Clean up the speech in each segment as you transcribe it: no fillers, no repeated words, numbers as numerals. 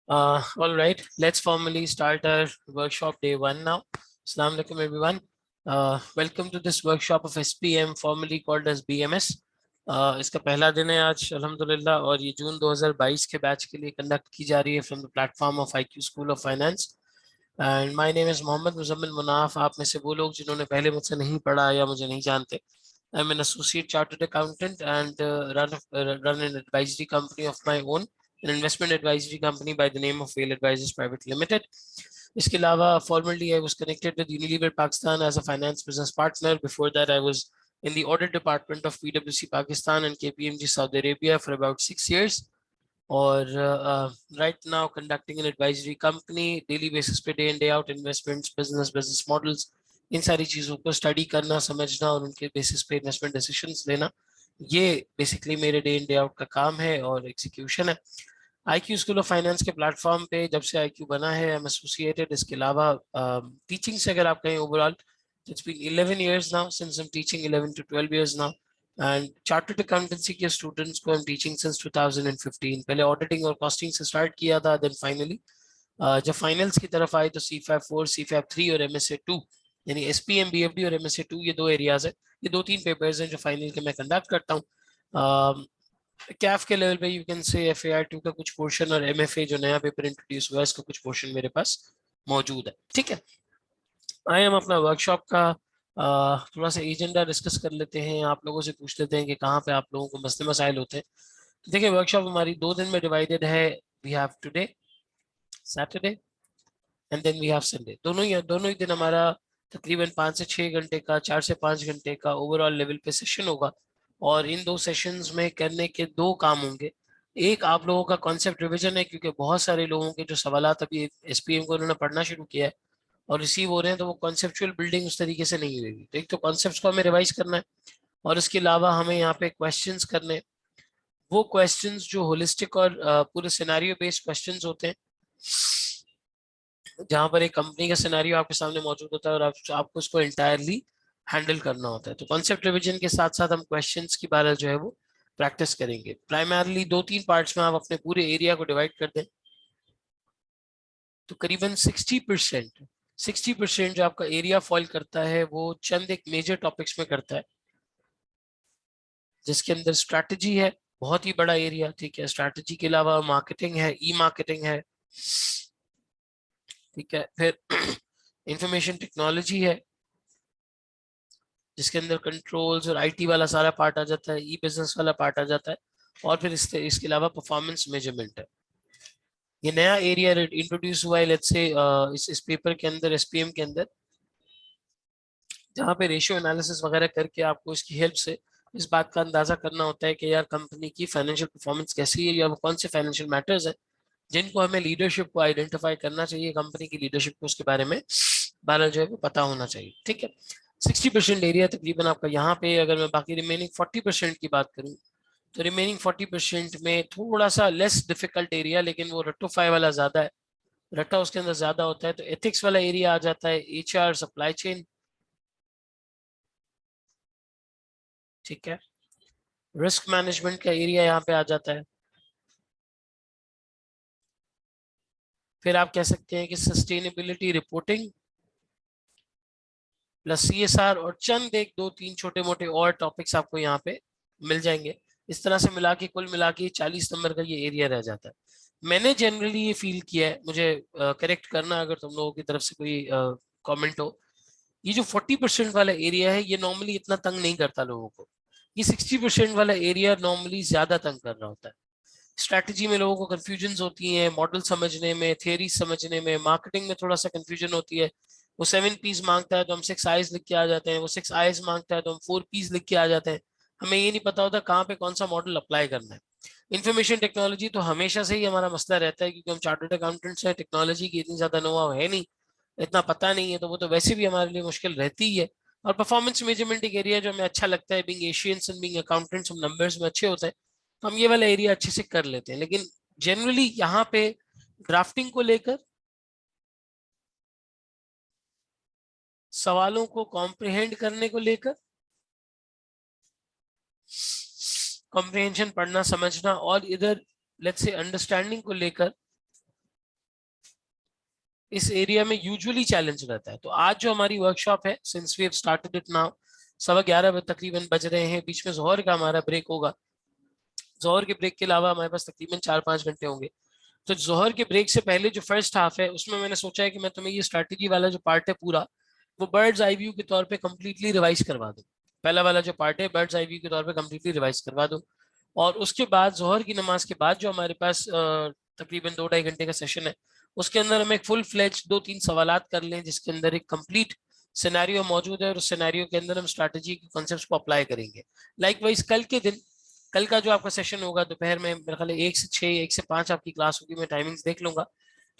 All right, let's formally start our workshop day one now. Assalamu alaikum everyone. Welcome to this workshop of SPM, formerly called as BMS. इसका पहला दिन है आज अल्हम्दुलिल्लाह और ये जून 2022 के बैच के लिए कंडक्ट की जा रही है from the platform of IQ school of finance. And my name is Mohammad Muzammil Munaf. आप में से वो लोग जिन्होंने पहले मुझसे नहीं पढ़ा या मुझे नहीं जानते, I'm an associate chartered accountant and run an advisory company of my own, an investment advisory company by the name of Whale Advisors Private Limited. इसके अलावा formally I was connected with Unilever Pakistan as a finance business partner. Before that I was in the audit department of PwC Pakistan and KPMG Saudi Arabia for about 6 years. और right now conducting an advisory company, daily basis पे day in day out investments, business models, इन सारी चीज़ों को study करना, समझना और उनके basis पे इन्वेस्टमेंट डिसीजंस लेना, ये बेसिकली मेरे डे इन डे आउट का काम है और एग्जीक्यूशन है. IQ स्कूल ऑफ फाइनेंस के प्लेटफॉर्म पे जब से IQ बना है आई एम एसोसिएटेड. इसके अलावा टीचिंग से अगर आप कहें overall, it's been 11 years now since I'm teaching, 11 to 12 years now. And chartered accountancy के स्टूडेंट्स को आई एम टीचिंग सिंस 2015. पहले ऑडिटिंग और कॉस्टिंग से स्टार्ट किया था, देन फाइनली जब फाइनल्स की तरफ आए तो CFAP 4, CFAP 3 और MSA 2, यानी SPM, BFD और MSA 2, ये दो एरियाज है, ये 2-3 पेपर्स हैं जो फाइनल के मैं कंडक्ट करता हूँ. कैफ के लेवल पे यू कैन से FAR 2 का कुछ पोर्शन और MFA जो नया पेपर इंट्रोड्यूस हुआ है इसका कुछ पोर्शन मेरे पास मौजूद है. ठीक है, आए हम अपना वर्कशॉप का थोड़ा सा एजेंडा डिस्कस कर लेते हैं. आप लोगों से पूछ लेते हैं कि कहाँ पे आप लोगों को मसले मसाइल होते हैं. तो देखिए, वर्कशॉप हमारी 2 दिन में डिवाइडेड है. We have today Saturday and then we have Sunday. दोनों ही दिन हमारा तकरीबन 5 से 6 घंटे का, 4 से 5 घंटे का ओवरऑल लेवल पे सेशन होगा. और इन 2 सेशंस में करने के 2 काम होंगे. एक, आप लोगों का कॉन्सेप्ट रिवीजन है, क्योंकि बहुत सारे लोगों के जो सवालात अभी SPM को उन्होंने पढ़ना शुरू किया है और रिसीव हो रहे हैं, तो वो कॉन्सेप्चुअल बिल्डिंग उस तरीके से नहीं हुई. तो एक तो कॉन्सेप्ट को हमें रिवाइज करना है और इसके अलावा हमें यहाँ पे क्वेश्चंस करने. वो क्वेश्चंस जो होलिस्टिक और पूरे सिनेरियो बेस्ड क्वेश्चंस होते हैं, जहां पर एक कंपनी का सिनेरियो आपके सामने मौजूद होता है और आपको उसको एंटायरली हैंडल करना होता है. तो कॉन्सेप्ट रिवीजन के साथ साथ हम क्वेश्चंस की बारे जो है वो प्रैक्टिस करेंगे. प्राइमरली 2-3 पार्ट्स में आप अपने पूरे एरिया को डिवाइड कर दें तो करीबन 60% जो आपका एरिया फॉल करता है वो चंद एक मेजर टॉपिक्स में करता है, जिसके अंदर स्ट्रैटेजी है, बहुत ही बड़ा एरिया. ठीक है, स्ट्रैटेजी के अलावा मार्केटिंग है, ई मार्केटिंग है. ठीक है, फिर इंफॉर्मेशन टेक्नोलॉजी है, जिसके अंदर कंट्रोल्स और IT वाला सारा पार्ट आ जाता है, ई बिजनेस वाला पार्ट आ जाता है. और फिर इसके अलावा परफॉर्मेंस मेजरमेंट है. ये नया एरिया इंट्रोड्यूस हुआ है लेट्स से इस पेपर के अंदर, SPM के अंदर, जहाँ पे रेशियो एनालिसिस वगैरह करके आपको इसकी हेल्प से इस बात का अंदाजा करना होता है कि यार कंपनी की फाइनेंशियल परफॉर्मेंस कैसी है या वो कौन से फाइनेंशियल मैटर्स हैं जिनको हमें लीडरशिप को आइडेंटिफाई करना चाहिए, कंपनी की लीडरशिप को उसके बारे जो है वो पता होना चाहिए. ठीक है, 60% एरिया तकरीबन आपका यहाँ पे. अगर मैं बाकी रिमेनिंग 40% की बात करूँ तो रिमेनिंग 40% में थोड़ा सा लेस डिफिकल्ट एरिया, लेकिन वो रट्टोफाई वाला ज्यादा है, रट्टा उसके अंदर ज्यादा होता है. तो एथिक्स वाला एरिया आ जाता है, HR, सप्लाई चेन. ठीक है, रिस्क मैनेजमेंट का एरिया यहाँ पे आ जाता है. फिर आप कह सकते हैं कि सस्टेनेबिलिटी रिपोर्टिंग प्लस CSR और चंद एक 2-3 छोटे मोटे और टॉपिक्स आपको यहाँ पे मिल जाएंगे. इस तरह से मिला के कुल मिला के 40 नंबर का ये एरिया रह जाता है. मैंने जनरली ये फील किया है, मुझे करेक्ट करना अगर तुम लोगों की तरफ से कोई कमेंट हो, ये जो 40% वाला एरिया है ये नॉर्मली इतना तंग नहीं करता लोगों को. ये 60% वाला एरिया नॉर्मली ज्यादा तंग कर रहा होता है. स्ट्रैटेजी में लोगों को कंफ्यूजन होती है, मॉडल समझने में, थियरी समझने में, मार्केटिंग में थोड़ा सा कंफ्यूजन होती है. वो 7 Ps मांगता है तो हम 6 Is लिख के आ जाते हैं, वो 6 Is मांगता है तो हम 4 Ps लिख के आ जाते हैं. हमें ये नहीं पता होता कहाँ पे कौन सा मॉडल अप्लाई करना है. इन्फॉर्मेशन टेक्नोलॉजी तो हमेशा से ही हमारा मसला रहता है, क्योंकि हम चार्टर्ड अकाउंटेंट्स हैं, टेक्नोलॉजी की इतनी ज्यादा नो है नहीं, इतना पता नहीं है, तो वो तो वैसे भी हमारे लिए मुश्किल रहती ही है. और परफॉर्मेंस मेजरमेंट एक एरिया जो हमें अच्छा लगता है, being Asians and being accountants हम नंबर्स में अच्छे होते हैं, तो हम ये वाला एरिया अच्छे से कर लेते हैं. लेकिन जनरली यहाँ पे ड्राफ्टिंग को लेकर, सवालों को कॉम्प्रिहेंड करने को लेकर, कॉम्प्रिहेंशन पढ़ना समझना, और इधर लेट्स से अंडरस्टैंडिंग को लेकर इस एरिया में यूजुअली चैलेंज रहता है। तो आज जो हमारी वर्कशॉप है, since we have started it now, 11:15 तकरीबन बज रहे हैं, बीच में जोहर का हमारा ब्रेक होगा। जोहर के ब्रेक के अलावा हमारे पास तकरीबन 4-5 घंटे होंगे। तो जोहर के ब्रेक से पहले जो फर्स्ट हाफ है उसमें मैंने सोचा है कि मैं तुम्हें ये स्ट्रैटेजी वाला जो पार्ट है पूरा, वो बर्ड्स आई व्यू के तौर पे कंप्लीटली रिवाइज करवा दूं। पहला वाला जो पार्ट है बर्ड्स आई व्यू के तौर पे कंप्लीटली रिवाइज करवा दूं। और उसके बाद जोहर की नमाज के बाद जो हमारे पास तकरीबन 2-2.5 घंटे का सेशन है, उसके अंदर हम एक फुल फ्लेज 2-3 सवालात कर लें, जिसके अंदर एक कंप्लीट सिनेरियो मौजूद है और उस सिनेरियो के अंदर हम स्ट्रैटेजी के कॉन्सेप्ट्स को अप्लाई करेंगे। लाइकवाइज कल के दिन, कल का जो आपका सेशन होगा दोपहर में, मेरे ख्याल है 1 से 6, 1 से 5 आपकी क्लास होगी, मैं टाइमिंग्स देख लूंगा।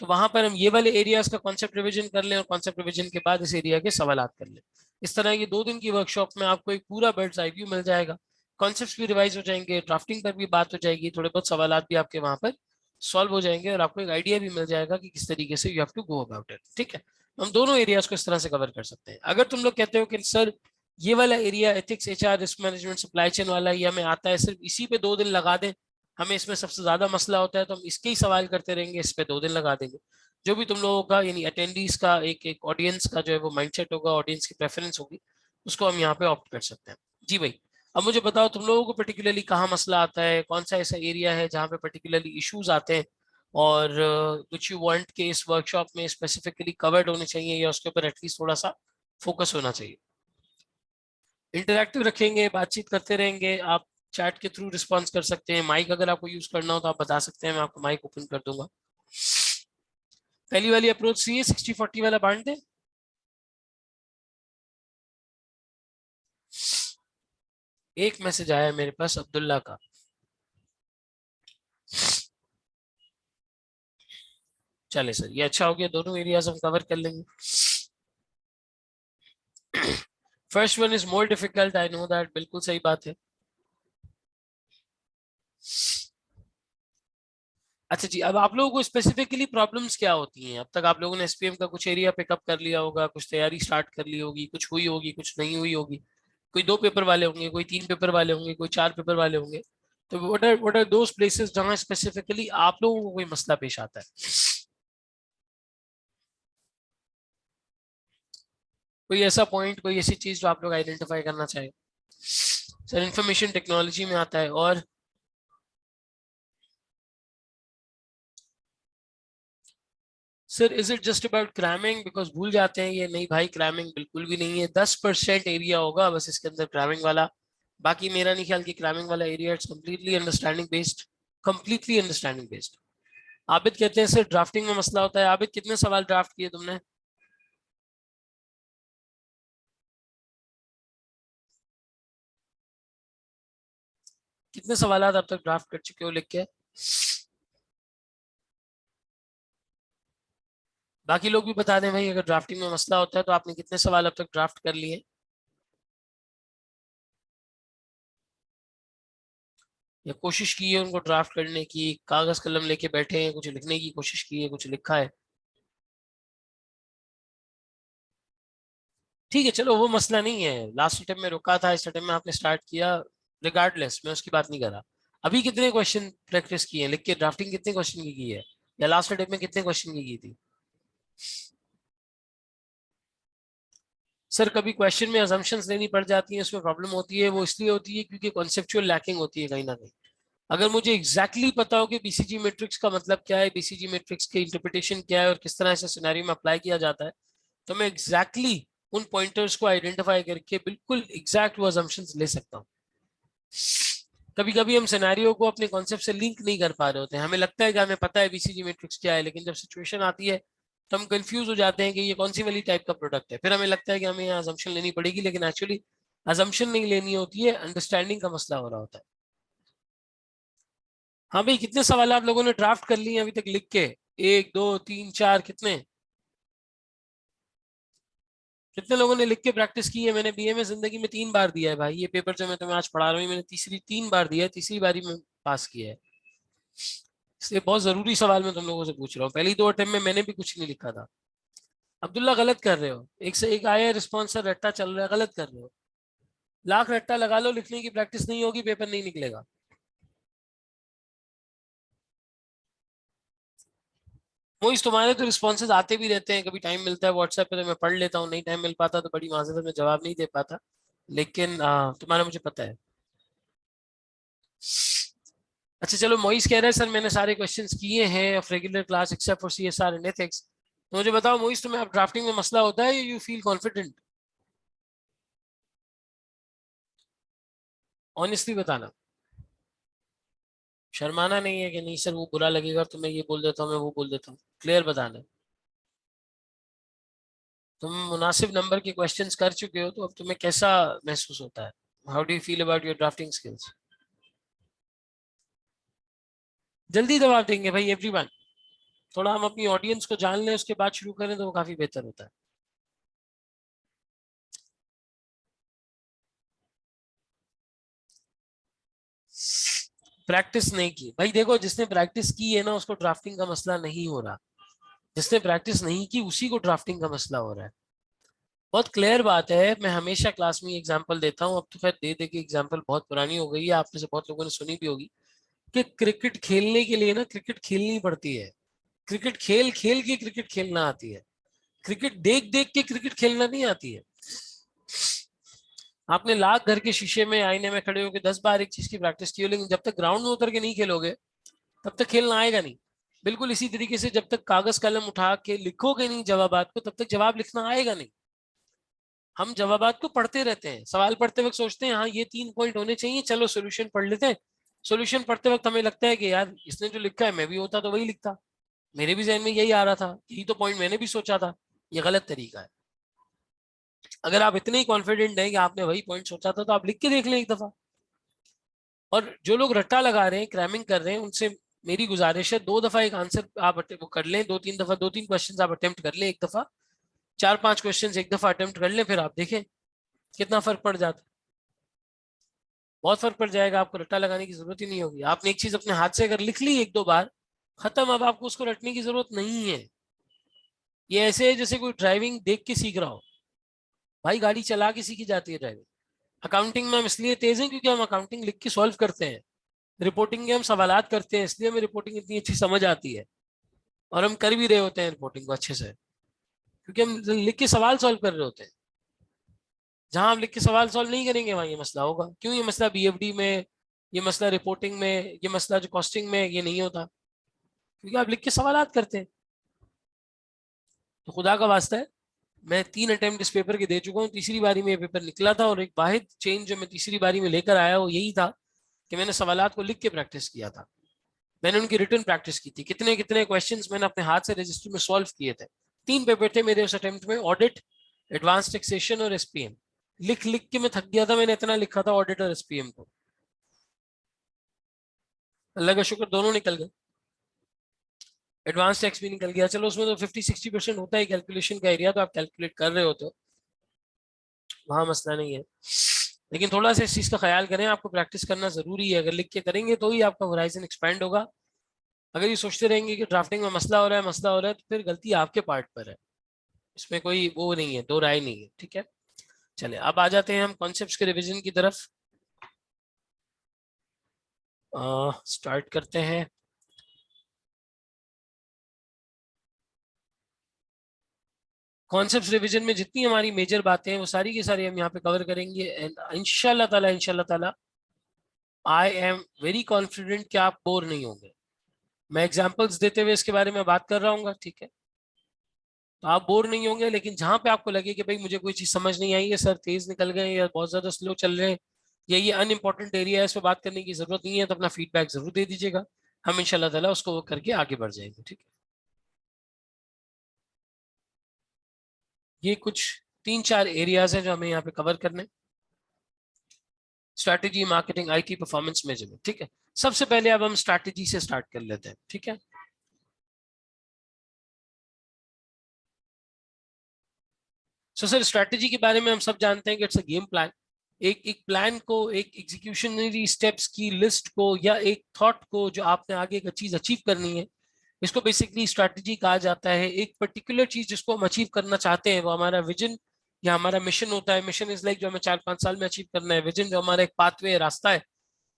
तो वहां पर हम ये वाले एरियाज का कॉन्सेप्ट रिवीजन कर लें और कॉन्सेप्ट रिवीजन के बाद इस एरिया के सवालात कर लें। इस तरह की 2 दिन की वर्कशॉप में आपको एक पूरा बर्ड्स आई व्यू मिल जाएगा। कॉन्सेप्ट्स भी रिवाइज हो जाएंगे, ड्राफ्टिंग पर भी बात हो जाएगी, थोड़े बहुत सवालात भी आपके वहां पर सॉल्व हो जाएंगे और आपको एक आइडिया भी मिल जाएगा कि किस तरीके से you have to go about it. ठीक है, हम दोनों एरियाज को इस तरह से कवर कर सकते हैं। अगर तुम लोग कहते हो कि सर ये वाला area ethics, HR, risk management, supply chain वाला ये हमें आता है, सिर्फ इसी पे 2 दिन लगा दें, हमें इसमें सबसे ज्यादा मसला होता है, तो हम इसके ही सवाल करते रहेंगे, इस पे 2 दिन लगा देंगे। जो भी तुम लोगों का यानी अटेंडीज का एक एक ऑडियंस का जो है वो माइंडसेट होगा, ऑडियंस की प्रेफरेंस होगी, उसको हम यहाँ पे ऑप्ट कर सकते हैं। जी भाई, अब मुझे बताओ तुम लोगों को पर्टिकुलरली कहाँ मसला आता है, कौन सा ऐसा एरिया है जहाँ पे पर्टिकुलरली इश्यूज आते हैं और विच यू वांट के इस वर्कशॉप में स्पेसिफिकली कवर्ड होने चाहिए या उसके ऊपर एटलीस्ट थोड़ा सा फोकस होना चाहिए। इंटरैक्टिव रखेंगे, बातचीत करते रहेंगे, आप चैट के थ्रू रिस्पॉन्स कर सकते हैं, माइक अगर आपको यूज करना हो तो आप बता सकते हैं, मैं आपको माइक ओपन कर दूंगा। पहली वाली अप्रोच सी है 60-40 वाला बांट दे। एक मैसेज आया है मेरे पास अब्दुल्ला का। चले सर, ये अच्छा हो गया, दोनों एरियाज हम कवर कर लेंगे। First one is more difficult, I know that, बिल्कुल सही बात है। अच्छा जी, अब आप लोगों को स्पेसिफिकली प्रॉब्लम्स क्या होती हैं? अब तक आप लोगों ने एसपीएम का कुछ एरिया पिकअप कर लिया होगा, कुछ तैयारी स्टार्ट कर ली होगी, कुछ हुई होगी, कुछ नहीं हुई होगी। कोई 2 पेपर वाले होंगे, कोई 3 पेपर वाले होंगे, कोई 4 पेपर वाले होंगे। तो व्हाट आर दोस प्लेसेस जहां स्पेसिफिकली आप लोगों को कोई मसला पेश आता है? कोई ऐसा पॉइंट, कोई ऐसी चीज जो आप लोग आइडेंटिफाई करना चाहें? सर इंफॉर्मेशन टेक्नोलॉजी में आता है। और sir is it just about cramming? Because भूल जाते हैं ये, नहीं भाई क्रैमिंग बिल्कुल भी नहीं है, 10% एरिया होगा बस इसके अंदर क्रैमिंग वाला। बाकी मेरा नहीं ख्याल कि क्रैमिंग वाला area, it's completely understanding based, completely understanding based. Abid कहते हैं सर ड्राफ्टिंग में मसला होता है। आबिद कितने सवाल ड्राफ्ट किए तुमने? कितने सवाल अब तक ड्राफ्ट कर चुके हो लिख के? बाकी लोग भी बता दें भाई, अगर ड्राफ्टिंग में मसला होता है तो आपने कितने सवाल अब तक ड्राफ्ट कर लिए? या कोशिश की है उनको ड्राफ्ट करने की, कागज कलम लेके बैठे हैं, कुछ लिखने की कोशिश की है, कुछ लिखा है? ठीक है, चलो वो मसला नहीं है। लास्ट टाइम में रुका था, इस टाइम में आपने स्टार्ट किया, रिगार्डलेस मैं उसकी बात नहीं कर रहा। अभी कितने क्वेश्चन प्रैक्टिस किए हैं लिख के? ड्राफ्टिंग कितने क्वेश्चन की है? या लास्ट टाइम में कितने क्वेश्चन की थी? सर कभी क्वेश्चन में अजम्पशंस लेनी पड़ जाती है, उसमें प्रॉब्लम होती है, वो इसलिए होती है क्योंकि कॉन्सेप्चुअल लैकिंग होती है कहीं ना कहीं। अगर मुझे एग्जैक्टली पता हो कि बीसीजी मैट्रिक्स का मतलब क्या है, बीसीजी मैट्रिक्स के इंटरप्रिटेशन क्या है और किस तरह से सिनेरियो में अप्लाई किया जाता है, तो मैं एग्जैक्टली उन पॉइंटर्स को आइडेंटिफाई करके बिल्कुल एग्जैक्ट वो असम्पशंस ले सकता हूँ। कभी कभी हम सिनेरियो को अपने कॉन्सेप्ट से लिंक नहीं कर पा रहे होते हैं, हमें लगता है कि हमें पता है बीसीजी मैट्रिक्स क्या है, लेकिन जब सिचुएशन आती है तो हम कंफ्यूज हो जाते हैं कि ये कौन सी वाली टाइप का प्रोडक्ट है, फिर हमें लगता है कि हमें यहाँ अजम्पशन लेनी पड़ेगी, लेकिन एक्चुअली अजम्पशन नहीं लेनी होती है, अंडरस्टैंडिंग का मसला हो रहा होता है। हाँ भाई, कितने सवाल आप लोगों ने ड्राफ्ट कर लिए अभी तक लिख के? 1, 2, 3, 4 कितने? कितने लोगों ने लिख के प्रैक्टिस की है? मैंने बीए में जिंदगी में 3 बार दिया है भाई, ये पेपर जो मैं तुम्हें आज पढ़ा रहा हूँ, मैंने 3 बार दिया है, तीसरी बारी में पास किया है। इसलिए बहुत जरूरी सवाल मैं तुम लोगों से पूछ रहा हूँ, पहली 2 अटेम्प्ट में मैंने भी कुछ नहीं लिखा था। अब्दुल्ला गलत कर रहे हो, एक से एक आया रिस्पॉन्स, रट्टा चल रहा है, गलत कर रहे हो। लाख रट्टा लगा लो, लिखने की प्रैक्टिस नहीं होगी, पेपर नहीं निकलेगा। मोइस तुम्हारे तो रिस्पॉन्सेज आते भी रहते हैं, कभी टाइम मिलता है व्हाट्सएप पे तो मैं पढ़ लेता हूँ, नहीं टाइम मिल पाता तो बड़ी माजरत में जवाब नहीं दे पाता, लेकिन तुम्हारा मुझे पता है। अच्छा चलो, मोइस कह रहे हैं सर मैंने सारे क्वेश्चंस किए हैं of regular class except for CSR and ethics. तो मुझे बताओ मोइस, तुम्हें अब ड्राफ्टिंग में मसला होता है, यू फील कॉन्फिडेंट? ऑनेस्टली बताना, शर्माना नहीं है कि नहीं सर वो बुरा लगेगा तो मैं ये बोल देता हूँ, मैं वो बोल देता हूँ, क्लियर बताना है। तुम मुनासिब नंबर के क्वेश्चंस कर चुके हो तो अब तुम्हें कैसा महसूस होता है? How do you feel about your drafting skills? जल्दी जवाब देंगे भाई एवरीवन, थोड़ा हम अपनी ऑडियंस को जान लें उसके बाद शुरू करें तो वो काफी बेहतर होता है। प्रैक्टिस नहीं की भाई, देखो जिसने प्रैक्टिस की है ना उसको ड्राफ्टिंग का मसला नहीं हो रहा, जिसने प्रैक्टिस नहीं की उसी को ड्राफ्टिंग का मसला हो रहा है। बहुत क्लियर बात है, मैं हमेशा क्लास में एग्जांपल देता हूँ, अब तो खैर दे दे के एग्जांपल बहुत पुरानी हो गई है, आप में से बहुत लोगों ने सुनी भी होगी कि क्रिकेट खेलने के लिए ना क्रिकेट खेलनी पड़ती है। क्रिकेट खेल खेल के क्रिकेट खेलना आती है, क्रिकेट देख देख के क्रिकेट खेलना नहीं आती है। आपने लाख घर के शीशे में आईने में खड़े होकर 10 बार एक चीज की प्रैक्टिस की हो, लेकिन जब तक ग्राउंड में उतर के नहीं खेलोगे तब तक खेलना आएगा नहीं। बिल्कुल इसी तरीके से जब तक कागज कलम उठा के लिखोगे नहीं जवाबात को तब तक जवाब लिखना आएगा नहीं। हम जवाबात को पढ़ते रहते हैं, सवाल पढ़ते वक्त सोचते हैं हाँ ये 3 पॉइंट होने चाहिए, चलो सोल्यूशन पढ़ लेते हैं। सोल्यूशन पढ़ते वक्त हमें लगता है कि यार इसने जो लिखा है मैं भी होता तो वही लिखता, मेरे भी जहन में यही आ रहा था, यही तो पॉइंट मैंने भी सोचा था। ये गलत तरीका है। अगर आप इतने ही कॉन्फिडेंट हैं कि आपने वही पॉइंट सोचा था तो आप लिख के देख लें एक दफा। और जो लोग रट्टा लगा रहे हैं, क्रैमिंग कर रहे हैं, उनसे मेरी गुजारिश है 2 दफा एक आंसर आप वो कर लें, 2-3 दफा 2-3 क्वेश्चन आप अटेम्प्ट कर लें एक दफा, 4-5 क्वेश्चन एक दफा अटेम्प्ट कर लें, फिर आप देखें कितना फर्क पड़ जाता है। बहुत फर्क पड़ जाएगा, आपको रट्टा लगाने की जरूरत ही नहीं होगी। आपने एक चीज अपने हाथ से अगर लिख ली 1-2 बार, खत्म, अब आपको उसको रटने की जरूरत नहीं है। ये ऐसे है जैसे कोई ड्राइविंग देख के सीख रहा हो, भाई गाड़ी चला के सीखी जाती है ड्राइविंग। अकाउंटिंग में हम इसलिए तेज हैं क्योंकि हम अकाउंटिंग लिख के सॉल्व करते हैं, रिपोर्टिंग के हम सवालात करते हैं इसलिए हमें रिपोर्टिंग इतनी अच्छी समझ आती है, और हम कर भी रहे होते हैं रिपोर्टिंग को अच्छे से क्योंकि हम लिख के सवाल सॉल्व कर रहे होते हैं। जहां आप लिख के सवाल सॉल्व नहीं करेंगे वहां ये मसला होगा। क्यों ये मसला बीएफडी में, ये मसला रिपोर्टिंग में, ये मसला जो कॉस्टिंग में ये नहीं होता? क्योंकि आप लिख के सवालात करते हैं। तो खुदा का वास्ता है, मैं 3 अटेम्प्ट इस पेपर के दे चुका हूँ, तीसरी बारी में ये पेपर निकला था, और एक वाहिद चेंज जो मैं तीसरी बारी में लेकर आया वो यही था कि मैंने सवालात को लिख के प्रैक्टिस किया था। मैंने उनकी रिटर्न प्रैक्टिस की थी, कितने कितने क्वेश्चंस मैंने अपने हाथ से रजिस्टर में सॉल्व किए थे। 3 पेपर थे मेरे उस अटेम्प्ट में, ऑडिट, एडवांस टैक्सेशन और एसपीएम। लिख लिख के मैं थक गया था, मैंने इतना लिखा था ऑडिट और एसपीएम को। अल्लाह का शुक्र दोनों निकल गए, एडवांस टैक्स भी निकल गया। चलो उसमें तो 50-60% होता है कैलकुलेशन का एरिया, तो आप कैलकुलेट कर रहे होते हो, वहां मसला नहीं है। लेकिन थोड़ा सा इस चीज का ख्याल करें, आपको प्रैक्टिस करना जरूरी है, अगर लिख के करेंगे तो ही आपका होराइजन एक्सपैंड होगा। अगर ये सोचते रहेंगे कि ड्राफ्टिंग में मसला हो रहा है मसला हो रहा है, तो फिर गलती आपके पार्ट पर है, इसमें कोई वो नहीं है, दो राय नहीं है, ठीक है। चले अब आ जाते हैं हम कॉन्सेप्ट्स के रिवीजन की तरफ, स्टार्ट करते हैं। कॉन्सेप्ट्स रिवीजन में जितनी हमारी मेजर बातें हैं वो सारी की सारी हम यहाँ पे कवर करेंगे, एंड इंशाल्लाह ताला आई एम वेरी कॉन्फिडेंट कि आप बोर नहीं होंगे। मैं एग्जांपल्स देते हुए इसके बारे में बात कर रहा हूँ, ठीक है, तो आप बोर नहीं होंगे। लेकिन जहां पे आपको लगे कि भाई मुझे कोई चीज समझ नहीं आई है, सर तेज निकल गए या बहुत ज्यादा स्लो चल रहे हैं, या ये अनइम्पोर्टेंट एरिया है, इस पर बात करने की जरूरत नहीं है, तो अपना फीडबैक जरूर दे दीजिएगा, हम इंशाल्लाह ताला उसको वो करके आगे बढ़ जाएंगे, ठीक है। ये कुछ 3-4 एरियाज हैं जो हमें यहाँ पे कवर करने, strategy, marketing, IT, performance measurement, ठीक है। सबसे पहले अब हम स्ट्रैटेजी से स्टार्ट कर लेते हैं, ठीक है। सो सर स्ट्रैटेजी के बारे में हम सब जानते हैं कि इट्स अ गेम प्लान, एक एक प्लान को, एक एग्जीक्यूशनरी स्टेप्स की लिस्ट को, या एक थॉट को जो आपने आगे एक चीज अचीव करनी है, इसको बेसिकली स्ट्रैटेजी कहा जाता है। एक पर्टिकुलर चीज जिसको हम अचीव करना चाहते हैं वो हमारा विजन या हमारा मिशन होता है। मिशन इज लाइक जो हमें 4-5 साल में अचीव करना है, विजन जो हमारा एक पाथवे, रास्ता है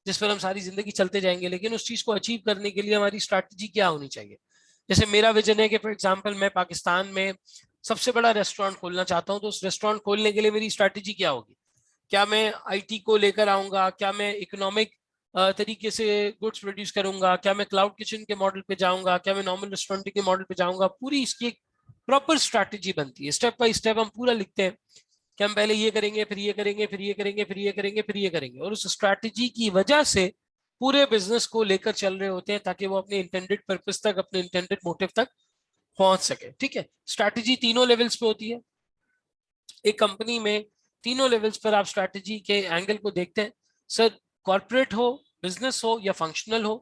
जिस पर हम सारी जिंदगी चलते जाएंगे। लेकिन उस चीज को अचीव करने के लिए हमारी स्ट्रैटेजी क्या होनी चाहिए? जैसे मेरा विजन है कि फॉर एग्जांपल मैं पाकिस्तान में सबसे बड़ा रेस्टोरेंट खोलना चाहता हूं, तो उस रेस्टोरेंट खोलने के लिए मेरी स्ट्रैटेजी क्या होगी? क्या मैं आईटी को लेकर आऊंगा? क्या मैं इकोनॉमिक तरीके से गुड्स प्रोड्यूस करूंगा? क्या मैं क्लाउड किचन के मॉडल पे जाऊंगा? क्या मैं नॉर्मल रेस्टोरेंट के मॉडल पे जाऊंगा? पूरी इसकी एक प्रॉपर स्ट्रैटेजी बनती है, स्टेप बाय स्टेप हम पूरा लिखते हैं कि हम पहले ये करेंगे, फिर ये करेंगे, फिर ये करेंगे, फिर ये करेंगे, फिर ये करेंगे, और उस स्ट्रैटेजी की वजह से पूरे बिजनेस को लेकर चल रहे होते हैं ताकि वो अपने इंटेंडेड पर्पस तक, अपने इंटेंडेड मोटिव तक पहुंच सके। ठीक है, स्ट्रैटेजी तीनों लेवल्स पे होती है एक कंपनी में। तीनों लेवल्स पर आप स्ट्रैटेजी के एंगल को देखते हैं। सर, कॉर्पोरेट हो, बिजनेस हो या फंक्शनल हो,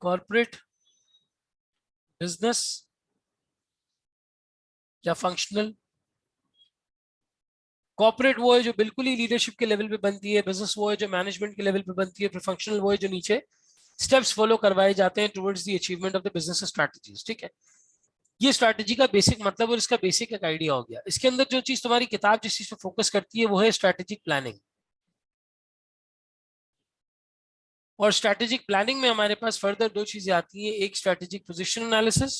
कॉर्पोरेट, बिजनेस या फंक्शनल। कॉर्पोरेट वो है जो बिल्कुल ही लीडरशिप के लेवल पे बनती है, बिजनेस वो है जो मैनेजमेंट के लेवल पे बनती है, फिर फंक्शनल वो है जो नीचे स्टेप्स फॉलो करवाए जाते हैं towards the achievement of the business strategies. ठीक है, ये स्ट्रैटेजी का बेसिक मतलब और इसका बेसिक एक आइडिया हो गया। इसके अंदर जो चीज तुम्हारी किताब जिस चीज पे फोकस करती है वो है स्ट्रैटेजिक प्लानिंग। और स्ट्रैटेजिक प्लानिंग में हमारे पास फर्दर दो चीजें आती हैं, एक स्ट्रैटेजिक पोजीशन एनालिसिस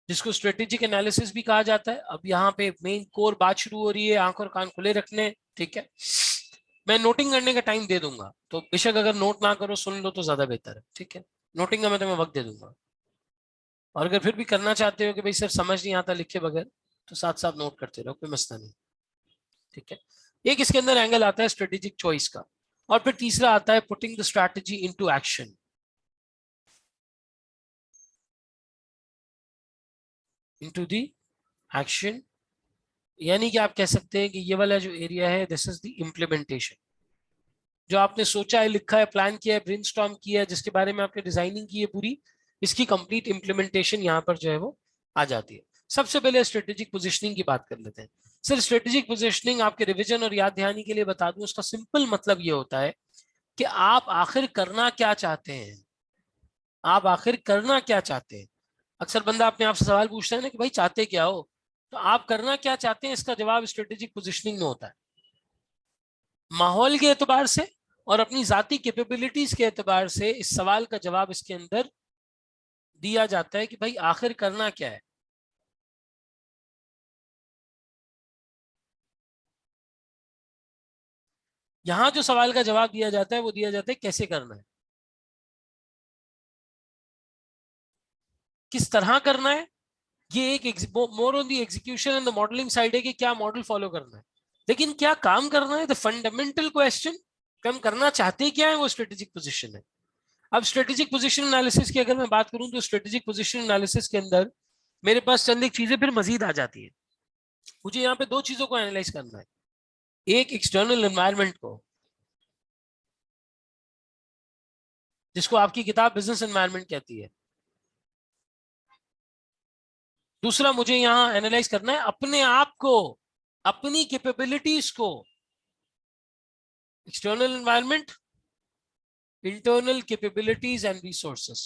जिसको स्ट्रेटेजिक एनालिसिस भी कहा जाता है। अब यहाँ पे मेन कोर बात शुरू हो रही है, आंख और कान खुले रखने। ठीक है, मैं नोटिंग करने का टाइम दे दूंगा, तो बेशक अगर नोट ना करो सुन लो तो ज्यादा बेहतर है। ठीक है, नोटिंग का मैं तुम्हें वक्त दे दूंगा, और अगर फिर भी करना चाहते हो कि भाई सर समझ नहीं आता लिखे बगैर, तो साथ साथ नोट करते रहो, कोई मसला नहीं। ठीक है, एक इसके अंदर एंगल आता है स्ट्रेटेजिक चॉइस का, और फिर तीसरा आता है putting the strategy into action. Into the action, यानी कि आप कह सकते हैं कि ये वाला जो एरिया है दिस इज द इम्प्लीमेंटेशन। जो आपने सोचा है, लिखा है, प्लान किया है, ब्रेनस्टॉर्म किया है, जिसके बारे में आपने डिजाइनिंग की है पूरी, इसकी कंप्लीट इम्प्लीमेंटेशन यहाँ पर जो है वो आ जाती है। सबसे पहले स्ट्रेटेजिक पोजीशनिंग की बात कर लेते हैं। सर, स्ट्रेटेजिक पोजीशनिंग आपके रिवीजन और याद दहानी के लिए बता दूं, उसका सिंपल मतलब ये होता है कि आप आखिर करना क्या चाहते हैं। आप आखिर करना क्या चाहते हैं? अक्सर बंदा अपने आप से सवाल पूछता है ना कि भाई चाहते क्या हो, तो आप करना क्या चाहते हैं इसका जवाब स्ट्रेटेजिक पोजीशनिंग में होता है। माहौल के एतबार से और अपनी जाती कैपेबिलिटीज के एतबार से इस सवाल का जवाब इसके अंदर दिया जाता है कि भाई आखिर करना क्या है। यहां जो सवाल का जवाब दिया जाता है वो दिया जाता है कैसे करना है, किस तरह करना है। ये एक मोर on the execution and the modelling side है कि क्या मॉडल फॉलो करना है, लेकिन क्या काम करना है, द फंडामेंटल क्वेश्चन, हम करना चाहते क्या है, वो स्ट्रेटेजिक पोजीशन है। अब स्ट्रेटेजिक पोजीशन एनालिसिस की अगर मैं बात करूं तो स्ट्रेटेजिक पोजीशन एनालिसिस के अंदर मेरे पास चंद एक चीजें फिर मजीद आ जाती है। मुझे यहाँ पे दो चीजों को एनालाइज करना है, एक एक्सटर्नल एनवायरनमेंट को जिसको आपकी किताब बिजनेस एनवायरनमेंट कहती है, दूसरा मुझे यहाँ एनालाइज करना है अपने आप को, अपनी कैपेबिलिटीज को। External environment, internal capabilities and resources.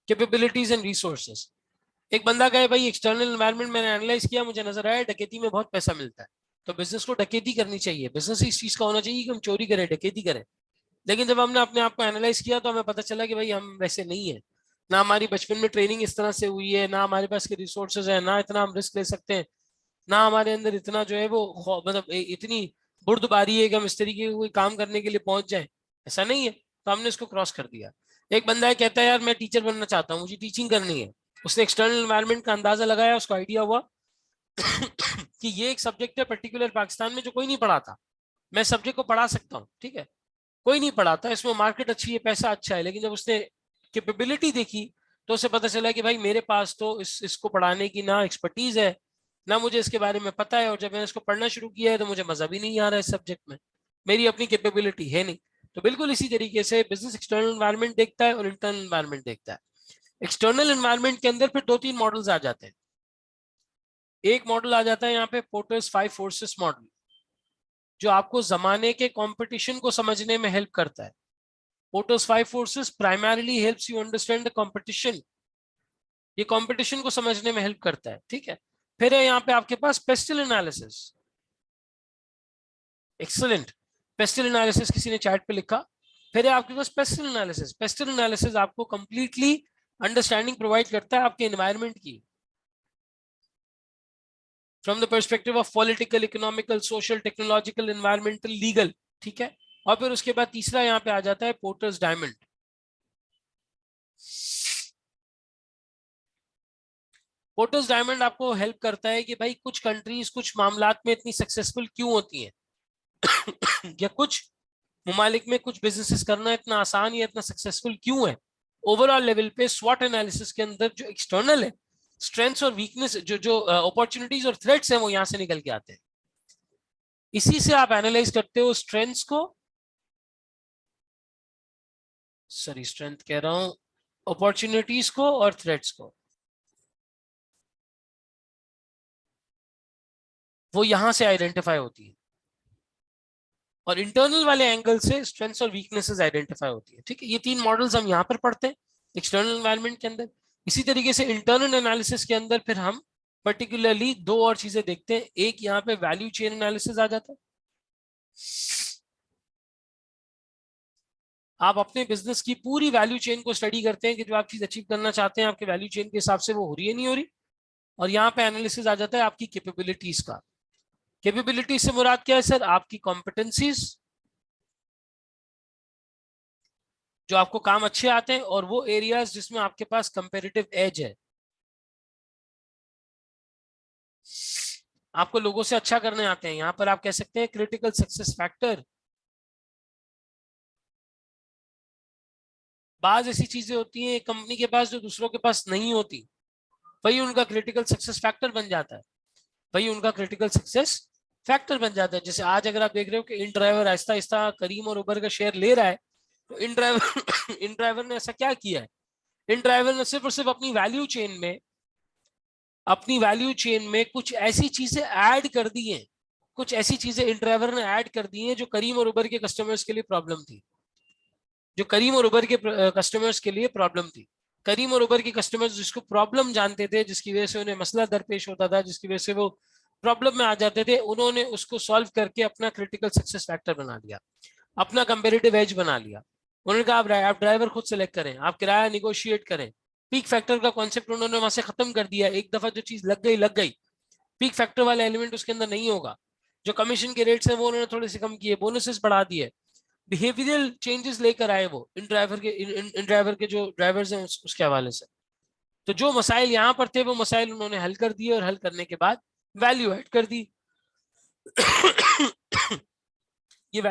Capabilities and resources, एक बंदा कहे भाई एक्सटर्नल एनवायरनमेंट मैंने एनालाइज किया, मुझे नजर आया डकैती में बहुत पैसा मिलता है, तो बिजनेस को डकैती करनी चाहिए। बिजनेस इस चीज का होना चाहिए कि हम चोरी करें, डकैती करें। लेकिन जब हमने अपने आप को एनालाइज किया तो हमें पता चला कि भाई हम वैसे नहीं है, ना हमारी बचपन में ट्रेनिंग इस तरह से हुई है, ना हमारे पास के रिसोर्सेज है, ना इतना हम रिस्क ले सकते हैं, ना हमारे अंदर इतना जो है वो मतलब इतनी बुर्दबारी है कि हम इस तरीके के कोई काम करने के लिए पहुंच जाए, ऐसा नहीं है। तो हमने इसको क्रॉस कर दिया। एक बंदा है कहता है यार मैं टीचर बनना चाहता हूँ, मुझे टीचिंग करनी है। उसने एक्सटर्नल एनवायरनमेंट का अंदाजा लगाया, उसको आइडिया हुआ कि ये एक सब्जेक्ट है पर्टिकुलर पाकिस्तान में जो कोई नहीं पढ़ाता, मैं सब्जेक्ट को पढ़ा सकता हूँ। ठीक है, कोई नहीं पढ़ाता, इसमें मार्केट अच्छी है, पैसा अच्छा है। लेकिन जब उसने कैपेबिलिटी देखी तो उसे पता चला कि भाई मेरे पास तो इसको पढ़ाने की ना एक्सपर्टीज है, ना मुझे इसके बारे में पता है, और जब मैंने इसको पढ़ना शुरू किया है तो मुझे मजा भी नहीं आ रहा है इस सब्जेक्ट में, मेरी अपनी कैपेबिलिटी है नहीं। तो बिल्कुल इसी तरीके से बिजनेस एक्सटर्नल एनवायरनमेंट देखता है और इंटरनल एनवायरनमेंट देखता है। एक्सटर्नल एनवायरनमेंट के अंदर फिर दो तीन मॉडल्स आ जाते हैं। एक मॉडल आ जाता है यहाँ पे पोर्टर्स 5 फोर्सेस मॉडल, जो आपको जमाने के कंपटीशन को समझने में हेल्प करता है। Porters 5 forces primarily helps you understand the competition, ये कंपटीशन को समझने में हेल्प करता है। ठीक है, फिर है यहाँ पे आपके पास PESTEL analysis, excellent. PESTEL analysis किसी ने चैट पे लिखा। फिर है आपके पास पेस्टल एनालिसिस। पेस्टल एनालिसिस आपको कंप्लीटली अंडरस्टैंडिंग प्रोवाइड करता है आपके एनवायरनमेंट की, from the perspective of political, economical, social, technological, environmental, legal. ठीक है। और फिर उसके बाद तीसरा यहाँ पे आ जाता है पोर्टर्स डायमंड। पोर्टर्स डायमंड आपको हेल्प करता है कि भाई कुछ कंट्रीज कुछ मामलात में इतनी सक्सेसफुल क्यों होती हैं या कुछ ममालिक में कुछ बिजनेसेस करना इतना आसान या इतना सक्सेसफुल क्यों है। ओवरऑल लेवल पे स्वॉट एनालिसिस के अंदर जो एक्सटर्नल है, स्ट्रेंथ्स और वीकनेस, जो जो अपॉर्चुनिटीज और थ्रेट्स हैं, वो यहाँ से निकल के आते हैं। इसी से आप एनालाइज करते हो स्ट्रेंथ्स को, सॉरी स्ट्रेंथ कह रहा हूं, अपॉर्चुनिटीज को और थ्रेट्स को। वो यहां से आइडेंटिफाई होती है और इंटरनल वाले एंगल से स्ट्रेंथ्स और वीकनेसेस आइडेंटिफाई होती है। ठीक है। ये तीन मॉडल्स हम यहाँ पर पढ़ते हैं एक्सटर्नल एनवायरनमेंट के अंदर। इसी तरीके से इंटरनल एनालिसिस के अंदर फिर हम पर्टिकुलरली दो और चीजें देखते हैं। एक यहाँ पे वैल्यू चेन एनालिसिस आ जाता है। आप अपने बिजनेस की पूरी वैल्यू चेन को स्टडी करते हैं कि जो आप चीज अचीव करना चाहते हैं आपके वैल्यू चेन के हिसाब से वो हो रही है नहीं हो रही। और यहाँ पे एनालिसिस आ जाता है आपकी कैपेबिलिटीज का। कैपेबिलिटीज से मुराद क्या है सर? आपकी कॉम्पिटेंसीज, जो आपको काम अच्छे आते हैं, और वो एरियाज जिसमें आपके पास कंपेरेटिव एज है। आपको लोगों से अच्छा करने आते हैं, यहां पर आप कह सकते हैं क्रिटिकल सक्सेस फैक्टर। बाज ऐसी चीजें होती हैं कंपनी के पास जो दूसरों के पास नहीं होती, वही उनका क्रिटिकल सक्सेस फैक्टर बन जाता है। वही उनका क्रिटिकल सक्सेस फैक्टर बन जाता है। जैसे आज अगर आप देख रहे हो कि इन ड्राइवर आहिस्ता आहिस्ता करीम और उबर का शेयर ले रहा है, तो इन ड्राइवर इन ड्राइवर ने ऐसा क्या किया है? इन ड्राइवर ने सिर्फ और सिर्फ अपनी वैल्यू चेन में कुछ ऐसी चीजें ऐड कर दी हैं, कुछ ऐसी चीजें इन ड्राइवर ने ऐड कर दी हैं जो करीम और उबर के कस्टमर्स के लिए प्रॉब्लम थी, जो करीम और उबर के कस्टमर्स के लिए प्रॉब्लम थी। करीम और उबर के कस्टमर्स जिसको प्रॉब्लम जानते थे, जिसकी वजह से उन्हें मसला दरपेश होता था, जिसकी वजह से वो प्रॉब्लम में आ जाते थे, उन्होंने उसको सॉल्व करके अपना क्रिटिकल सक्सेस फैक्टर बना लिया, अपना कंपेरेटिव एज बना लिया। उन्होंने कहा आप ड्राइवर खुद सेलेक्ट करें, आप किराया निगोशिएट करें। पीक फैक्टर का कॉन्सेप्ट उन्होंने वहां से खत्म कर दिया। एक दफा जो चीज लग गई, पीक फैक्टर वाला एलिमेंट उसके अंदर नहीं होगा। जो कमीशन के रेट्स हैं वो उन्होंने थोड़े से कम किए, बोनसेस बढ़ा दिए, बिहेवियरल चेंजेस लेकर आए वो इन ड्राइवर के जो ड्राइवर्स हैं उसके हवाले से। तो जो मसाइल यहाँ पर थे वो मसाइल उन्होंने हल कर दिए, और हल करने के बाद वैल्यू ऐड कर दी। ये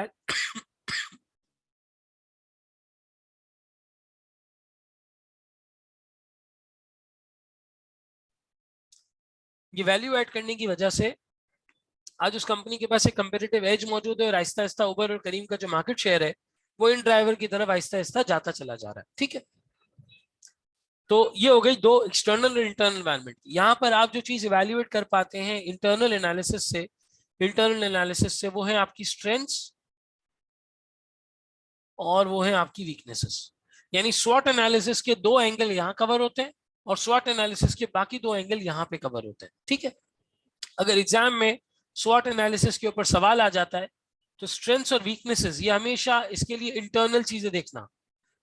ये वैल्यू ऐड करने की वजह से आज उस कंपनी के पास एक कंपेरेटिव एज मौजूद है, और आहिस्ता आहिस्ता उबर और करीम का जो मार्केट शेयर है वो इन ड्राइवर की तरफ आहिस्ता आहिस्ता जाता चला जा रहा है। ठीक है। तो ये हो गई दो एक्सटर्नल और इंटरनल एनवायरनमेंट। यहाँ पर आप जो चीज इवेल्युएट कर पाते हैं इंटरनल एनालिसिस से वो है आपकी स्ट्रेंथ्स और वो है आपकी वीकनेसेस। यानी स्वॉट एनालिसिस के दो एंगल यहाँ कवर होते हैं और स्वॉट एनालिसिस के बाकी दो एंगल यहाँ पे कवर होते हैं। ठीक है। अगर एग्जाम में स्वॉट एनालिसिस के ऊपर सवाल आ जाता है तो स्ट्रेंथ्स और वीकनेसेस, ये हमेशा इसके लिए इंटरनल चीजें देखना,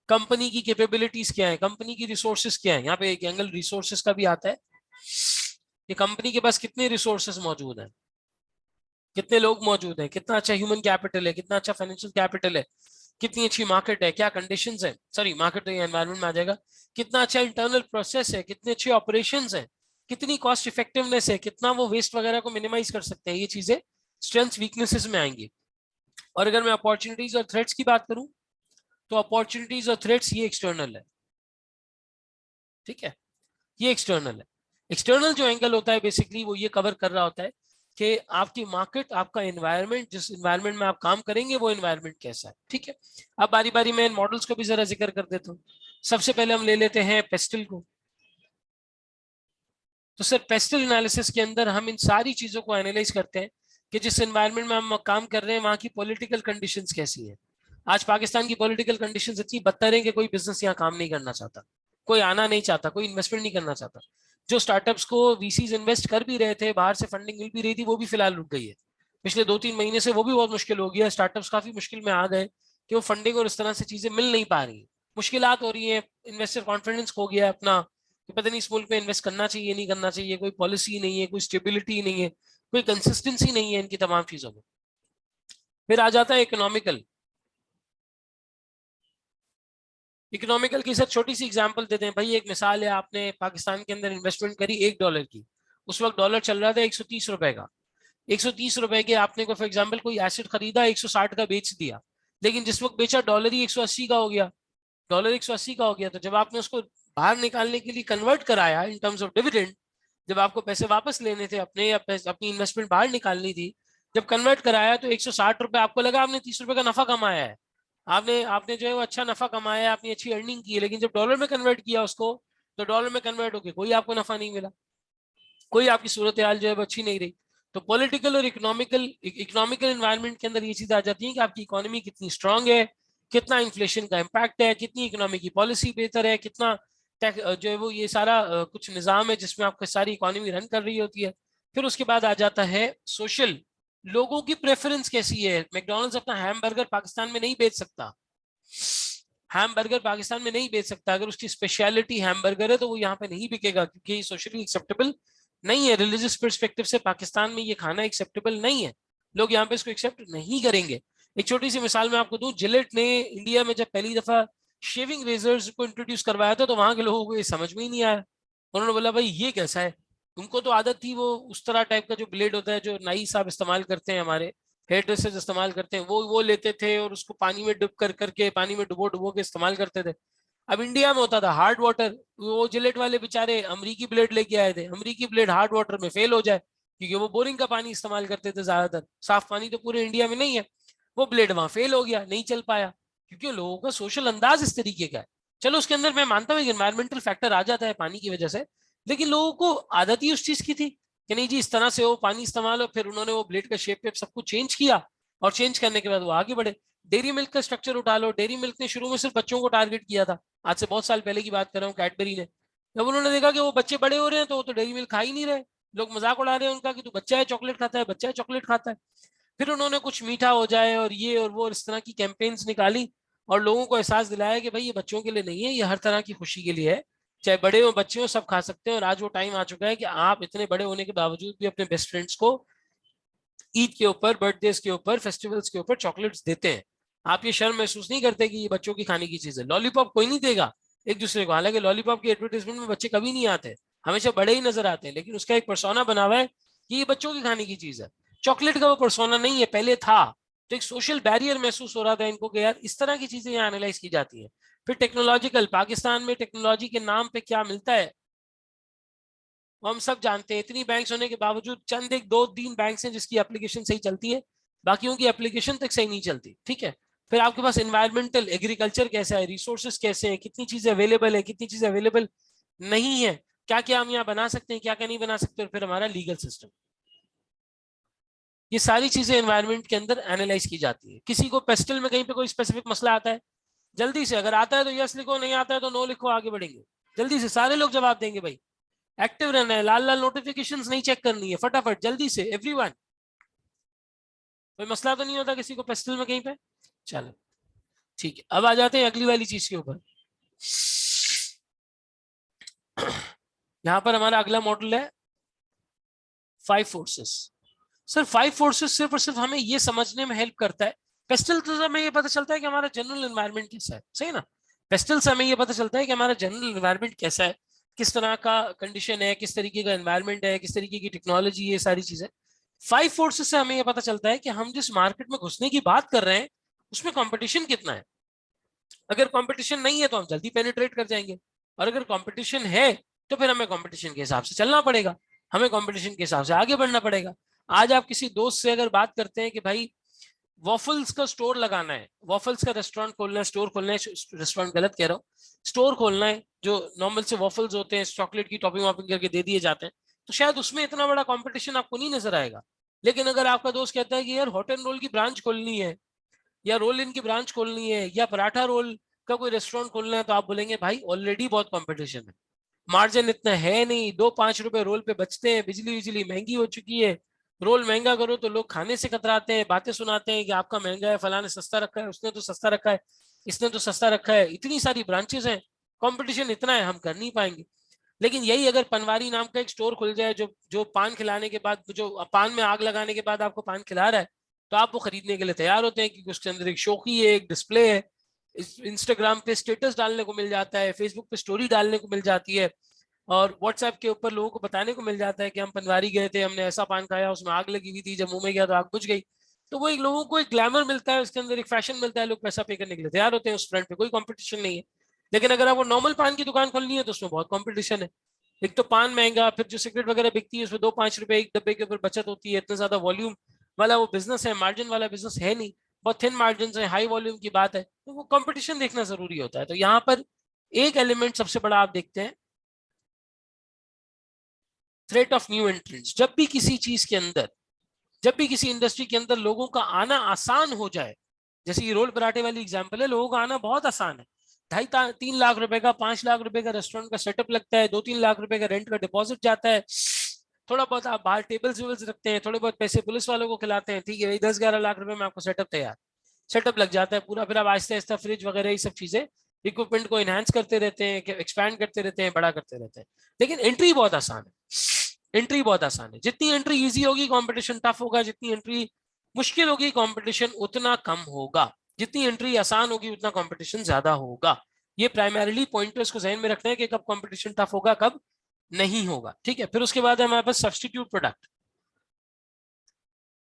कंपनी की कैपेबिलिटीज क्या है, कंपनी की रिसोर्सेज क्या है। यहाँ पे एक एंगल रिसोर्सेज का भी आता है कि कंपनी के पास कितने रिसोर्सेज मौजूद हैं, कितने लोग मौजूद हैं, कितना अच्छा ह्यूमन कैपिटल है, कितना अच्छा फाइनेंशियल कैपिटल है, कितनी अच्छी मार्केट है, क्या कंडीशंस है, सॉरी मार्केट तो एनवायरनमेंट में आ जाएगा, कितना अच्छा इंटरनल प्रोसेस है, कितने अच्छे ऑपरेशंस है, कितनी कॉस्ट इफेक्टिवनेस है, कितना वो वेस्ट वगैरह को मिनिमाइज कर सकते हैं। ये चीजें स्ट्रेंथ्स वीकनेसेस में आएंगी। और अगर मैं अपॉर्चुनिटीज और थ्रेट्स की बात करूं तो अपॉर्चुनिटीज और थ्रेट्स ये एक्सटर्नल है। ठीक है। ये एक्सटर्नल है। एक्सटर्नल जो एंगल होता है बेसिकली वो ये कवर कर रहा होता है कि आपकी मार्केट, आपका एनवायरनमेंट, जिस एनवायरनमेंट में आप काम करेंगे वो एनवायरनमेंट कैसा है। ठीक है। अब बारी बारी में इन मॉडल्स को भी जरा जिक्र कर देता हूँ। सबसे पहले हम ले लेते हैं पेस्टल को। तो सर पेस्टल एनालिसिस के अंदर हम इन सारी चीजों को एनालाइज करते हैं कि जिस एनवायरनमेंट में हम काम कर रहे हैं वहां की पॉलिटिकल कंडीशंस कैसी है। आज पाकिस्तान की पॉलिटिकल कंडीशंस इतनी बदतर है कि कोई बिजनेस यहाँ काम नहीं करना चाहता, कोई आना नहीं चाहता, कोई इन्वेस्टमेंट नहीं करना चाहता। जो स्टार्टअप्स को वीसीज इन्वेस्ट कर भी रहे थे, बाहर से फंडिंग मिल भी रही थी, वो भी फिलहाल रुक गई है। पिछले 2-3 महीने से वो भी बहुत मुश्किल हो गया। स्टार्टअप्स काफी मुश्किल में आ गए कि वो फंडिंग और इस तरह से चीजें मिल नहीं पा रही, मुश्किलात हो रही है। इन्वेस्टर कॉन्फिडेंस खो गया है अपना कि पता नहीं इस मुल्क में इन्वेस्ट करना चाहिए नहीं करना चाहिए, कोई पॉलिसी नहीं है, कोई स्टेबिलिटी नहीं है, कोई कंसिस्टेंसी नहीं है इनकी तमाम चीजों में। फिर आ जाता है इकोनॉमिकल। इकोनॉमिकल की सर छोटी सी एग्जांपल देते हैं भाई। एक मिसाल है, आपने पाकिस्तान के अंदर इन्वेस्टमेंट करी $1 की, उस वक्त डॉलर चल रहा था 130 रुपए का। 130 रुपए के आपने को फॉर एग्जाम्पल कोई एसेट खरीदा, 160 का बेच दिया, लेकिन जिस वक्त बेचा डॉलर ही 180 का हो गया। डॉलर 180 का हो गया, तो जब आपने उसको बाहर निकालने के लिए कन्वर्ट कराया इन टर्म्स ऑफ डिविडेंड, जब आपको पैसे वापस लेने थे अपने या अपनी इन्वेस्टमेंट बाहर निकालनी थी, जब कन्वर्ट कराया तो 160 रुपए आपको लगा आपने 30 रुपए का नफा कमाया है। आपने आपने जो है वो अच्छा नफा कमाया है, आपने अच्छी अर्निंग की है, लेकिन जब डॉलर में कन्वर्ट किया उसको, तो डॉलर में कन्वर्ट होकर कोई आपको नफा नहीं मिला, कोई आपकी सूरत हाल जो है वो अच्छी नहीं रही। तो पॉलिटिकल और इकोनॉमिकल एनवायरनमेंट के अंदर ये चीज आ जाती है कि आपकी इकोनॉमी कितनी स्ट्रांग है, कितना इन्फ्लेशन का इम्पैक्ट है, कितनी इकोनॉमी की पॉलिसी बेहतर है, कितना जो है वो ये सारा कुछ निज़ाम है जिसमें आपकी सारी इकोनॉमी रन कर रही होती है। फिर उसके बाद आ जाता है सोशल, लोगों की प्रेफरेंस कैसी है। मैकडॉनल्ड्स अपना हैमबर्गर पाकिस्तान में नहीं बेच सकता, हैमबर्गर पाकिस्तान में नहीं बेच सकता। अगर उसकी स्पेशलिटी हैमबर्गर है तो वो यहाँ पे नहीं बिकेगा, क्योंकि सोशली एक्सेप्टेबल नहीं है। रिलीजियस पर्सपेक्टिव से पाकिस्तान में ये खाना एक्सेप्टेबल नहीं है, लोग यहाँ पे इसको एक्सेप्ट नहीं करेंगे। एक छोटी सी मिसाल मैं आपको दूं, जिलेट ने इंडिया में जब पहली दफा शेविंग रेजर्स को इंट्रोड्यूस करवाया था, तो वहां के लोगों को ये समझ में ही नहीं आया। उन्होंने बोला भाई ये कैसा है। उनको तो आदत थी वो उस तरह टाइप का जो ब्लेड होता है जो नाई साहब इस्तेमाल करते हैं, हमारे हेयर ड्रेसर्स इस्तेमाल करते हैं, वो लेते थे और उसको पानी में डुब कर करके पानी में डुबो डुबो के इस्तेमाल करते थे। अब इंडिया में होता था हार्ड वाटर, वो जिलेट वाले बेचारे अमरीकी ब्लेड लेके आए थे, अमरीकी ब्लेड हार्ड वाटर में फेल हो जाए, क्योंकि वो बोरिंग का पानी इस्तेमाल करते थे ज्यादातर, साफ पानी तो पूरे इंडिया में नहीं है। वो ब्लेड वहां फेल हो गया, नहीं चल पाया, क्योंकि लोगों का सोशल अंदाज इस तरीके का है। चलो उसके अंदर मैं मानता हूँ एनवायरमेंटल फैक्टर आ जाता है पानी की वजह से, लेकिन लोगों को आदत ही उस चीज की थी कि नहीं जी इस तरह से वो पानी इस्तेमाल हो। फिर उन्होंने वो ब्लेड का शेप वेप सब कुछ चेंज किया, और चेंज करने के बाद वो आगे बढ़े। डेयरी मिल्क का स्ट्रक्चर उठा लो, डेयरी मिल्क ने शुरू में सिर्फ बच्चों को टारगेट किया था, आज से बहुत साल पहले की बात कर रहा हूँ, कैडबरी ने। जब उन्होंने देखा कि वो बच्चे बड़े हो रहे हैं तो वो तो डेयरी मिल्क खा ही नहीं रहे, लोग मजाक उड़ा रहे हैं उनका कि तू बच्चा है चॉकलेट खाता है, बच्चा है चॉकलेट खाता है। फिर उन्होंने कुछ मीठा हो जाए और ये और वो और इस तरह की कैंपेन्स निकाली, और लोगों को एहसास दिलाया कि भाई ये बच्चों के लिए नहीं है, ये हर तरह की खुशी के लिए है, चाहे बड़े हो बच्चे हो सब खा सकते हैं। और आज वो टाइम आ चुका है कि आप इतने बड़े होने के बावजूद भी अपने बेस्ट फ्रेंड्स को ईद के ऊपर, बर्थडेज के ऊपर, फेस्टिवल्स के ऊपर चॉकलेट्स देते हैं। आप ये शर्म महसूस नहीं करते कि ये बच्चों की खाने की चीज है। लॉलीपॉप कोई नहीं देगा एक दूसरे को, हालांकि लॉलीपॉप की एडवर्टाइजमेंट में बच्चे कभी नहीं आते, हमेशा बड़े ही नजर आते हैं, लेकिन उसका एक परसोना बना हुआ है कि ये बच्चों की खाने की चीज है। चॉकलेट का वो परसोना नहीं है, पहले था। तो एक सोशल बैरियर महसूस हो रहा था इनको कि यार इस तरह की चीजें यहाँ एनालाइज की जाती है। फिर टेक्नोलॉजिकल, पाकिस्तान में टेक्नोलॉजी के नाम पे क्या मिलता है वो हम सब जानते हैं। इतनी बैंक्स होने के बावजूद चंद एक दो तीन बैंक्स हैं जिसकी एप्लीकेशन सही चलती है, बाकियों की एप्लीकेशन तक सही नहीं चलती, ठीक है। फिर आपके पास एनवायरमेंटल, एग्रीकल्चर कैसा है, रिसोर्सेज कैसे हैं, कितनी चीजें अवेलेबल है, कितनी चीजें अवेलेबल नहीं है, क्या क्या हम यहाँ बना सकते हैं, क्या क्या नहीं बना सकते। और फिर हमारा लीगल सिस्टम, ये सारी चीजें एनवायरमेंट के अंदर एनालाइज की जाती है। किसी को पेस्टल में कहीं पे कोई स्पेसिफिक मसला आता है, जल्दी से अगर आता है तो यस लिखो, नहीं आता है तो नो लिखो, आगे बढ़ेंगे। जल्दी से सारे लोग जवाब देंगे भाई, एक्टिव रहना है, लाल लाल नोटिफिकेशंस नहीं चेक करनी है, फटाफट जल्दी से एवरीवन। कोई मसला तो नहीं होता किसी को पेस्टल में कहीं पे। चलो ठीक है, अब आ जाते हैं अगली वाली चीज के ऊपर। यहाँ पर हमारा अगला मॉडल है 5 फोर्सेस। सर 5 फोर्सेस सिर्फ और सिर्फ हमें ये समझने में हेल्प करता है। पेस्टल तो हमें ये पता चलता है कि हमारा जनरल एनवायरनमेंट कैसा है, सही ना। पेस्टल से हमें ये पता चलता है कि हमारा जनरल एनवायरनमेंट कैसा है, किस तरह का कंडीशन है, किस तरीके का एनवायरनमेंट है, किस तरीके की टेक्नोलॉजी, ये सारी चीजें। 5 फोर्सेस से हमें ये पता चलता है कि हम जिस मार्केट में घुसने की बात कर रहे हैं उसमें कंपटीशन कितना है। अगर कंपटीशन नहीं है तो हम जल्दी पेनिट्रेट कर जाएंगे, और अगर कंपटीशन है तो फिर हमें कंपटीशन के हिसाब से चलना पड़ेगा, हमें कंपटीशन के हिसाब से आगे बढ़ना पड़ेगा। आज आप किसी दोस्त से अगर बात करते हैं कि भाई वॉफल्स का स्टोर लगाना है, वॉफल्स का रेस्टोरेंट खोलना है, स्टोर खोलना है, रेस्टोरेंट गलत कह रहा हूँ, स्टोर खोलना है, जो नॉर्मल से वॉफल्स होते हैं चॉकलेट की टॉपिंग वॉपिंग करके दे दिए जाते हैं, तो शायद उसमें इतना बड़ा कंपटीशन आपको नहीं नजर आएगा। लेकिन अगर आपका दोस्त कहता है कि यार हॉट एंड रोल की ब्रांच खोलनी है, या रोल इन की ब्रांच खोलनी है, या पराठा रोल का कोई रेस्टोरेंट खोलना है, तो आप बोलेंगे भाई ऑलरेडी बहुत कंपटीशन है, मार्जिन इतना है नहीं, 2-5 रुपए रोल पे बचते हैं, बिजली बिजली महंगी हो चुकी है, रोल महंगा करो तो लोग खाने से कतराते हैं, बातें सुनाते हैं कि आपका महंगा है, फलाने सस्ता रखा है, उसने तो सस्ता रखा है, इसने तो सस्ता रखा है, इतनी सारी ब्रांचेस हैं, कंपटीशन इतना है, हम कर नहीं पाएंगे। लेकिन यही अगर पनवारी नाम का एक स्टोर खुल जाए जो जो पान खिलाने के बाद, जो पान में आग लगाने के बाद आपको पान खिला रहा है, तो आप वो खरीदने के लिए तैयार होते हैं, क्योंकि उसके अंदर एक शौकी है, एक डिस्प्ले है, इंस्टाग्राम पे स्टेटस डालने को मिल जाता है, फेसबुक पे स्टोरी डालने को मिल जाती है, और व्हाट्सएप के ऊपर लोगों को बताने को मिल जाता है कि हम पनवारी गए थे, हमने ऐसा पान खाया, उसमें आग लगी हुई थी, जब मुंह में गया तो आग बुझ गई। तो वो एक लोगों को एक ग्लैमर मिलता है, उसके अंदर एक फैशन मिलता है, लोग पैसा पे करने के लिए तैयार होते हैं, उस फ्रंट पे कोई कंपटीशन नहीं है। लेकिन अगर आपको नॉर्मल पान की दुकान खोलनी है तो उसमें बहुत कंपटीशन है। एक तो पान महंगा, फिर जो सिगरेट वगैरह बिकती है उसमें 2-5 रुपए एक डब्बे के ऊपर बचत होती है, इतना ज्यादा वॉल्यूम वाला वो बिजनेस है, मार्जिन वाला बिजनेस है नहीं, बहुत थिन मार्जिन है, हाई वॉल्यूम की बात है, तो वो कंपटीशन देखना जरूरी होता है। तो यहाँ पर एक एलिमेंट सबसे बड़ा आप देखते हैं, थ्रेट ऑफ न्यू एंट्रेंट्स। जब भी किसी चीज के अंदर, जब भी किसी इंडस्ट्री के अंदर लोगों का आना आसान हो जाए, जैसे ये रोल पराठे वाली एग्जांपल है, लोगों का आना बहुत आसान है, 2.5-3 लाख रुपए का, 5 लाख रुपए का रेस्टोरेंट का सेटअप लगता है, 2-3 लाख रुपए का रेंट का डिपॉजिट जाता है, थोड़ा बहुत आप बाहर टेबल्स वेबल्स रखते हैं, थोड़े बहुत पैसे पुलिस वालों को खिलाते हैं, ठीक है भाई, 10-11 लाख रुपए में आपको सेटअप तैयार, सेटअप लग जाता है पूरा। फिर आप आहिस्ता आहिस्ता फ्रिज वगैरह ये सब चीजें, इक्विपमेंट को इनहेंस करते रहते हैं, एक्सपैंड करते रहते हैं, बड़ा करते रहते हैं। लेकिन एंट्री बहुत आसान है, एंट्री बहुत आसान है। जितनी एंट्री इजी होगी कंपटीशन टफ होगा, जितनी एंट्री मुश्किल होगी कंपटीशन उतना कम होगा, जितनी एंट्री आसान होगी उतना कंपटीशन ज्यादा होगा। ये प्राइमरीली पॉइंटर्स को ध्यान में रखना है कि कब कंपटीशन टफ होगा, कब नहीं होगा, ठीक है। फिर उसके बाद है हमारे पास सब्सटीट्यूट प्रोडक्ट,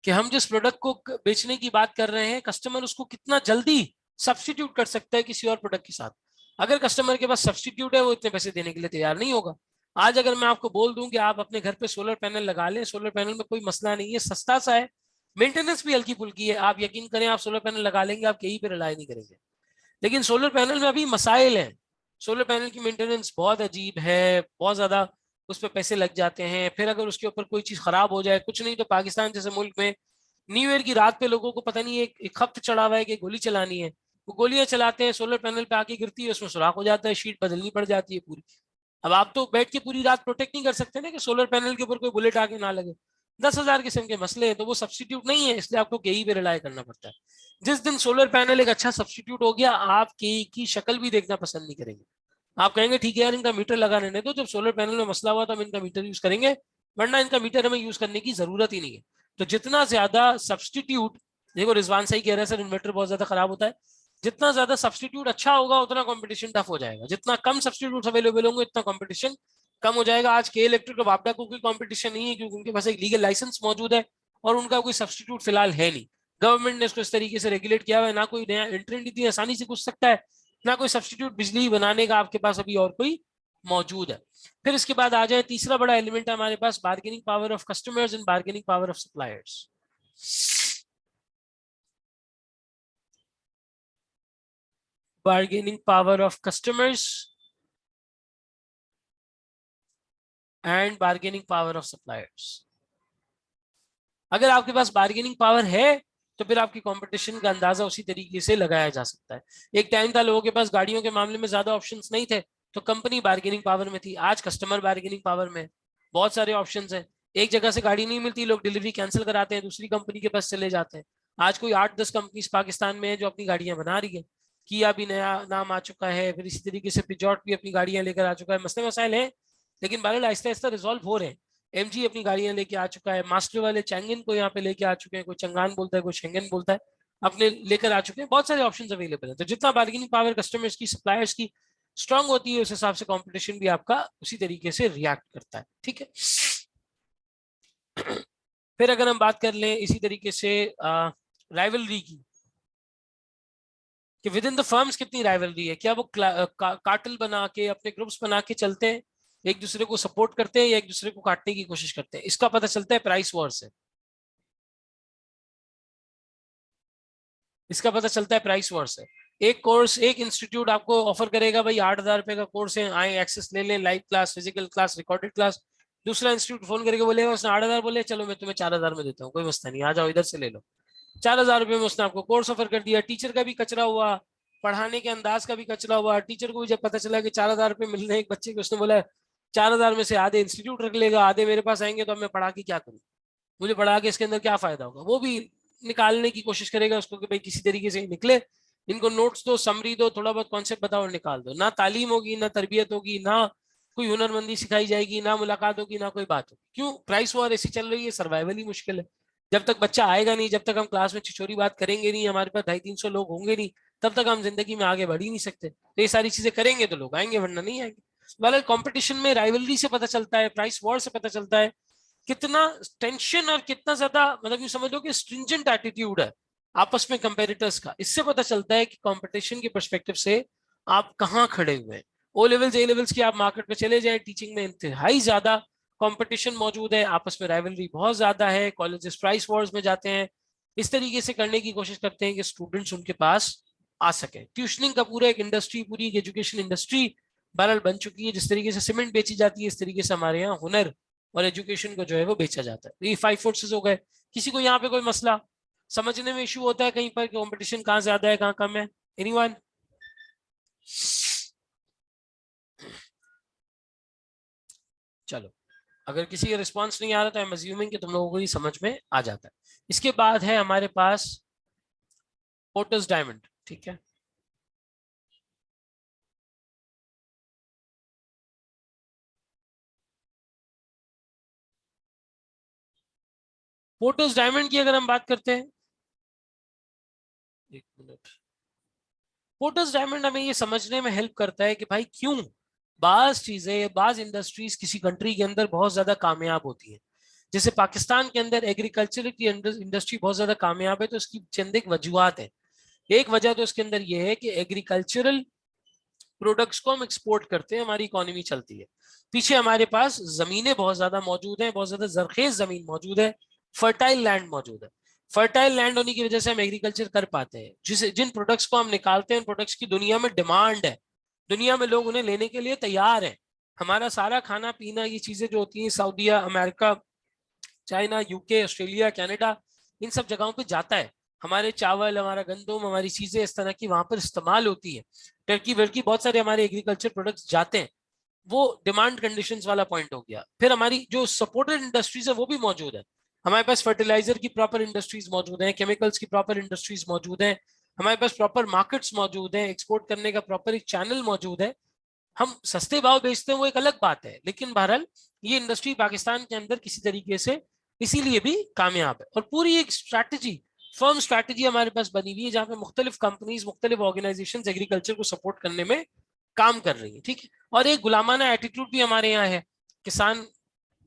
कि हम जिस प्रोडक्ट को बेचने की बात कर रहे हैं, कस्टमर उसको कितना जल्दी सब्सटीट्यूट कर सकता है किसी और प्रोडक्ट के साथ। अगर कस्टमर के पास सब्सटीट्यूट है, वो इतने पैसे देने के लिए तैयार नहीं होगा। आज अगर मैं आपको बोल दूं कि आप अपने घर पे सोलर पैनल लगा लें, सोलर पैनल में कोई मसला नहीं है, सस्ता सा है, मेंटेनेंस भी हल्की फुल्की है, आप यकीन करें, आप सोलर पैनल लगा लेंगे, आप कहीं पे रिलाय नहीं करेंगे। लेकिन सोलर पैनल में अभी मसाइल हैं, सोलर पैनल की मेंटेनेंस बहुत अजीब है, बहुत ज्यादा उस पर पैसे लग जाते हैं। फिर अगर उसके ऊपर कोई चीज खराब हो जाए, कुछ नहीं तो पाकिस्तान जैसे मुल्क में न्यू ईयर की रात पे लोगों को पता नहीं एक खप्त चढ़ा हुआ है कि गोली चलानी है, वो गोलियां चलाते हैं, सोलर पैनल पे आके गिरती है, उसमें सुराख हो जाता है, शीट बदलनी पड़ जाती है पूरी। अब आप तो बैठ के पूरी रात प्रोटेक्ट नहीं कर सकते ना कि सोलर पैनल के ऊपर कोई बुलेट आके ना लगे, 10,000 किस्म के मसले हैं, तो वो सब्सटीट्यूट नहीं है, इसलिए आपको केई पे रिलाय करना पड़ता है। जिस दिन सोलर पैनल एक अच्छा सब्सटीट्यूट हो गया, आप केई की शक्ल भी देखना पसंद नहीं करेंगे, आप कहेंगे ठीक है यार, इनका मीटर लगा रहने दो, जब सोलर पैनल में मसला हुआ तो हम इनका मीटर यूज करेंगे, वरना इनका मीटर हमें यूज करने की जरूरत ही नहीं है। तो जितना ज्यादा सब्सटीट्यूट, देखो रिजवान सही कह रहा है सर, इन्वर्टर बहुत ज्यादा खराब होता है, जितना ज्यादा सब्सटीट्यूट अच्छा होगा उतना कंपटीशन टफ हो जाएगा, जितना कम सब्सटीट्यूट अवेलेबल होंगे उतना कंपटीशन कम हो जाएगा। आज के इलेक्ट्रिक और वापडा को कोई कंपटीशन नहीं है, क्योंकि उनके पास एक लीगल लाइसेंस मौजूद है और उनका कोई सब्सटीट्यूट फिलहाल है नहीं। गवर्नमेंट ने इसको इस तरीके से रेगुलेट किया हुआ है, ना कोई नया एंट्रेंट इतनी आसानी से घुस सकता है, ना कोई सब्सटीट्यूट बिजली बनाने का आपके पास अभी और कोई मौजूद है। फिर इसके बाद आ जाए, तीसरा बड़ा एलिमेंट है हमारे पास, bargaining power of customers and bargaining power of suppliers. Bargaining power of customers and bargaining power of suppliers. अगर आपके पास बार्गेनिंग पावर है तो फिर आपकी कंपटीशन का अंदाजा उसी तरीके से लगाया जा सकता है। एक टाइम था लोगों के पास गाड़ियों के मामले में ज्यादा ऑप्शंस नहीं थे, तो कंपनी बार्गेनिंग पावर में थी। आज कस्टमर बार्गेनिंग पावर में, बहुत सारे ऑप्शंस हैं, एक जगह से गाड़ी नहीं मिलती, लोग डिलीवरी कैंसिल कराते हैं, दूसरी कंपनी के पास चले जाते हैं। आज कोई 8-10 कंपनी पाकिस्तान में है जो अपनी गाड़ियां बना रही है, किया भी नया नाम आ चुका है, फिर इसी तरीके से पिजॉट भी अपनी गाड़ियां लेकर आ चुका है। मसले मसाइल हैं, लेकिन बहरहाल आहिस्ता आहिस्ता रिजॉल्व हो रहे हैं। एमजी अपनी गाड़ियां लेके आ चुका है, मास्टर वाले चैंगन को यहाँ पे लेके आ चुके हैं, कोई चंगान बोलता है, कोई शेंगन बोलता है, अपने लेकर आ चुके हैं, बहुत सारे ऑप्शंस अवेलेबल हैं। तो जितना बार्गेनिंग पावर कस्टमर्स की, सप्लायर्स की स्ट्रांग होती है, उस हिसाब से कंपटीशन भी आपका उसी तरीके से रिएक्ट करता है, ठीक है। फिर अगर हम बात कर लें इसी तरीके से राइवलरी की, कि विद इन द फर्म्स कितनी राइवलरी है, क्या वो कार्टेल बना के, अपने ग्रुप्स बना के चलते हैं, एक दूसरे को सपोर्ट करते हैं, या एक दूसरे को काटने की कोशिश करते हैं। इसका पता चलता है प्राइस वॉर से, इसका पता चलता है प्राइस वॉर से। एक कोर्स, एक इंस्टीट्यूट आपको ऑफर करेगा, भाई 8,000 रुपए का कोर्स है, आए एक्सेस ले लें, live class, physical class, recorded class. दूसरा इंस्टीट्यूट फोन करके बोलेगा, उसने 8,000 बोले, चलो मैं तुम्हें 4,000 में देता हूँ, कोई मसला नहीं, आ जाओ इधर से ले लो। 4,000 रुपये में उसने आपको कोर्स ऑफर कर दिया। टीचर का भी कचरा हुआ, पढ़ाने के अंदाज का भी कचरा हुआ। टीचर को भी जब पता चला कि 4,000 रुपये मिल रहे हैं एक बच्चे को, उसने बोला 4,000 में से आधे इंस्टीट्यूट रख लेगा, आधे मेरे पास आएंगे, तो अब मैं पढ़ा के क्या करूँ। मुझे पढ़ा के इसके अंदर क्या फायदा होगा, वो भी निकालने की कोशिश करेगा उसको कि भाई किसी तरीके से निकले, इनको नोट्स दो, समरी दो, थोड़ा बहुत कॉन्सेप्ट बताओ और निकाल दो। ना तालीम होगी, ना तरबियत होगी, ना कोई हुनरमंदी सिखाई जाएगी, ना मुलाकात होगी, ना कोई बात होगी। क्यों? प्राइस वॉर ऐसी चल रही है, सर्वाइवल ही मुश्किल है। जब तक बच्चा आएगा नहीं, जब तक हम क्लास में छिछोरी बात करेंगे नहीं, हमारे पास 250-300 लोग होंगे नहीं, तब तक हम जिंदगी में आगे बढ़ ही नहीं सकते। तो ये सारी चीजें करेंगे तो लोग आएंगे, वरना नहीं आएंगे। वाले कंपटीशन में राइवलरी से पता चलता है, प्राइस वॉर से पता चलता है कितना टेंशन और कितना ज्यादा, मतलब यूं समझ लो कि स्ट्रिंजेंट एटीट्यूड है आपस में कंपेटिटर्स का। इससे पता चलता है कि कंपटीशन के पर्सपेक्टिव से आप कहाँ खड़े हुए हैं। ओ लेवल्स, ए लेवल्स की आप मार्केट में चले जाएं, टीचिंग में इंतहाई ज्यादा कंपटीशन मौजूद है, आपस में राइवलरी बहुत ज्यादा है, कॉलेजेस प्राइस वॉर्स में जाते हैं। इस तरीके से करने की कोशिश करते हैं कि स्टूडेंट्स उनके पास आ सके। ट्यूशनिंग का पूरा एक इंडस्ट्री, पूरी एक एजुकेशन इंडस्ट्री बहरहाल बन चुकी है। जिस तरीके से सीमेंट बेची जाती है, इस तरीके से हमारे यहाँ हुनर और एजुकेशन को जो है वो बेचा जाता है। ये 5 फोर्सेस हो गए। किसी को यहाँ पे कोई मसला समझने में इशू होता है कहीं पर, कंपटीशन कहाँ ज्यादा है कहाँ कम है? एनीवन? चलो, अगर किसी का रिस्पांस नहीं आ रहा तो आई एम अज्यूमिंग कि तुम लोगों को ये समझ में आ जाता है। इसके बाद है हमारे पास पोर्टर्स डायमंड। ठीक है, पोर्टर्स डायमंड की अगर हम बात करते हैं, एक मिनट, पोर्टर्स डायमंड हमें ये समझने में हेल्प करता है कि भाई क्यों बाज चीजें, बाज इंडस्ट्रीज किसी कंट्री के अंदर बहुत ज्यादा कामयाब होती है। जैसे पाकिस्तान के अंदर एग्रीकल्चर की इंडस्ट्री बहुत ज्यादा कामयाब है, तो इसकी चंद एक वजूहत है। एक वजह तो इसके अंदर यह है कि एग्रीकल्चरल प्रोडक्ट्स को हम एक्सपोर्ट करते हैं, हमारी इकोनॉमी चलती है। पीछे हमारे पास जमीनें बहुत ज्यादा मौजूद हैं, बहुत ज्यादा जरखेज जमीन मौजूद है, फर्टाइल लैंड मौजूद है। फर्टाइल लैंड होने की वजह से हम एग्रीकल्चर कर पाते हैं। जिन प्रोडक्ट्स को हम निकालते हैं, उन प्रोडक्ट्स की दुनिया में डिमांड है, दुनिया में लोग उन्हें लेने के लिए तैयार हैं। हमारा सारा खाना पीना, ये चीजें जो होती हैं सऊदीया, America, China, UK, Australia, Canada, इन सब जगहों पे जाता है। हमारे चावल, हमारा गंदम, हमारी चीजें इस तरह की वहां पर इस्तेमाल होती है। टर्की वर्की, बहुत सारे हमारे एग्रीकल्चर प्रोडक्ट्स जाते हैं। वो डिमांड कंडीशंस वाला पॉइंट हो गया। फिर हमारी जो सपोर्टेड इंडस्ट्रीज है वो भी मौजूद है। हमारे पास फर्टिलाइजर की प्रॉपर इंडस्ट्रीज मौजूद हैं, केमिकल्स की प्रॉपर इंडस्ट्रीज मौजूद हैं, हमारे पास प्रॉपर मार्केट्स मौजूद हैं, एक्सपोर्ट करने का प्रॉपर एक चैनल मौजूद है। हम सस्ते भाव बेचते हैं वो एक अलग बात है, लेकिन बहरहाल ये इंडस्ट्री पाकिस्तान के अंदर किसी तरीके से इसीलिए भी कामयाब है। और पूरी एक स्ट्रैटेजी, फर्म स्ट्रैटेजी हमारे पास बनी हुई है, जहाँ पे मुख्तलिफ कंपनीज, मुख्तलिफ ऑर्गेनाइजेशन एग्रीकल्चर को सपोर्ट करने में काम कर रही है। ठीक है, और एक गुलामाना एटीट्यूड भी हमारे यहाँ है। किसान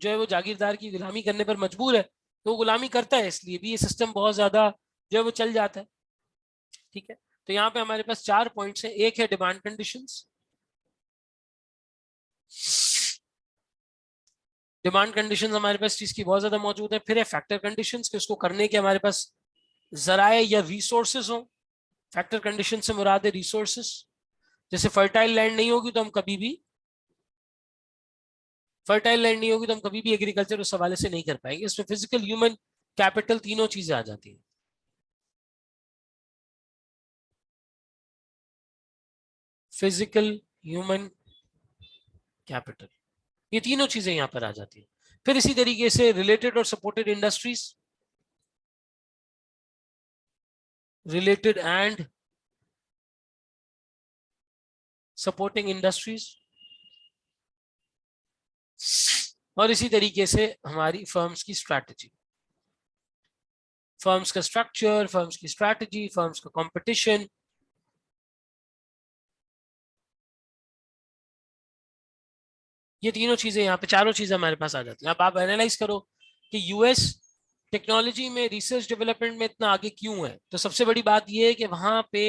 जो है वो जागीरदार की गुलामी करने पर मजबूर है, तो वो गुलामी करता है, इसलिए भी ये सिस्टम बहुत ज्यादा जो है वो चल जाता है। ठीक है, तो यहाँ पे हमारे पास 4 पॉइंट्स हैं। एक है डिमांड कंडीशंस, डिमांड कंडीशंस हमारे पास चीज की बहुत ज्यादा मौजूद है। फिर है फैक्टर कंडीशंस कि उसको करने के हमारे पास जराए या रिसोर्सेज हो। फैक्टर कंडीशन से मुराद है रिसोर्सेज। जैसे फर्टाइल लैंड नहीं होगी तो हम कभी भी, फर्टाइल लैंड नहीं होगी तो हम कभी भी एग्रीकल्चर उस हवाले से नहीं कर पाएंगे। इसमें फिजिकल, ह्यूमन कैपिटल, तीनों चीजें आ जाती हैं। फिजिकल, ह्यूमन, कैपिटल, ये तीनों चीजें यहां पर आ जाती हैं। फिर इसी तरीके से रिलेटेड और supported industries, related and supporting industries, और इसी तरीके से हमारी फर्म्स की स्ट्रैटेजी, फर्म्स का स्ट्रक्चर, फर्म्स की स्ट्रैटेजी, फर्म्स का कंपटीशन। ये तीनों चीजें यहाँ पे, चारों चीजें हमारे पास आ जाती हैं। अब आप एनालाइज करो कि यूएस टेक्नोलॉजी में, रिसर्च डेवलपमेंट में इतना आगे क्यों है। तो सबसे बड़ी बात यह है कि वहां पे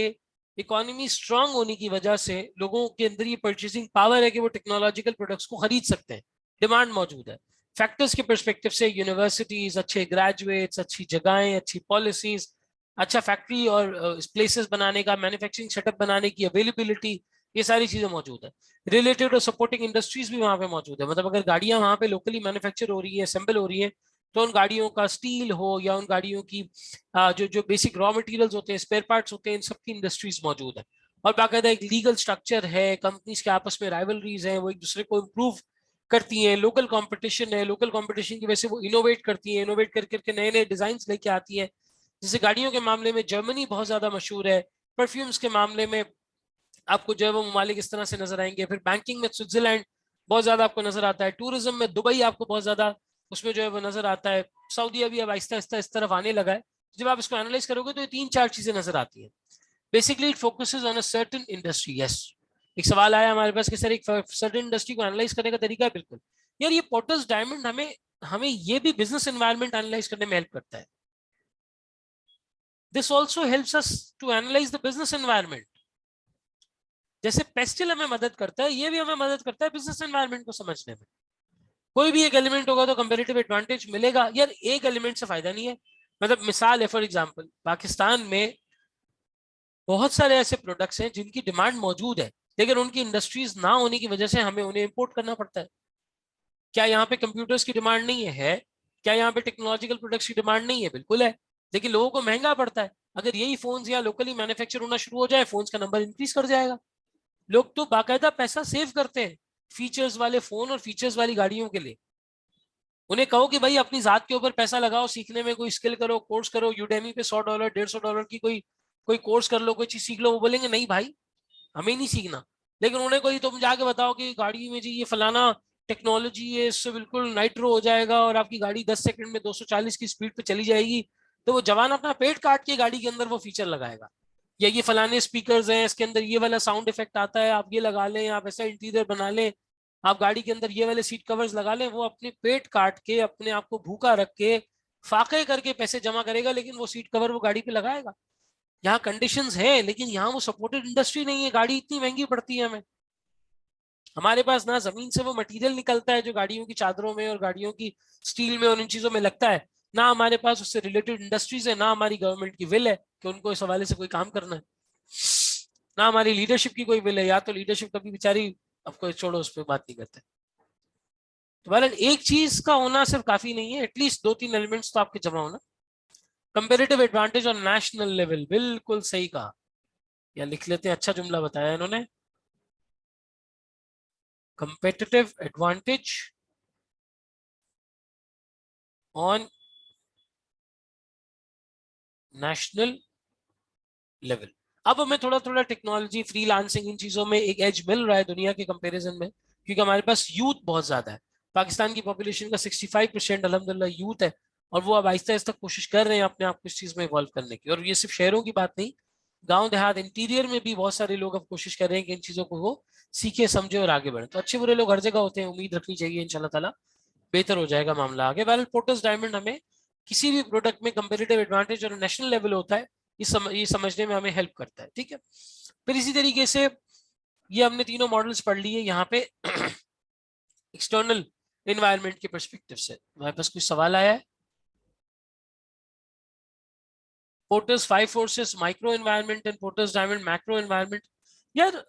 इकोनॉमी स्ट्रांग होने की वजह से लोगों के अंदर ये परचेसिंग पावर है कि वो टेक्नोलॉजिकल प्रोडक्ट्स को खरीद सकते हैं, डिमांड मौजूद है। फैक्टर्स के परस्पेक्टिव से यूनिवर्सिटीज, अच्छे ग्रेजुएट्स, अच्छी जगहें, अच्छी पॉलिसीज, अच्छा फैक्ट्री और प्लेसेस बनाने का, मैन्युफैक्चरिंग सेटअप बनाने की अवेलेबिलिटी, ये सारी चीजें मौजूद है। रिलेटेड और सपोर्टिंग इंडस्ट्रीज भी वहां पे मौजूद है। मतलब अगर गाड़ियां वहां पे लोकली मैन्युफैक्चर हो रही है, असेंबल हो रही है, तो उन गाड़ियों का स्टील हो या उन गाड़ियों की जो जो बेसिक रॉ मटेरियल्स होते हैं, स्पेयर पार्ट्स होते हैं, इन सबकी इंडस्ट्रीज मौजूद है। और बाकायदा एक लीगल स्ट्रक्चर है, कंपनीज के आपस में राइवलरीज हैं, वो एक दूसरे को इम्प्रूव करती हैं, लोकल कंपटीशन है, लोकल कंपटीशन की वजह से वो इनोवेट करती हैं, इनोवेट कर करके नए नए डिजाइन लेके आती हैं। जैसे गाड़ियों के मामले में जर्मनी बहुत ज्यादा मशहूर है, परफ्यूम्स के मामले में आपको जो है वो ममालिक इस तरह से नजर आएंगे, फिर बैंकिंग में स्विट्जरलैंड बहुत ज्यादा आपको नजर आता है, टूरिज्म में दुबई आपको बहुत ज्यादा उसमें जो है वो नजर आता है, सऊदी अभी अब आहिस्ता आहिस्ता इस तरफ आने लगा है। जब आप इसको एनालाइज करोगे तो ये 3-4 चीजें नजर आती है। Basically it focuses on a certain industry. Yes, एक सवाल आया हमारे पास कि सर एक सर्टेन इंडस्ट्री को एनालाइज करने का तरीका है। बिल्कुल यार, ये पोर्टर्स डायमंड हमें हमें ये भी बिजनेस एनवायरनमेंट एनालाइज करने में हेल्प करता है। This also helps us to analyse the business environment. जैसे पेस्टिल हमें मदद करता है, ये भी हमें मदद करता है बिजनेस एनवायरनमेंट को समझने में। कोई भी एक एलिमेंट होगा तो कंपेरेटिव एडवांटेज मिलेगा यार, एक एलिमेंट से फायदा नहीं है। मतलब मिसाल है, फॉर एग्जांपल पाकिस्तान में बहुत सारे ऐसे प्रोडक्ट्स हैं जिनकी डिमांड मौजूद है, लेकिन उनकी इंडस्ट्रीज ना होने की वजह से हमें उन्हें इंपोर्ट करना पड़ता है। क्या यहाँ पे कंप्यूटर्स की डिमांड नहीं है? क्या यहाँ पे टेक्नोलॉजिकल प्रोडक्ट्स की डिमांड नहीं है? बिल्कुल है, लेकिन लोगों को महंगा पड़ता है। अगर यही फोन्स यहाँ लोकली मैन्युफैक्चर होना शुरू हो जाए, फोन्स का नंबर इंक्रीज कर जाएगा। लोग तो बाकायदा पैसा सेव करते हैं फीचर्स वाले फोन और फीचर्स वाली गाड़ियों के लिए। उन्हें कहो कि भाई अपनी जात के ऊपर पैसा लगाओ, सीखने में कोई स्किल करो, कोर्स करो, यूडेमी पे $100 $150 की कोई कोई कोर्स कर लो, कोई चीज सीख लो। वो बोलेंगे नहीं भाई, हमें नहीं सीखना। लेकिन उन्हें कोई तुम जाके बताओ कि गाड़ी में जी ये फलाना टेक्नोलॉजी है, इससे बिल्कुल नाइट्रो हो जाएगा और आपकी गाड़ी 10 सेकंड में 240 की स्पीड पे चली जाएगी, तो वो जवान अपना पेट काट के गाड़ी के अंदर वो फीचर लगाएगा। या ये फलाने स्पीकर्स हैं, इसके अंदर ये वाला साउंड इफेक्ट आता है, आप ये लगा लें, आप ऐसा इंटीरियर बना लें, आप गाड़ी के अंदर ये वाले सीट कवर्स लगा लें। वो अपने पेट काट के, अपने आप को भूखा रख के, फाके करके पैसे जमा करेगा, लेकिन वो सीट कवर वो गाड़ी पे लगाएगा। यहाँ कंडीशंस है, लेकिन यहाँ वो सपोर्टेड इंडस्ट्री नहीं है। गाड़ी इतनी महंगी पड़ती है हमें, हमारे पास ना जमीन से वो मटेरियल निकलता है जो गाड़ियों की चादरों में और गाड़ियों की स्टील में और इन चीजों में लगता है, ना हमारे पास उससे रिलेटेड इंडस्ट्रीज है, ना हमारी गवर्नमेंट की विल है कि उनको इस हवाले से कोई काम करना है, ना हमारी लीडरशिप की कोई विल है। या तो लीडरशिप कभी बेचारी, आपको छोड़ो, उस पर बात नहीं करते। तो बहरहाल एक चीज का होना सिर्फ काफी नहीं है, एटलीस्ट 2-3 एलिमेंट्स तो आपके जमा होना। Comparative advantage on national level, बिल्कुल सही कहा। या लिख लेते हैं, अच्छा जुमला बताया इन्होंने। competitive advantage on national level। अब हमें थोड़ा थोड़ा टेक्नोलॉजी, फ्रीलांसिंग, इन चीजों में एक एज मिल रहा है दुनिया के कंपैरिजन में, क्योंकि हमारे पास यूथ बहुत ज्यादा है। पाकिस्तान की पॉपुलेशन का 65% अल्हम्दुलिल्लाह यूथ है, और वो अब आहिस्ता आहिस्ता कोशिश कर रहे हैं अपने आप को इस चीज में इवॉल्व करने की। और ये सिर्फ शहरों की बात नहीं, गांव देहात इंटीरियर में भी बहुत सारे लोग अब कोशिश कर रहे हैं कि इन चीजों को वो सीखे, समझे और आगे बढ़े। तो अच्छे बुरे लोग हर जगह होते हैं, उम्मीद रखनी चाहिए इंशाल्लाह ताला बेहतर हो जाएगा मामला आगे। बहरहाल पोर्टर्स डायमंड हमें किसी भी प्रोडक्ट में कंपेरेटिव एडवांटेज और नेशनल लेवल होता है, ये समझने में हमें हेल्प करता है। ठीक है, फिर इसी तरीके से ये हमने तीनों मॉडल्स पढ़ लिए यहाँ पे एक्सटर्नल एनवायरनमेंट के परस्पेक्टिव से। हमारे पास कुछ सवाल आया है? Porters 5 forces micro environment and porters diamond macro environment. यार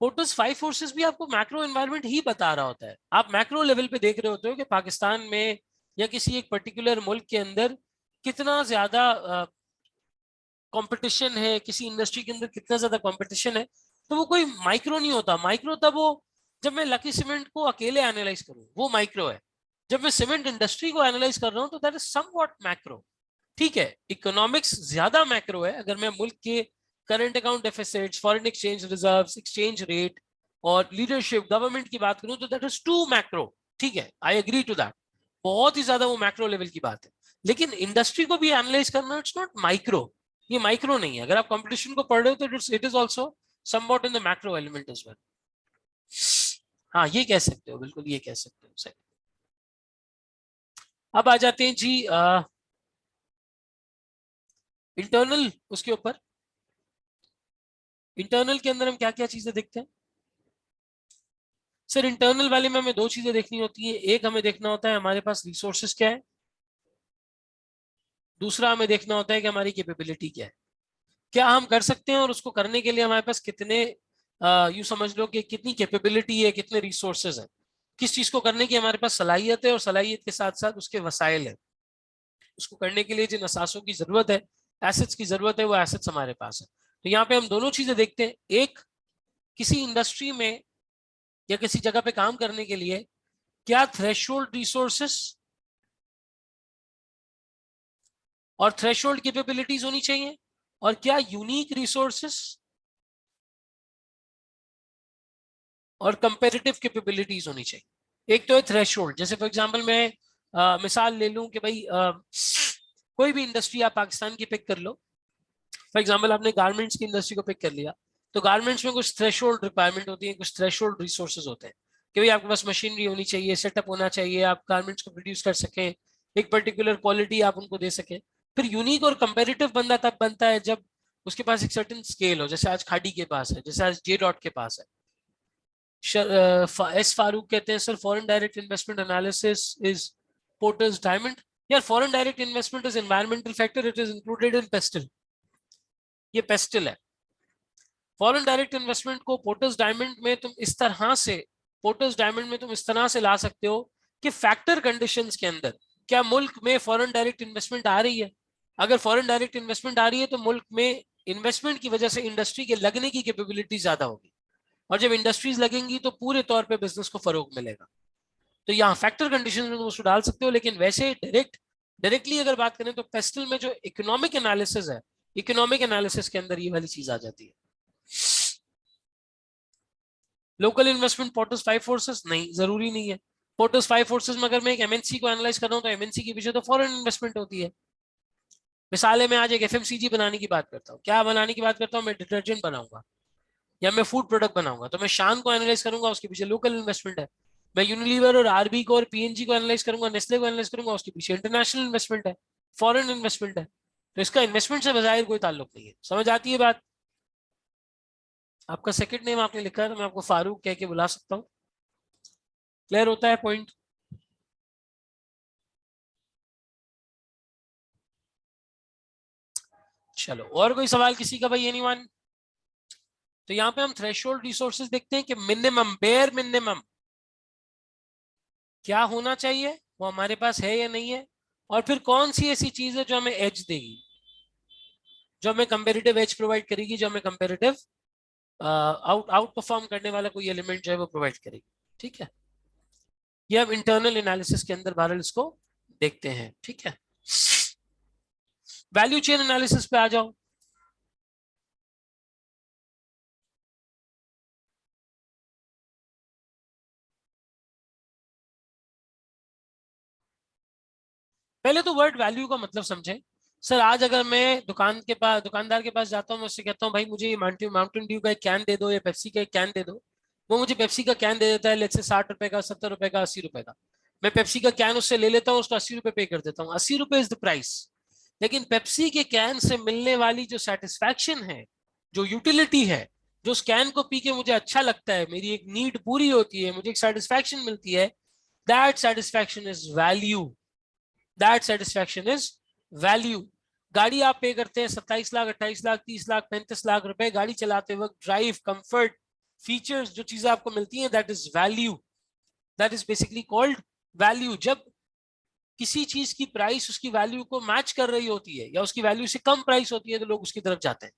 पोर्टर्स 5 फोर्सेस भी आपको मैक्रो एनवायरनमेंट ही बता रहा होता है। आप मैक्रो लेवल पे देख रहे होते हो कि पाकिस्तान में या किसी एक पर्टिकुलर मुल्क के अंदर कितना ज्यादा कंपटीशन है, किसी इंडस्ट्री के अंदर कितना ज्यादा कंपटीशन है। तो वो कोई माइक्रो नहीं होता। माइक्रो तब वो जब मैं लकी सीमेंट को अकेले एनालाइज करूं, वो माइक्रो है। जब मैं सीमेंट इंडस्ट्री को एनालाइज कर रहा हूं तो दैट इज समवॉट मैक्रो। ठीक है, इकोनॉमिक्स ज्यादा मैक्रो है। अगर मैं मुल्क के current account deficits, foreign exchange reserves, exchange rate और लीडरशिप, गवर्नमेंट की बात करूं तो दैट इज टू मैक्रो। ठीक है, आई एग्री टू दैट, बहुत ही ज्यादा वो मैक्रो लेवल की बात है। लेकिन इंडस्ट्री को भी एनालाइज करना, इट्स नॉट माइक्रो। ये माइक्रो नहीं है। अगर आप कंपटीशन को पढ़ रहे हो तो it is also somewhat in the macro element as well. हाँ, ये कह सकते हो, बिल्कुल ये कह सकते हो, सही। अब आ जाते हैं जी इंटरनल, उसके ऊपर। इंटरनल के अंदर हम क्या क्या चीजें देखते हैं? सर इंटरनल वाले में हमें दो चीजें देखनी होती है। एक हमें देखना होता है हमारे पास रिसोर्सेस क्या है, दूसरा हमें देखना होता है कि हमारी कैपेबिलिटी क्या है, क्या हम कर सकते हैं, और उसको करने के लिए हमारे पास कितने यूं समझ लो कि कितनी कैपेबिलिटी है, कितने रिसोर्सेज है, किस चीज को करने की हमारे पास सलाहियत है, और सलाहियत के साथ साथ उसके वसाइल है। उसको करने के लिए जिन असासों की जरूरत है, एसेट्स की जरूरत है, वो एसेट्स हमारे पास है। तो यहाँ पे हम दोनों चीजें देखते हैं। एक, किसी इंडस्ट्री में या किसी जगह पे काम करने के लिए क्या थ्रेशोल्ड रिसोर्सेस और थ्रेशोल्ड कैपेबिलिटीज होनी चाहिए, और क्या यूनिक रिसोर्सेस और कंपेरेटिव कैपेबिलिटीज होनी चाहिए। एक तो है थ्रेशोल्ड, जैसे फॉर एग्जांपल मैं मिसाल ले लूं कि भाई कोई भी इंडस्ट्री आप पाकिस्तान की पिक कर लो। फॉर एग्जांपल आपने गारमेंट्स की इंडस्ट्री को पिक कर लिया, तो गारमेंट्स में कुछ थ्रेशोल्ड रिक्वायरमेंट होती है, कुछ थ्रेशोल्ड रिसोर्सेज होते हैं कि भाई आपके पास मशीनरी होनी चाहिए, सेटअप होना चाहिए, आप गारमेंट्स को प्रोड्यूस कर सकें, एक पर्टिकुलर क्वालिटी आप उनको दे सकें। फिर यूनिक और कंपेरेटिव बंदा तब बनता है जब उसके पास एक सर्टेन स्केल हो, जैसे आज खाड़ी के पास है, जैसे आज जे डॉट के पास है। एस फारूक कहते हैं sir foreign direct investment analysis is Porter's diamond. यार foreign direct investment is environmental factor, it is included in PESTEL. ये पेस्टल है। फॉरेन डायरेक्ट इन्वेस्टमेंट को पोर्टर्स डायमंड में तुम इस तरह से, पोर्टर्स डायमंड में तुम इस तरह से ला सकते हो कि फैक्टर कंडीशंस के अंदर क्या मुल्क में फॉरेन डायरेक्ट इन्वेस्टमेंट आ रही है। अगर फॉरेन डायरेक्ट इन्वेस्टमेंट आ रही है तो मुल्क में इन्वेस्टमेंट की वजह से इंडस्ट्री के लगने की कैपेबिलिटी ज्यादा होगी, और जब इंडस्ट्रीज लगेंगी तो पूरे तौर पे बिजनेस को फरोग मिलेगा। तो यहाँ फैक्टर कंडीशन में तुम उसको डाल सकते हो, लेकिन वैसे डायरेक्टली अगर बात करें तो पेस्टल में जो इकोनॉमिक एनालिसिस है, इकोनॉमिक एनालिसिस के अंदर ये वाली चीज आ जाती है। Local investment Porter's five forces नहीं, जरूरी नहीं है। पोर्टर्स फाइव फोर्सेस में अगर मैं एक एमएनसी को एनालाइज कर रहा हूँ तो एमएनसी के पीछे तो फॉरेन इन्वेस्टमेंट होती है। मिसाल है, मैं आज एक एफएमसीजी बनाने की बात करता हूँ, क्या बनाने की बात करता हूँ, मैं डिटर्जेंट बनाऊंगा या मैं फूड प्रोडक्ट बनाऊंगा, तो मैं शान को एनालाइज करूंगा, उसके पीछे लोकल इन्वेस्टमेंट है। मैं यूनिलीवर और आरबी को और पीएनजी को एनालाइज करूंगा, नेस्ले को एनालाइज करूंगा, उसके पीछे इंटरनेशनल इन्वेस्टमेंट है, फॉरेन इन्वेस्टमेंट है। तो इसका इन्वेस्टमेंट से बजाय कोई ताल्लुक नहीं है। समझ आती है बात। आपका सेकंड नेम आपने लिखा है तो मैं आपको फारूक कह के बुला सकता हूँ। क्लियर होता है पॉइंट। चलो, और कोई सवाल किसी का भाई, एनीवन? तो यहाँ पे हम थ्रेशोल्ड रिसोर्सेज देखते हैं कि मिनिमम, बेयर मिनिमम क्या होना चाहिए, वो हमारे पास है या नहीं है, और फिर कौन सी ऐसी चीज है जो हमें एज देगी, जो हमें कंपेरेटिव एज प्रोवाइड करेगी, जो हमें कंपेरेटिव आउट परफॉर्म करने वाला कोई एलिमेंट जो है वो प्रोवाइड करेगी। ठीक है, ये हम इंटरनल एनालिसिस के अंदर बहरहाल इसको देखते हैं। ठीक है, वैल्यू चेन एनालिसिस पे आ जाओ। पहले तो वर्ड वैल्यू का मतलब समझे। सर आज अगर मैं दुकानदार के पास जाता हूँ, मैं उससे कहता हूँ भाई मुझे माउंटेन माउंटेन ड्यू का एक कैन दे दो या पेप्सी का एक कैन दे दो, वो मुझे पेप्सी का कैन दे देता है, लेट्स से 60 रुपए का, 70 रुपए का, 80 रुपए का। मैं पेप्सी का कैन उससे ले लेता हूँ, उसको 80 रुपए पे कर देता हूँ, 80 रुपए इज द प्राइस। लेकिन पेप्सी के कैन से मिलने वाली जो सेटिस्फैक्शन है, जो यूटिलिटी है, जो उस कैन को पी के मुझे अच्छा लगता है, मेरी एक नीड पूरी होती है, मुझे एक सेटिस्फैक्शन मिलती है, that satisfaction is value. That satisfaction is value. गाड़ी आप पे करते हैं 27 लाख, 28 लाख, 30 लाख, 35 लाख रुपए, गाड़ी चलाते वक्त ड्राइव, कंफर्ट, फीचर्स, जो चीजें आपको मिलती हैं, that is value. That is basically called value. जब किसी चीज की प्राइस उसकी वैल्यू को मैच कर रही होती है या उसकी वैल्यू से कम प्राइस होती है तो लोग उसकी तरफ जाते हैं।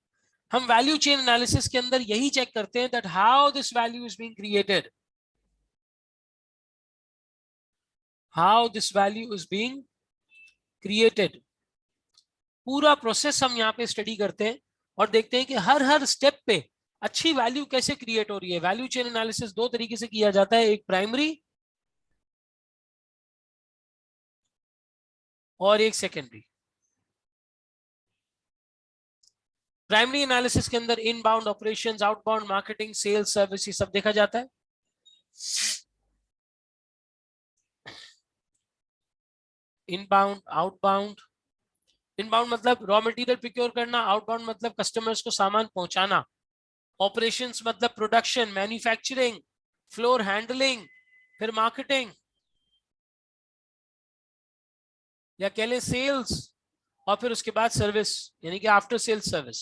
हम वैल्यू चेन एनालिसिस के अंदर यही चेक करते हैं that how this value is being created, how this value is being created. पूरा प्रोसेस हम यहाँ पे स्टडी करते हैं और देखते हैं कि हर हर स्टेप पे अच्छी वैल्यू कैसे क्रिएट हो रही है। वैल्यू चेन एनालिसिस दो तरीके से किया जाता है, एक प्राइमरी और एक सेकेंडरी। प्राइमरी एनालिसिस के अंदर inbound operations, outbound marketing, sales, service, ये सब देखा जाता है। Inbound, outbound. इनबाउंड मतलब रॉ मटेरियल प्रिक्योर करना, आउटबाउंड मतलब कस्टमर्स को सामान पहुंचाना, ऑपरेशंस मतलब प्रोडक्शन, मैन्युफैक्चरिंग, फ्लोर हैंडलिंग, फिर मार्केटिंग, या कह लें सेल्स, और फिर उसके बाद सर्विस, यानी कि आफ्टर सेल्स सर्विस।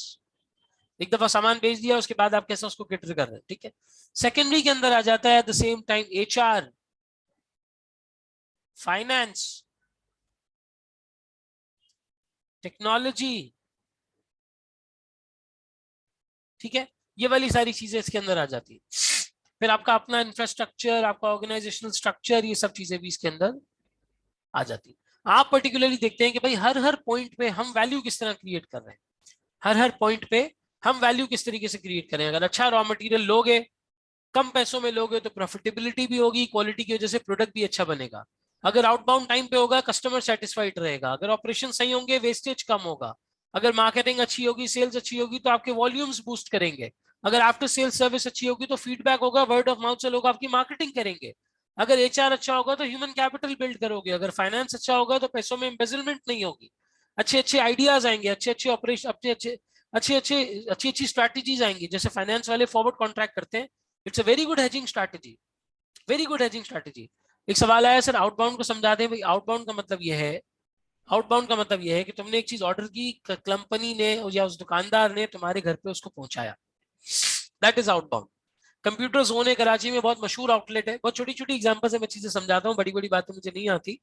एक दफा सामान बेच दिया, उसके बाद आप कैसे उसको कैटर कर रहे हैं। ठीक है, सेकेंडरी के अंदर आ जाता है at the same time HR, finance, technology. ठीक है, ये वाली सारी चीजें इसके अंदर आ जाती है। फिर आपका अपना इंफ्रास्ट्रक्चर, आपका ऑर्गेनाइजेशनल स्ट्रक्चर, ये सब चीजें भी इसके अंदर आ जाती है। आप पर्टिकुलरली देखते हैं कि भाई हर हर पॉइंट पे हम वैल्यू किस तरह क्रिएट कर रहे हैं, हर हर पॉइंट पे हम वैल्यू किस तरीके से क्रिएट करें। अगर अच्छा रॉ मटेरियल लोगे, कम पैसों में लोगे, तो प्रॉफिटेबिलिटी भी होगी, क्वालिटी की वजह से प्रोडक्ट भी अच्छा बनेगा। अगर आउटबाउंड टाइम पे होगा, कस्टमर सेटिस्फाइड रहेगा। अगर ऑपरेशन सही होंगे, वेस्टेज कम होगा। अगर मार्केटिंग अच्छी होगी, सेल्स अच्छी होगी, तो आपके वॉल्यूम्स बूस्ट करेंगे। अगर आफ्टर सेल्स सर्विस अच्छी होगी तो फीडबैक होगा, वर्ड ऑफ माउथ से लोग आपकी मार्केटिंग करेंगे। अगर एचआर अच्छा होगा तो ह्यूमन कैपिटल बिल्ड करोगे। अगर फाइनेंस अच्छा होगा तो पैसों में एम्बेजलमेंट नहीं होगी, अच्छे अच्छे आइडियाज आएंगे, अच्छे अच्छे ऑपरेशन, अच्छे अच्छे अच्छी अच्छी अच्छी अच्छी स्ट्रैटेजीज आएंगी। जैसे फाइनेंस वाले फॉरवर्ड कॉन्ट्रैक्ट करते हैं, it's a very good hedging strategy, very good hedging strategy. एक सवाल आया सर, आउटबाउंड को समझा दें। भाई आउटबाउंड का मतलब यह है, आउटबाउंड का मतलब यह है कि तुमने एक चीज ऑर्डर की, कंपनी ने या उस दुकानदार ने तुम्हारे घर पे उसको पहुंचाया, that is outbound. Computer zone है कराची में, बहुत मशहूर आउटलेट है। बहुत छोटी छोटी एग्जांपल से मैं चीजें समझाता हूँ, बड़ी बड़ी बातें मुझे नहीं आती।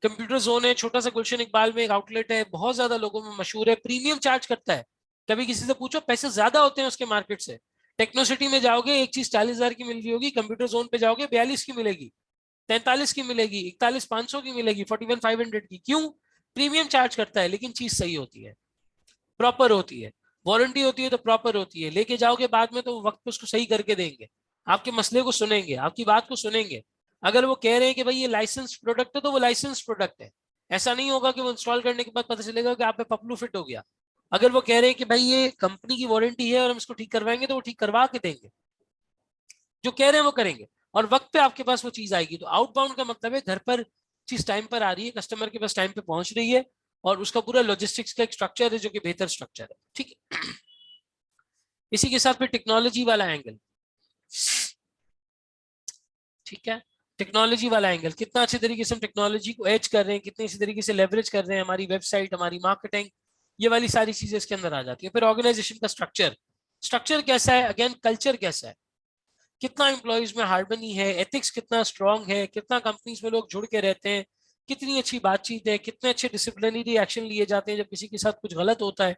कंप्यूटर जोन है, छोटा सा गुलशन इकबाल में एक आउटलेट है, बहुत ज्यादा लोगों में मशहूर है, प्रीमियम चार्ज करता है। कभी किसी से पूछो, पैसे ज्यादा होते हैं उसके मार्केट से। टेक्नोसिटी में जाओगे, एक चीज 40,000 की मिल रही होगी, कंप्यूटर जोन पे जाओगे 42 की मिलेगी, 43 की मिलेगी, 41,500 की मिलेगी, 41,500 की। क्यों? प्रीमियम चार्ज करता है, लेकिन चीज सही होती है, प्रॉपर होती है। वारंटी होती है तो प्रॉपर होती है। लेके जाओगे बाद में तो वो वक्त पे उसको सही करके देंगे, आपके मसले को सुनेंगे, आपकी बात को सुनेंगे। अगर वो कह रहे हैं कि भाई ये लाइसेंस प्रोडक्ट है, तो वो लाइसेंस प्रोडक्ट है। ऐसा नहीं होगा कि वो इंस्टॉल करने के बाद पता चलेगा कि आप पे पपलू फिट हो गया। अगर वो कह रहे हैं कि भाई ये कंपनी की वारंटी है और हम इसको ठीक करवाएंगे, तो वो ठीक करवा के देंगे, जो कह रहे हैं वो करेंगे, और वक्त पे आपके पास वो चीज आएगी। तो आउटबाउंड का मतलब है घर पर चीज टाइम पर आ रही है, कस्टमर के पास टाइम पे पहुंच रही है, और उसका पूरा लॉजिस्टिक्स का एक स्ट्रक्चर है जो कि बेहतर स्ट्रक्चर है। ठीक है। इसी के साथ फिर टेक्नोलॉजी वाला एंगल, ठीक है। टेक्नोलॉजी वाला एंगल, कितना अच्छे तरीके से हम टेक्नोलॉजी को एज कर रहे हैं, कितने अच्छे तरीके से लेवरेज कर रहे हैं, हमारी वेबसाइट, हमारी मार्केटिंग, ये वाली सारी चीजें इसके अंदर आ जाती है। फिर ऑर्गेनाइजेशन का स्ट्रक्चर, स्ट्रक्चर कैसा है, अगेन कल्चर कैसा है, कितना एम्प्लॉयज में हार्मनी है, एथिक्स कितना स्ट्रांग है, कितना कंपनीज में लोग जुड़ के रहते हैं, कितनी अच्छी बातचीत है, कितने अच्छे डिसिप्लिनरी एक्शन लिए जाते हैं जब किसी के साथ कुछ गलत होता है,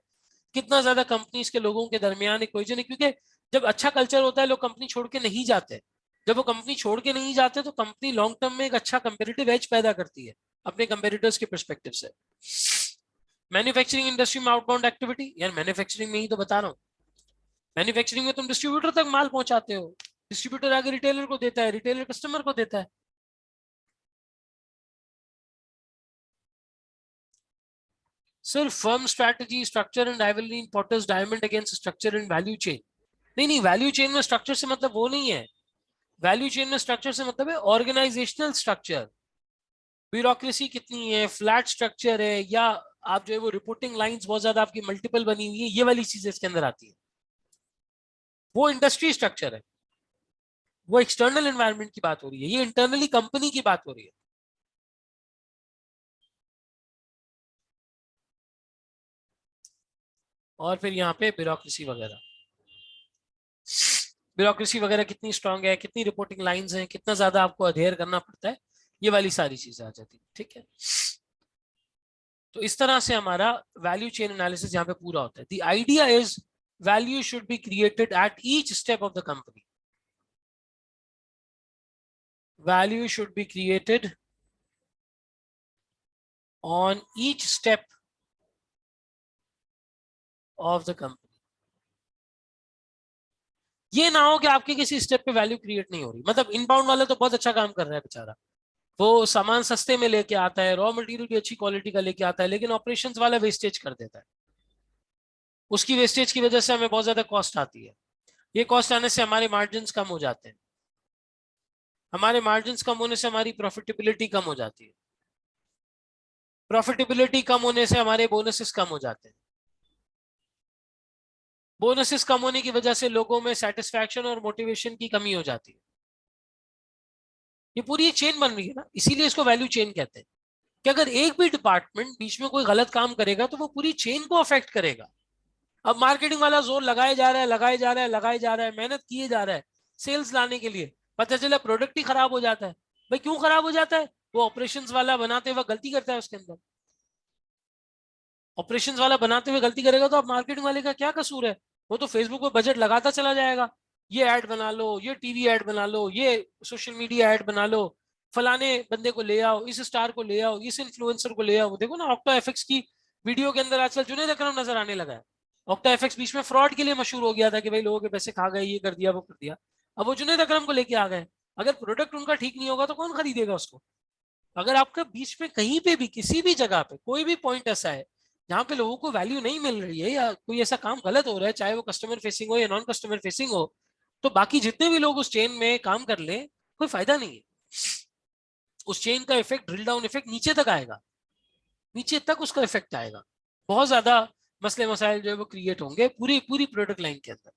कितना ज्यादा कंपनीज के लोगों के दरमियान एक कोहेजन है। क्योंकि जब अच्छा कल्चर होता है, लोग कंपनी छोड़ के नहीं जाते। जब वो कंपनी छोड़ के नहीं जाते, तो कंपनी लॉन्ग टर्म में एक अच्छा कंपेरेटिव एज पैदा करती है अपने कंपेटिटर्स के परस्पेक्टिव से। मैन्युफैक्चरिंग इंडस्ट्री में आउटबाउंड एक्टिविटी, यार मैन्युफैक्चरिंग में ही तो बता रहा हूँ, मैन्युफैक्चरिंग में तुम डिस्ट्रीब्यूटर तक माल पहुंचाते हो, डिस्ट्रीब्यूटर आगे रिटेलर को देता है, रिटेलर कस्टमर को देता है। Sir firm strategy, structure and rivalry in Porter's diamond against structure and value chain. नहीं नहीं, वैल्यू चेन में स्ट्रक्चर से मतलब वो नहीं है। वैल्यू चेन में स्ट्रक्चर से मतलब है ऑर्गेनाइजेशनल स्ट्रक्चर, ब्यूरोक्रेसी कितनी है, फ्लैट स्ट्रक्चर है, या आप जो है वो रिपोर्टिंग लाइंस बहुत ज्यादा आपकी मल्टीपल बनी हुई है, ये वाली चीजें इसके अंदर आती है। वो इंडस्ट्री स्ट्रक्चर है, वो एक्सटर्नल एनवायरनमेंट की बात हो रही है, ये इंटरनली कंपनी की बात हो रही है। और फिर यहाँ पे ब्यूरोक्रेसी वगैरह, ब्यूरोक्रेसी वगैरह कितनी स्ट्रांग है, कितनी रिपोर्टिंग लाइंस हैं, कितना ज्यादा आपको अधेयर करना पड़ता है, ये वाली सारी चीजें आ जाती है। ठीक है। तो इस तरह से हमारा वैल्यू चेन एनालिसिस यहाँ पे पूरा होता है। The idea is value should be created at each step of the company, value should be created on each step of the company. ये ना हो कि आपके किसी स्टेप पे वैल्यू क्रिएट नहीं हो रही। मतलब इनबाउंड वाला तो बहुत अच्छा काम कर रहा है बेचारा, वो सामान सस्ते में लेके आता है, रॉ मटेरियल भी अच्छी क्वालिटी का लेके आता है, लेकिन ऑपरेशंस वाला वेस्टेज कर देता है। उसकी वेस्टेज की वजह से हमें बहुत ज्यादा कॉस्ट आती है। ये कॉस्ट आने से हमारे मार्जिन कम हो जाते हैं, हमारे मार्जिन कम होने से हमारी प्रॉफिटेबिलिटी कम हो जाती है, प्रॉफिटेबिलिटी कम होने से हमारे बोनसेस कम हो जाते हैं, बोनसेस कम होने की वजह से लोगों में सेटिस्फैक्शन और मोटिवेशन की कमी हो जाती है। ये पूरी चेन बन रही है ना, इसीलिए इसको वैल्यू चेन कहते हैं। कि अगर एक भी डिपार्टमेंट बीच में कोई गलत काम करेगा, तो वो पूरी चेन को अफेक्ट करेगा। अब मार्केटिंग वाला जोर लगाए जा रहा है, लगाए जा रहा है, लगाए जा रहा है, मेहनत किए जा रहा है सेल्स लाने के लिए, पता चला प्रोडक्ट ही खराब हो जाता है। भाई क्यों खराब हो जाता है? वो ऑपरेशंस वाला बनाते हुए गलती करता है उसके अंदर। ऑपरेशंस वाला बनाते हुए गलती करेगा तो अब मार्केटिंग वाले का क्या कसूर है? वो तो फेसबुक पे बजट लगाता चला जाएगा, ये ऐड बना लो, ये टीवी ऐड बना लो, ये सोशल मीडिया ऐड बना लो, फलाने बंदे को ले आओ, इस स्टार को ले आओ, इस इन्फ्लुएंसर को ले आओ। देखो ना ऑक्टा एफएक्स की वीडियो के अंदर आजकल जुनैद अकरम नजर आने लगा है। ऑक्टा एफएक्स बीच में फ्रॉड के लिए मशहूर हो गया था कि भाई लोगों के पैसे खा गए, ये कर दिया वो कर दिया। अब वो जुनैद अकरम को लेके आ गए। अगर प्रोडक्ट उनका ठीक नहीं होगा तो कौन खरीदेगा उसको? अगर आपका बीच में कहीं पे भी किसी भी जगह पे कोई भी पॉइंट ऐसा है जहां पे लोगों को वैल्यू नहीं मिल रही है या कोई ऐसा काम गलत हो रहा है, चाहे वो कस्टमर फेसिंग हो या नॉन कस्टमर फेसिंग हो, तो बाकी जितने भी लोग उस चेन में काम कर ले, कोई फायदा नहीं है। उस चेन का इफेक्ट, ड्रिल डाउन इफेक्ट नीचे तक आएगा, नीचे तक उसका इफेक्ट आएगा। बहुत ज्यादा मसले मसाइल जो है वो क्रिएट होंगे पूरी पूरी प्रोडक्ट लाइन के अंदर।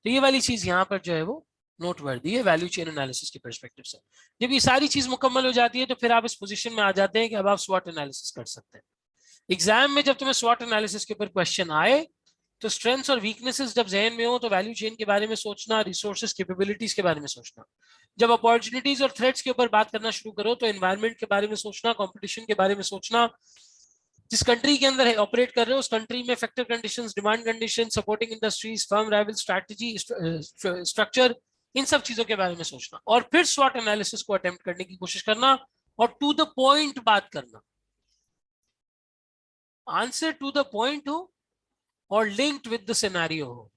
तो ये वाली चीज यहाँ पर जो है वो नोट वर्दी है वैल्यू चेन एनालिसिस के परस्पेक्टिव से। जब ये सारी चीज मुकम्मल हो जाती है तो फिर आप इस पोजीशन में आ जाते हैं कि अब आप स्वॉट एनालिसिस कर सकते हैं। एग्जाम में जब तुम्हें स्वॉट एनालिसिस के ऊपर क्वेश्चन आए तो स्ट्रेंथ्स और वीकनेसेस जब जहन में हो तो वैल्यू चेन के बारे में सोचना, रिसोर्सेज कैपेबिलिटीज के बारे में सोचना। जब अपॉर्चुनिटीज और थ्रेट्स के ऊपर बात करना शुरू करो तो एनवायरनमेंट के बारे में सोचना, कंपटीशन के बारे में सोचना, जिस कंट्री के अंदर ऑपरेट कर रहे हो उस कंट्री में factor conditions, demand condition, supporting industries, firm rival strategy, structure, इन सब चीजों के बारे में सोचना और फिर स्वॉट एनालिसिस को अटेम्प्ट करने की कोशिश करना और टू द पॉइंट बात करना। आंसर टू द पॉइंट हो और लिंक्ड विद द सिनेरियो हो।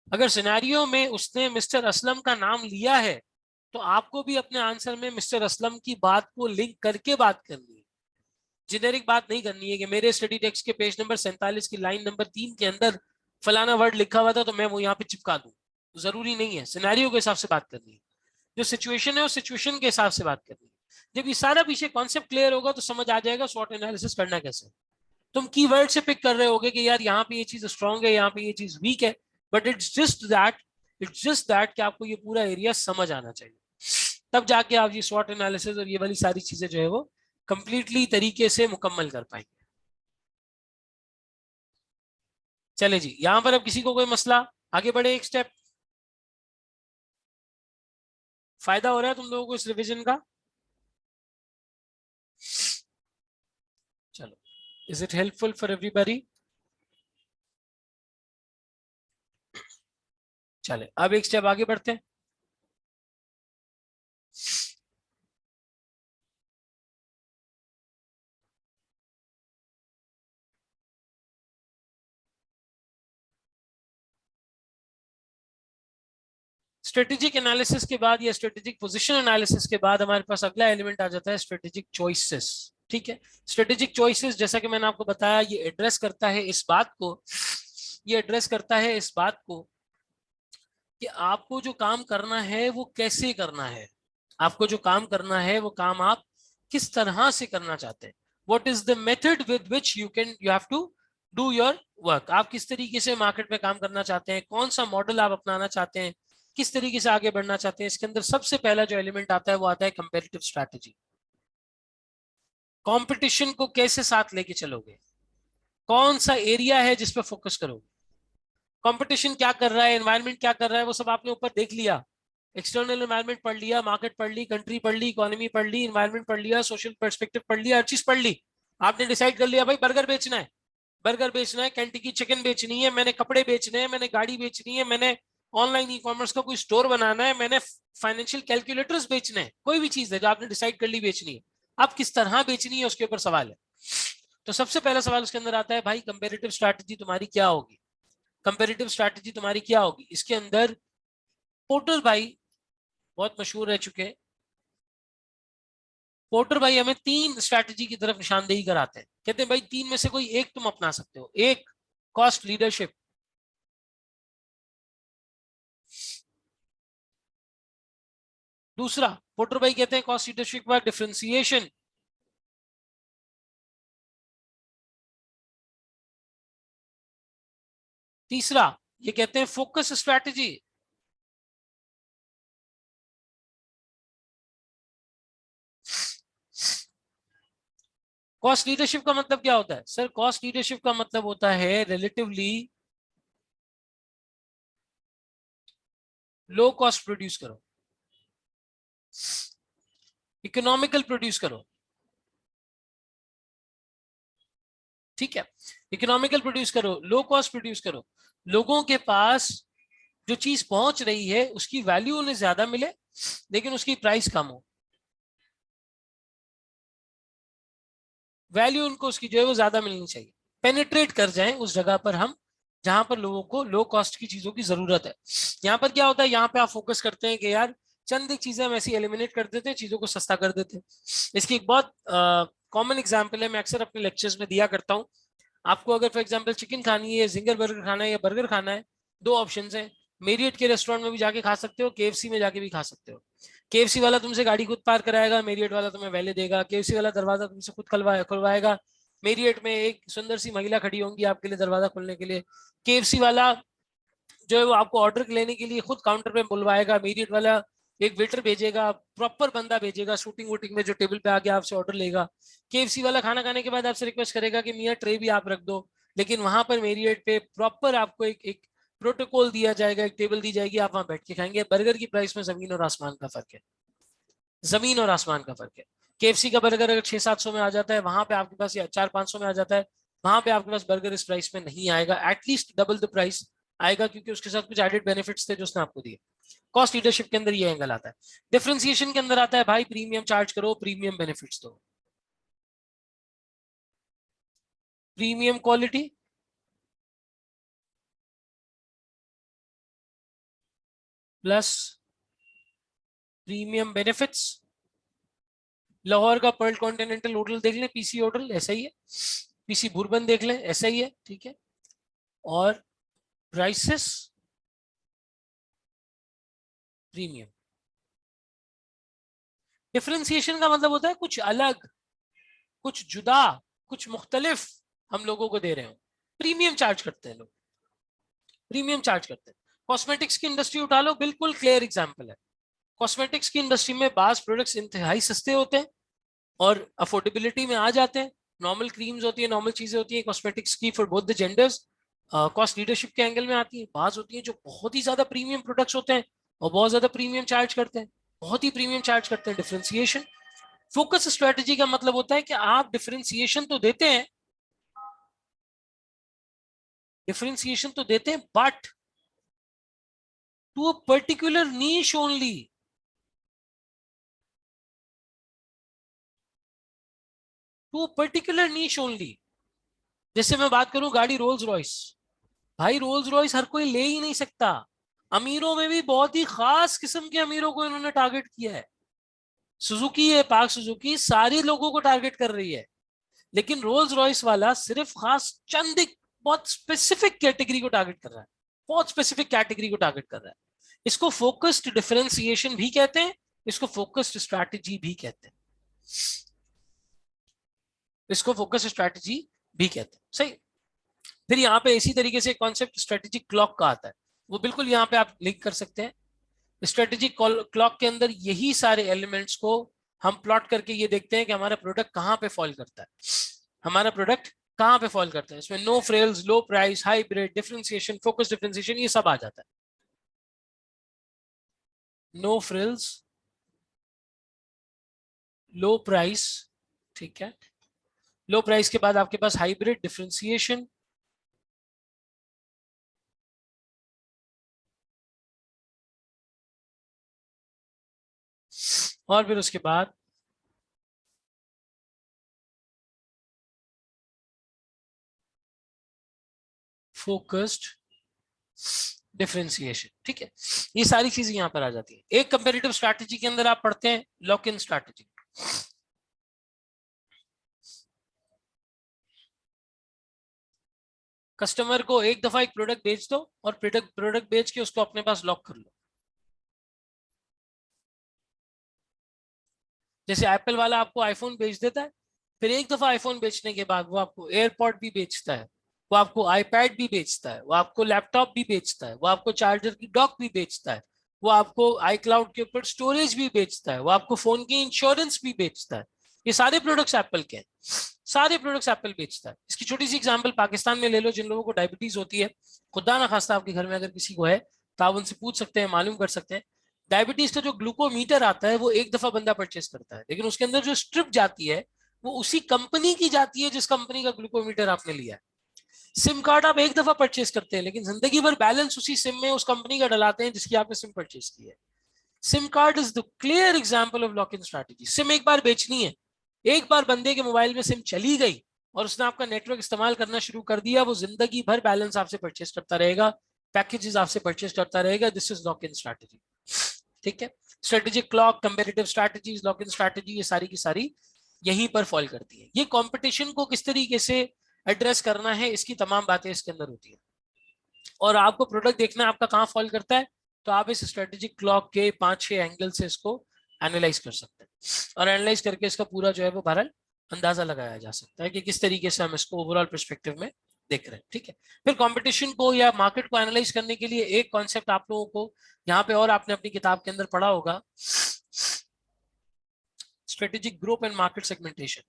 अगर सिनेरियो में उसने मिस्टर असलम का नाम लिया है तो आपको भी अपने आंसर में मिस्टर असलम की बात को लिंक करके बात करनी है। जेनेरिक बात नहीं करनी है कि मेरे स्टडी टेक्स्ट के पेज नंबर 47 की लाइन नंबर 3 के अंदर फलाना वर्ड लिखा हुआ था तो मैं वो यहाँ पे चिपका दूं। जरूरी नहीं है, सिनेरियो के हिसाब से बात करनी है। जो सिचुएशन है उस सिचुएशन के हिसाब से बात करनी है। जब ये सारा पीछे कॉन्सेप्ट क्लियर होगा तो समझ आ जाएगा स्वॉट एनालिसिस करना कैसे। तुम कीवर्ड से पिक कर रहे होगे कि यार यहाँ पे ये चीज स्ट्रांग है, यहाँ पे ये चीज वीक है, बट इट्स जस्ट दैट कि आपको ये पूरा एरिया समझ आना चाहिए। तब जाके आप ये स्वॉट एनालिसिस और ये वाली सारी चीजें जो है वो कंप्लीटली तरीके से मुकम्मल कर पाएंगे। चले जी, यहां पर अब किसी को कोई मसला, आगे बढ़े एक स्टेप। फायदा हो रहा है तुम लोगों को इस रिवीजन का? चलो, is it helpful for everybody? चले अब एक स्टेप आगे बढ़ते हैं। स्ट्रेटेजिक एनालिसिस के बाद या स्ट्रेटेजिक पोजीशन एनालिसिस के बाद हमारे पास अगला एलिमेंट आ जाता है स्ट्रेटेजिक चॉइसेस। ठीक है, स्ट्रेटेजिक चॉइसेस जैसा कि मैंने आपको बताया ये एड्रेस करता है इस बात को, ये एड्रेस करता है इस बात को कि आपको जो काम करना है वो कैसे करना है। आपको जो काम करना है वो काम आप किस तरह से करना चाहते हैं। What is the method with which you have to do your work. आप किस तरीके से मार्केट में काम करना चाहते हैं, कौन सा मॉडल आप अपनाना चाहते हैं, किस तरीके से आगे बढ़ना चाहते हैं। इसके अंदर सबसे पहला जो एलिमेंट आता है वो आता है कंपेरेटिव स्ट्रैटेजी। कंपटीशन को कैसे साथ लेके चलोगे, कौन सा एरिया है जिस पर फोकस करोगे, कंपटीशन क्या कर रहा है, एनवायरनमेंट क्या कर रहा है, वो सब आपने ऊपर देख लिया। एक्सटर्नल एनवायरनमेंट पढ़ लिया, मार्केट पढ़ ली, कंट्री पढ़ ली, इकोनॉमी पढ़ ली, एनवायरनमेंट पढ़ लिया, सोशल पर्सपेक्टिव पढ़ लिया, हर चीज पढ़ ली। आपने डिसाइड कर लिया भाई बर्गर बेचना है, बर्गर बेचना है, कैंटी चिकन बेचनी है, मैंने कपड़े बेचने हैं, मैंने गाड़ी बेचनी है, मैंने ऑनलाइन ई कॉमर्स का कोई स्टोर बनाना है, मैंने फाइनेंशियल कैलकुलेटर्स बेचने हैं। कोई भी चीज है जो आपने डिसाइड कर ली बेचनी है, आप किस तरह बेचनी है उसके ऊपर सवाल है। तो सबसे पहला सवाल उसके अंदर आता है भाई कंपेरेटिव स्ट्रैटेजी तुम्हारी क्या होगी। कंपेरेटिव स्ट्रैटेजी तुम्हारी क्या होगी? इसके अंदर पोर्टर भाई बहुत मशहूर रह चुके हैं। पोर्टर भाई हमें तीन स्ट्रैटेजी की तरफ निशानदेही कराते हैं, कहते हैं भाई तीन में से कोई एक तुम अपना सकते हो। एक, कॉस्ट लीडरशिप। दूसरा, पोर्टर भाई कहते हैं कॉस्ट लीडरशिप के बाद डिफरेंशिएशन। तीसरा, ये कहते हैं फोकस स्ट्रैटेजी। कॉस्ट लीडरशिप का मतलब क्या होता है सर? कॉस्ट लीडरशिप का मतलब होता है रिलेटिवली लो कॉस्ट प्रोड्यूस करो, इकोनॉमिकल प्रोड्यूस करो। ठीक है, इकोनॉमिकल प्रोड्यूस करो, लो कॉस्ट प्रोड्यूस करो। लोगों के पास जो चीज पहुंच रही है उसकी वैल्यू उन्हें ज्यादा मिले लेकिन उसकी प्राइस कम हो, वैल्यू उनको उसकी जो है वो ज्यादा मिलनी चाहिए, पेनिट्रेट कर जाएं उस जगह पर हम जहां पर लोगों को लो कॉस्ट की चीजों की जरूरत है। यहाँ पर क्या होता है, यहाँ पे आप फोकस करते हैं कि यार चंद एक चीजें हम ऐसी एलिमिनेट कर देते हैं, चीजों को सस्ता कर देते हैं। इसकी एक बहुत कॉमन एग्जांपल है, मैं अक्सर अपने लेक्चर्स में दिया करता हूँ। आपको अगर फॉर एग्जांपल चिकन खानी है, जिंगर बर्गर खाना है या बर्गर खाना है, दो ऑप्शंस हैं। मेरियट के रेस्टोरेंट में भी जाके खा सकते हो, केएफसी में जाके भी खा सकते हो। केएफसी वाला तुमसे गाड़ी खुद पार कराएगा, मेरियट वाला तुम्हें वैले देगा। केएफसी वाला दरवाजा तुमसे खुद खुलवाएगा, मेरियट में एक सुंदर सी महिला खड़ी होंगी आपके लिए दरवाजा खोलने के लिए। केएफसी वाला जो है वो आपको ऑर्डर लेने के लिए खुद काउंटर पे बुलवाएगा, मेरियट वाला एक वेटर भेजेगा, प्रॉपर बंदा भेजेगा शूटिंग वूटिंग में जो टेबल पे आके आपसे ऑर्डर लेगा। केएफसी वाला खाना खाने के बाद आपसे रिक्वेस्ट करेगा कि मियाँ ट्रे भी आप रख दो, लेकिन वहां पर मेरियट पे प्रॉपर आपको एक प्रोटोकॉल दिया जाएगा, एक टेबल दी जाएगी, आप वहां बैठ के खाएंगे। बर्गर की प्राइस में जमीन और आसमान का फर्क है, जमीन और आसमान का फर्क है। केएफसी का बर्गर अगर 600-700 में आ जाता है, वहां पे आपके पास या 400-500 में आ जाता है, वहां पे आपके पास बर्गर इस प्राइस में नहीं आएगा, एटलीस्ट डबल द प्राइस आएगा, क्योंकि उसके साथ कुछ एडेड बेनिफिट्स थे जो उसने आपको दिए। कॉस्ट लीडरशिप के अंदर ये एंगल आता है। डिफरेंशिएशन के अंदर आता है भाई प्रीमियम चार्ज करो, प्रीमियम बेनिफिट्स दो, premium quality plus premium benefits. Lahore का पर्ल कॉन्टिनेंटल होटल देख लें, पीसी होटल ऐसा ही है, पीसी बुरबन देख लें ऐसा ही है, ठीक है। और प्राइसेस प्रीमियम। डिफरेंशिएशन का मतलब होता है कुछ अलग, कुछ जुदा, कुछ मुख्तलिफ हम लोगों को दे रहे हो। प्रीमियम चार्ज करते हैं लोग, प्रीमियम चार्ज करते हैं। कॉस्मेटिक्स की इंडस्ट्री उठा लो, बिल्कुल क्लियर एग्जांपल है। कॉस्मेटिक्स की इंडस्ट्री में बास प्रोडक्ट्स इंतहाई सस्ते होते हैं और अफोर्डेबिलिटी में आ जाते हैं। नॉर्मल क्रीम्स होती है, नॉर्मल चीजें होती है कॉस्मेटिक्स की for both the genders, cost leadership के एंगल में आती है। बाज होती है जो बहुत ही ज्यादा प्रीमियम प्रोडक्ट्स होते हैं और बहुत ज्यादा प्रीमियम चार्ज करते हैं, बहुत ही प्रीमियम चार्ज करते हैं। डिफरेंशिएशन फोकस स्ट्रेटजी का मतलब होता है कि आप डिफरेंशिएशन तो देते हैं, डिफरेंशिएशन तो देते हैं, but to a particular niche only, to a particular niche only. जैसे मैं बात करूं गाड़ी रोल्स रॉयस, भाई रोल्स रॉयस हर कोई ले ही नहीं सकता। अमीरों में भी बहुत ही खास किस्म के अमीरों को इन्होंने टारगेट किया है। सुजुकी है, पार्क सुजुकी सारे लोगों को टारगेट कर रही है, लेकिन रोल्स रॉयस वाला सिर्फ खास चंद एक बहुत स्पेसिफिक कैटेगरी को टारगेट कर रहा है, बहुत स्पेसिफिक कैटेगरी को टारगेट कर रहा है। इसको फोकस्ड डिफरेंशिएशन भी कहते हैं, इसको फोकस्ड स्ट्रैटेजी भी कहते हैं, इसको फोकस स्ट्रैटेजी भी कहते हैं, सही। फिर यहाँ पे इसी तरीके से कॉन्सेप्ट स्ट्रेटेजिक क्लॉक का आता है, वो बिल्कुल यहाँ पे आप लिंक कर सकते हैं। स्ट्रेटेजिक क्लॉक के अंदर यही सारे एलिमेंट्स को हम प्लॉट करके ये देखते हैं कि हमारा प्रोडक्ट कहाँ पे फॉल करता है, हमारा प्रोडक्ट कहाँ पे फॉल करता है। इसमें no frills, low price, hybrid, differentiation, focus differentiation, ये सब आ जाता है। नो फ्रिल्स, लो प्राइस, ठीक है। लो प्राइस के बाद आपके पास हाइब्रिड, डिफरेंशिएशन, और फिर उसके बाद फोकस्ड डिफरेंशिएशन, ठीक है। ये सारी चीजें यहां पर आ जाती है। एक कंपेरेटिव स्ट्रैटेजी के अंदर आप पढ़ते हैं लॉक इन स्ट्रैटेजी। कस्टमर को एक दफा एक प्रोडक्ट बेच दो और प्रोडक्ट बेच के उसको अपने पास लॉक कर लो। जैसे एप्पल वाला आपको आईफोन बेच देता है, फिर एक दफा आईफोन बेचने के बाद वो आपको एयरपॉड भी बेचता है, वो आपको आईपैड भी बेचता है, वो आपको लैपटॉप भी बेचता है, वो आपको चार्जर की डॉक भी बेचता है, वो आपको आई क्लाउड के ऊपर स्टोरेज भी बेचता है, वो आपको फोन की इंश्योरेंस भी बेचता है। ये सारे प्रोडक्ट्स एप्पल के हैं, सारे प्रोडक्ट्स एप्पल बेचता है। इसकी छोटी सी एग्जांपल पाकिस्तान में ले लो, जिन लोगों को डायबिटीज होती है, खुदा ना खास्ता आपके घर में अगर किसी को है तो आप उनसे पूछ सकते हैं, मालूम कर सकते हैं। डायबिटीज का जो ग्लूकोमीटर आता है वो एक दफा बंदा परचेस करता है, लेकिन उसके अंदर जो स्ट्रिप जाती है वो उसी कंपनी की जाती है जिस कंपनी का ग्लूकोमीटर आपने लिया है। सिम कार्ड आप एक दफा परचेस करते हैं, लेकिन जिंदगी भर बैलेंस उसी सिम में उस कंपनी का डलाते हैं जिसकी आपने सिम परचेस की है। SIM card is the clear example of lock in strategy. SIM एक बार बेचनी है, एक बार बंदे के मोबाइल में सिम चली गई और उसने आपका नेटवर्क इस्तेमाल करना शुरू कर दिया, वो जिंदगी भर बैलेंस आपसे परचेस करता रहेगा, पैकेजेस आपसे परचेस करता रहेगा। This is lock in strategy. ठीक है, strategic clock, comparative strategies, lock in strategy, ये सारी की सारी यहीं पर फॉल करती है। ये कंपटीशन को किस तरीके से एड्रेस करना है, इसकी तमाम बातें इसके अंदर होती है। और आपको प्रोडक्ट देखना है आपका कहाँ फॉल करता है, तो आप इस स्ट्रेटेजिक क्लॉक के 5-6 एंगल से इसको एनालाइज कर सकते हैं, और एनालाइज करके इसका पूरा जो है वो बहरहाल अंदाजा लगाया जा सकता है कि किस तरीके से हम इसको ओवरऑल पर्सपेक्टिव में देख रहे हैं। ठीक है, फिर कंपटीशन को या मार्केट को एनालाइज करने के लिए एक कॉन्सेप्ट आप लोगों को यहाँ पे और आपने अपनी किताब के अंदर पढ़ा होगा, strategic group and market segmentation.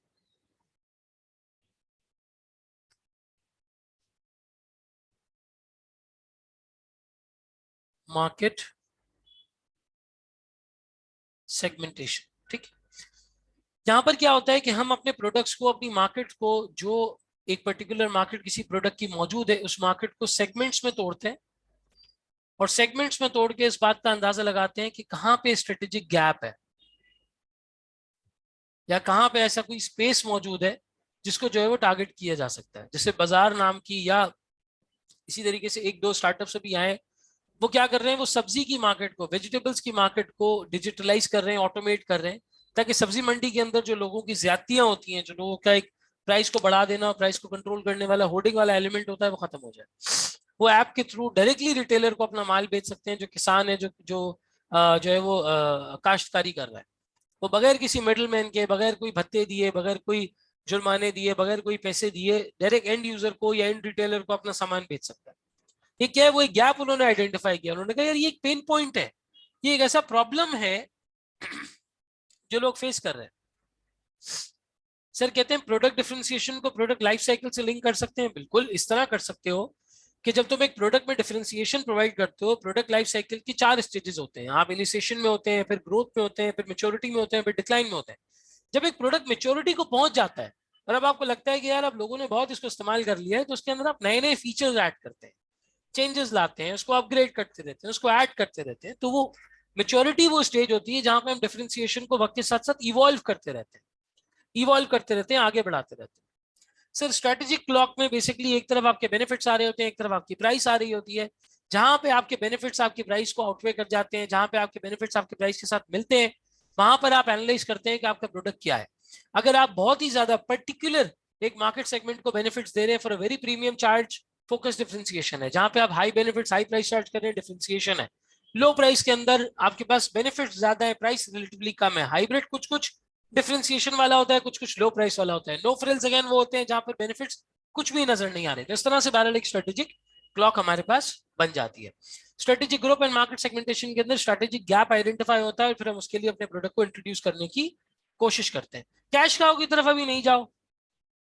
Market segmentation, ठीक है। यहाँ पर क्या होता है कि हम अपने प्रोडक्ट्स को, अपनी मार्केट को, जो एक पर्टिकुलर मार्केट किसी प्रोडक्ट की मौजूद है, उस मार्केट को सेगमेंट्स में तोड़ते हैं, और सेगमेंट्स में तोड़ के इस बात का अंदाजा लगाते हैं कि कहाँ पे स्ट्रेटेजिक गैप है, या कहाँ पे ऐसा कोई स्पेस मौजूद है जिसको जो है वो टारगेट किया जा सकता है। जैसे बाजार नाम की, या इसी तरीके से एक दो स्टार्टअप्स भी आए, वो क्या कर रहे हैं, वो सब्जी की मार्केट को, वेजिटेबल्स की मार्केट को डिजिटलाइज कर रहे हैं, ऑटोमेट कर रहे हैं, ताकि सब्जी मंडी के अंदर जो लोगों की ज्यादतियां होती हैं, जो लोगों का एक प्राइस को बढ़ा देना, प्राइस को कंट्रोल करने वाला होर्डिंग वाला एलिमेंट होता है, वो खत्म हो जाए। वो ऐप के थ्रू डायरेक्टली रिटेलर को अपना माल बेच सकते हैं, जो किसान है, जो जो जो है वो काश्तकारी कर रहा है, वो बगैर किसी मिडलमैन के, बगैर कोई भत्ते दिए, बगैर कोई जुर्माने दिए, बगैर कोई पैसे दिए, डायरेक्ट एंड यूजर को या एंड रिटेलर को अपना सामान बेच सकता है। ये क्या है, वो एक गैप उन्होंने आइडेंटिफाई किया। उन्होंने कहा यार ये एक पेन पॉइंट है, ये एक ऐसा प्रॉब्लम है जो लोग फेस कर रहे हैं। सर कहते हैं प्रोडक्ट डिफरेंशिएशन को प्रोडक्ट लाइफ साइकिल से लिंक कर सकते हैं। बिल्कुल इस तरह कर सकते हो कि जब तुम एक प्रोडक्ट में डिफरेंशिएशन प्रोवाइड करते हो, प्रोडक्ट लाइफ साइकिल की 4 स्टेजेस होते हैं। आप इनिशिएशन में होते हैं, फिर ग्रोथ में होते हैं, फिर मेच्योरिटी में होते हैं, फिर डिक्लाइन में होते हैं। जब एक प्रोडक्ट मेच्योरिटी को पहुंच जाता है और अब आपको लगता है कि यार अब लोगों ने बहुत इसको इस्तेमाल कर लिया है, तो उसके अंदर आप नए नए फीचर्स ऐड करते हैं, चेंजेस लाते हैं, उसको अपग्रेड करते रहते हैं, उसको ऐड करते रहते हैं। तो वो मेच्योरिटी वो स्टेज होती है जहां पे हम डिफरेंशिएशन को वक्त के साथ साथ इवॉल्व करते रहते हैं, आगे बढ़ाते रहते हैं। सर स्ट्रेटेजिक क्लॉक में बेसिकली एक तरफ आपके बेनिफिट्स आ रहे होते हैं, एक तरफ आपकी प्राइस आ रही होती है। जहां पे आपके बेनिफिट्स आपकी प्राइस को आउटवे कर जाते हैं, जहां पे आपके बेनिफिट्स आपके प्राइस के साथ मिलते हैं, वहां पर आप एनालाइज करते हैं कि आपका प्रोडक्ट क्या है। अगर आप बहुत ही ज्यादा पर्टिकुलर एक मार्केट सेगमेंट को बेनिफिट्स दे रहे हैं for a very premium charge, focus differentiation है। जहां पे आप high benefits high price charge कर रहे हैं, डिफरेंशिएशन है। लो प्राइस के अंदर आपके पास बेनिफिट्स ज्यादा है, प्राइस रिलेटिवली कम है, हाइब्रिड कुछ कुछ डिफरेंशिएशन वाला होता है, कुछ कुछ लो प्राइस वाला होता है। नो फ्रिल्स अगेन वो होते हैं जहां पर बेनिफिट्स कुछ भी नजर नहीं आ रहे। तो इस तरह से बहरहाल एक स्ट्रेटेजिक क्लॉक हमारे पास बन जाती है। Strategic group and market segmentation के अंदर स्ट्रेटेजिक गैप आइडेंटिफाई होता है, और फिर हम उसके लिए अपने प्रोडक्ट को इंट्रोड्यूस करने की कोशिश करते हैं। कैश काउ की तरफ अभी नहीं जाओ।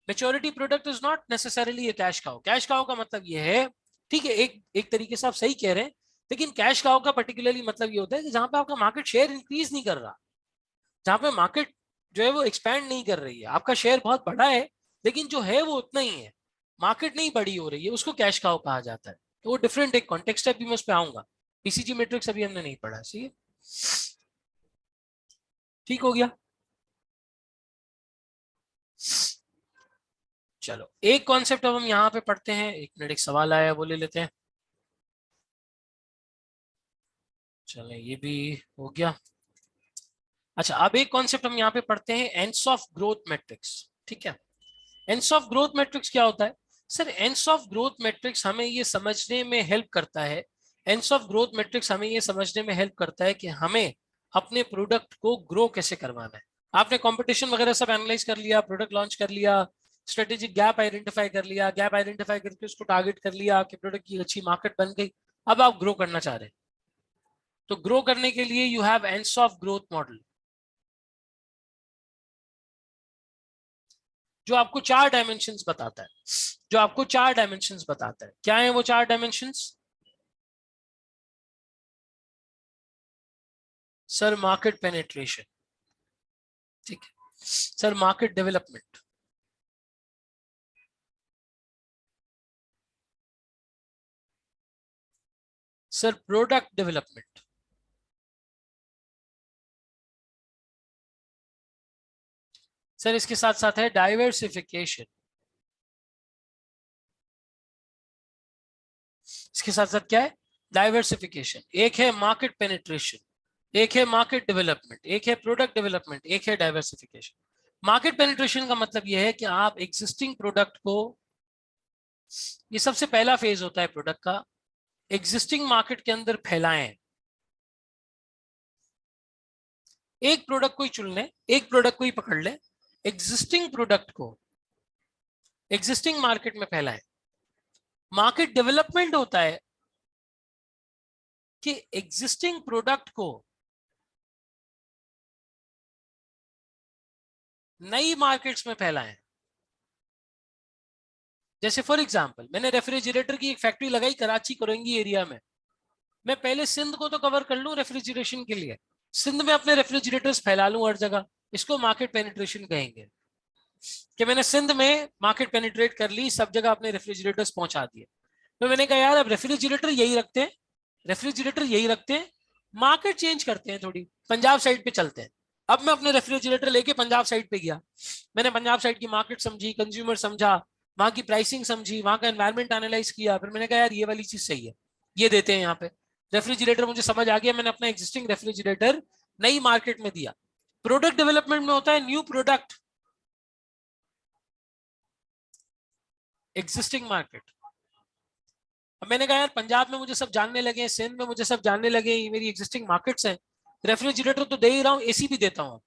Maturity product is not necessarily A cash cow. Cash cow का मतलब ये है, ठीक है, एक एक तरीके से आप सही कह रहे हैं, लेकिन कैश काउ का पर्टिकुलरली मतलब ये होता है कि जहां पे आपका मार्केट शेयर इंक्रीज नहीं कर रहा, जहां पे मार्केट जो है वो एक्सपैंड नहीं कर रही है, आपका शेयर बहुत बड़ा है लेकिन जो है वो उतना ही है, मार्केट नहीं बड़ी हो रही है, उसको कैश काउ कहा जाता है। तो वो डिफरेंट एक कॉन्टेक्स्ट है, अभी मैं उस पर आऊंगा। पीसीजी मैट्रिक्स अभी हमने नहीं पढ़ा, सही है, ठीक हो गया। चलो एक कॉन्सेप्ट अब हम यहाँ पे पढ़ते हैं, एक मिनट, एक सवाल आया वो ले लेते हैं। चलो ये भी हो गया। अच्छा अब एक कॉन्सेप्ट हम यहाँ पे पढ़ते हैं, एंड्स ऑफ ग्रोथ मैट्रिक्स। ठीक है, एंड्स ऑफ ग्रोथ मैट्रिक्स क्या होता है? Sir ends of growth matrix हमें ये समझने में हेल्प करता है, एंड्स ऑफ ग्रोथ मैट्रिक्स हमें ये समझने में हेल्प करता है कि हमें अपने प्रोडक्ट को ग्रो कैसे करवाना है। आपने कंपटीशन वगैरह सब एनालाइज कर लिया, प्रोडक्ट लॉन्च कर लिया, स्ट्रेटेजिक गैप आइडेंटिफाई कर लिया, गैप आइडेंटिफाई करके उसको टारगेट कर लिया, आपके प्रोडक्ट की अच्छी मार्केट बन गई। अब आप ग्रो करना चाह रहे हैं, तो ग्रो करने के लिए you have ends of growth model, जो आपको 4 डायमेंशंस बताता है, जो आपको 4 डायमेंशंस बताता है। क्या है वो 4 डायमेंशंस? सर मार्केट पेनिट्रेशन, ठीक है, sir market development, sir product development. Sir इसके साथ साथ है डाइवर्सिफिकेशन। इसके साथ साथ क्या है? डाइवर्सिफिकेशन। एक है मार्केट पेनिट्रेशन, एक है मार्केट डेवलपमेंट, एक है प्रोडक्ट डेवलपमेंट, एक है डाइवर्सिफिकेशन। मार्केट पेनिट्रेशन का मतलब यह है कि आप एग्जिस्टिंग प्रोडक्ट को, ये सबसे पहला फेज होता है प्रोडक्ट का, एग्जिस्टिंग मार्केट के अंदर फैलाएं। एक प्रोडक्ट को ही चुन लें, एक प्रोडक्ट को ही पकड़ लें, एग्जिस्टिंग प्रोडक्ट को एग्जिस्टिंग मार्केट में फैलाएं। मार्केट डेवलपमेंट होता है कि एग्जिस्टिंग प्रोडक्ट को नई मार्केट्स में फैलाएं। जैसे फॉर एग्जांपल मैंने रेफ्रिजरेटर की एक फैक्ट्री लगाई कराची कोरंगी एरिया में। मैं पहले सिंध को तो कवर कर लूं रेफ्रिजरेशन के लिए, सिंध में अपने रेफ्रिजरेटर्स फैला लूं हर जगह। इसको मार्केट पेनिट्रेशन कहेंगे कि मैंने सिंध में मार्केट पेनिट्रेट कर ली, सब जगह अपने रेफ्रिजरेटर्स पहुंचा दिए। तो मैंने कहा यार अब रेफ्रिजरेटर यही रखते हैं, रेफ्रिजरेटर यही रखते हैं, मार्केट चेंज करते हैं, थोड़ी पंजाब साइड पे चलते हैं। अब मैं अपने रेफ्रिजरेटर लेके पंजाब साइड पे गया। मैंने पंजाब साइड की मार्केट समझी, कंज्यूमर समझा, वहां की प्राइसिंग समझी, वहां का एनवायरमेंट एनालाइज किया। फिर मैंने कहा यार ये वाली चीज सही है, ये देते हैं यहाँ पे। रेफ्रिजरेटर मुझे समझ आ गया, मैंने अपना एग्जिस्टिंग रेफ्रिजरेटर नई मार्केट में दिया। प्रोडक्ट डेवलपमेंट में होता है न्यू प्रोडक्ट, एग्जिस्टिंग मार्केट। अब मैंने कहा यार पंजाब में मुझे सब जानने लगे हैं, सिंध में मुझे सब जानने लगे हैं, ये मेरी एग्जिस्टिंग मार्केट्स हैं। रेफ्रिजरेटर तो दे ही रहा हूँ, एसी भी देता हूँ,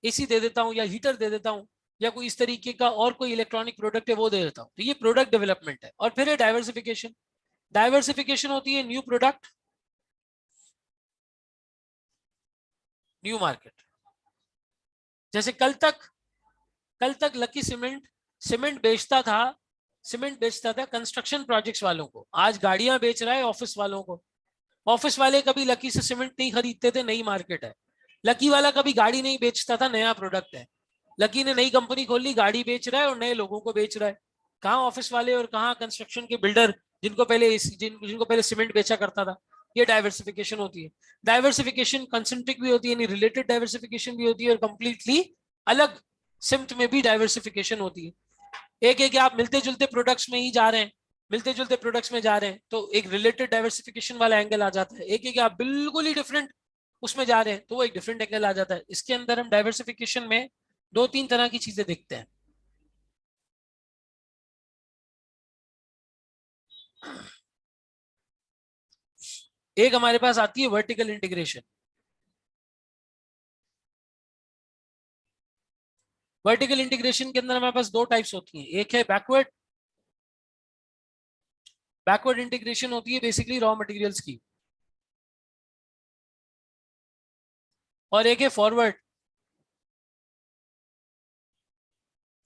एसी दे देता हूँ या हीटर दे देता हूँ, या कोई इस तरीके का और कोई इलेक्ट्रॉनिक प्रोडक्ट है वो दे देता हूँ। तो ये प्रोडक्ट डेवलपमेंट है। और फिर है डाइवर्सिफिकेशन। डाइवर्सिफिकेशन होती है न्यू प्रोडक्ट, न्यू मार्केट। जैसे कल तक लकी सीमेंट सीमेंट बेचता था, सीमेंट बेचता था कंस्ट्रक्शन प्रोजेक्ट्स वालों को। आज गाड़ियां बेच रहा है ऑफिस वालों को। ऑफिस वाले कभी लकी से सीमेंट नहीं खरीदते थे, नई मार्केट है। लकी वाला कभी गाड़ी नहीं बेचता था, नया प्रोडक्ट है। लकी ने नई कंपनी खोली, गाड़ी बेच रहा है और नए लोगों को बेच रहा है। कहाँ ऑफिस वाले और कहाँ कंस्ट्रक्शन के बिल्डर जिनको पहले सीमेंट बेचा करता था। ये डाइवर्सिफिकेशन होती है। डाइवर्सिफिकेशन कंसेंट्रिक भी होती है, यानी रिलेटेड डाइवर्सिफिकेशन भी होती है, और कंप्लीटली अलग सिम्ट में भी डाइवर्सिफिकेशन होती है। एक एक आप मिलते जुलते प्रोडक्ट्स में ही जा रहे हैं, मिलते जुलते प्रोडक्ट्स में जा रहे हैं, तो एक रिलेटेड डाइवर्सिफिकेशन वाला एंगल आ जाता है। एक एक आप बिल्कुल ही डिफरेंट उसमें जा रहे हैं, तो वो एक डिफरेंट एंगल आ जाता है। इसके अंदर हम डाइवर्सिफिकेशन में दो तीन तरह की चीजें देखते हैं। एक हमारे पास आती है वर्टिकल इंटीग्रेशन। वर्टिकल इंटीग्रेशन के अंदर हमारे पास दो टाइप्स होती हैं। एक है बैकवर्ड, बैकवर्ड इंटीग्रेशन होती है बेसिकली रॉ मटेरियल्स की, और एक है फॉरवर्ड।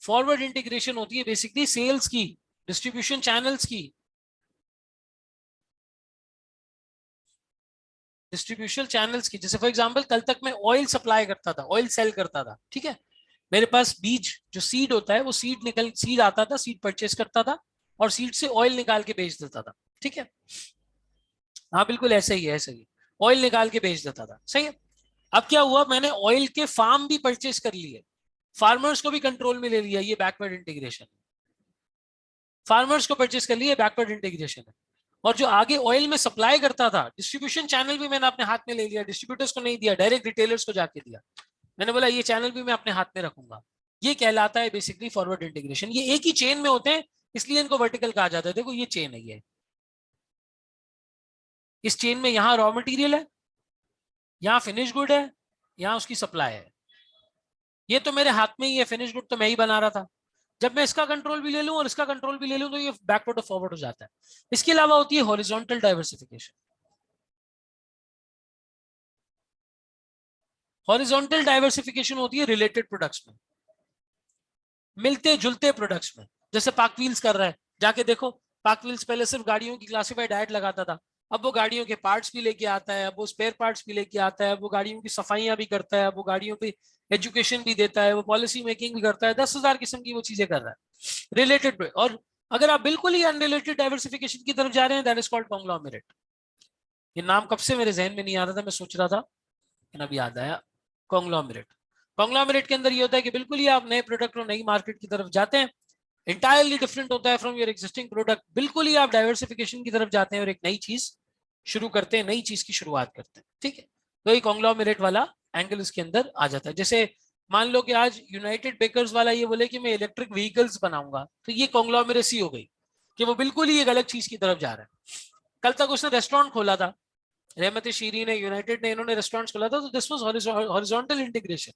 फॉरवर्ड इंटीग्रेशन होती है बेसिकली सेल्स की, डिस्ट्रीब्यूशन चैनल्स की, डिस्ट्रीब्यूशन चैनल्स की। जैसे फॉर एग्जांपल कल तक मैं ऑयल सप्लाई करता था, ऑयल सेल करता था, ठीक है। मेरे पास बीज जो सीड होता है, वो सीड आता था, सीड परचेस करता था और सीड से ऑयल निकाल के बेच देता था, ठीक है। हाँ बिल्कुल ऐसे ही है, ऐसे ही ऑयल निकाल के बेच देता था, सही है। अब क्या हुआ, मैंने ऑयल के फार्म भी परचेस कर लिए, फार्मर्स को भी कंट्रोल में ले लिया, ये बैकवर्ड इंटीग्रेशन। फार्मर्स को परचेस कर लिए, बैकवर्ड इंटीग्रेशन है। और जो आगे ऑयल में सप्लाई करता था, डिस्ट्रीब्यूशन चैनल भी मैंने अपने हाथ में ले लिया, डिस्ट्रीब्यूटर्स को नहीं दिया, डायरेक्ट रिटेलर्स को जाके दिया। मैंने बोला ये चैनल भी मैं अपने हाथ में रखूंगा। ये कहलाता है बेसिकली फॉरवर्ड इंटीग्रेशन। ये एक ही चेन में होते हैं, इसलिए इनको वर्टिकल कहा जाता है। देखो ये चेन है, ये इस चेन में यहाँ रॉ मटेरियल है, यहाँ फिनिश गुड है, यहाँ उसकी सप्लाई है। ये तो मेरे हाथ में ही है, फिनिश गुड तो मैं ही बना रहा था। जब मैं इसका कंट्रोल भी ले लूं और इसका कंट्रोल भी ले लूं, तो ये बैकवर्ड और फॉरवर्ड हो जाता है। इसके अलावा होती है हॉरिजॉन्टल डाइवर्सिफिकेशन। हॉरिजॉन्टल डाइवर्सिफिकेशन होती है रिलेटेड प्रोडक्ट्स में, मिलते जुलते प्रोडक्ट्स में। जैसे पाक व्हील्स कर रहा है, जाके देखो, पाक व्हील्स पहले सिर्फ गाड़ियों की क्लासिफाइड ऐड लगाता था, अब वो गाड़ियों के पार्ट्स भी लेके आता है, अब वो स्पेयर पार्ट्स भी लेके आता है, अब वो गाड़ियों की सफाइयां भी करता है, अब वो गाड़ियों पे एजुकेशन भी देता है, वो पॉलिसी मेकिंग भी करता है, 10,000 किस्म की वो चीजें कर रहा है रिलेटेड। और अगर आप बिल्कुल ही अनरिलेटेड डाइवर्सिफिकेशन की तरफ जा रहे हैं, दैट इज कॉल्ड कॉन्ग्लोमरेट। ये नाम कब से मेरे जहन में नहीं आ रहा था, मैं सोच रहा था लेकिन अब याद आया। कॉन्ग्लोमरेट। कॉन्ग्लोमरेट के अंदर ये होता है कि बिल्कुल ही आप नए प्रोडक्ट और नई मार्केट की तरफ जाते हैं, इंटायरली डिफरेंट होता है फ्रॉम योर एग्जिस्टिंग प्रोडक्ट। बिल्कुल ही आप डाइवर्सिफिकेशन की तरफ जाते हैं और एक नई चीज शुरू करते हैं, नई चीज की शुरुआत करते हैं। ठीक है, तो ये कॉन्ग्लोमरेट वाला एंगल इसके अंदर आ जाता है। जैसे मान लो कि आज यूनाइटेड बेकर्स वाला ये बोले कि मैं इलेक्ट्रिक व्हीकल्स बनाऊंगा, तो ये कॉन्ग्लोमरेसी हो गई कि वो बिल्कुल ही एक अलग चीज की तरफ जा रहा है। कल तक उसने रेस्टोरेंट खोला था, रहमत शीरी ने, यूनाइटेड ने, इन्होंने रेस्टोरेंट खोला था, तो दिस वाज हॉरिजॉन्टल इंटीग्रेशन।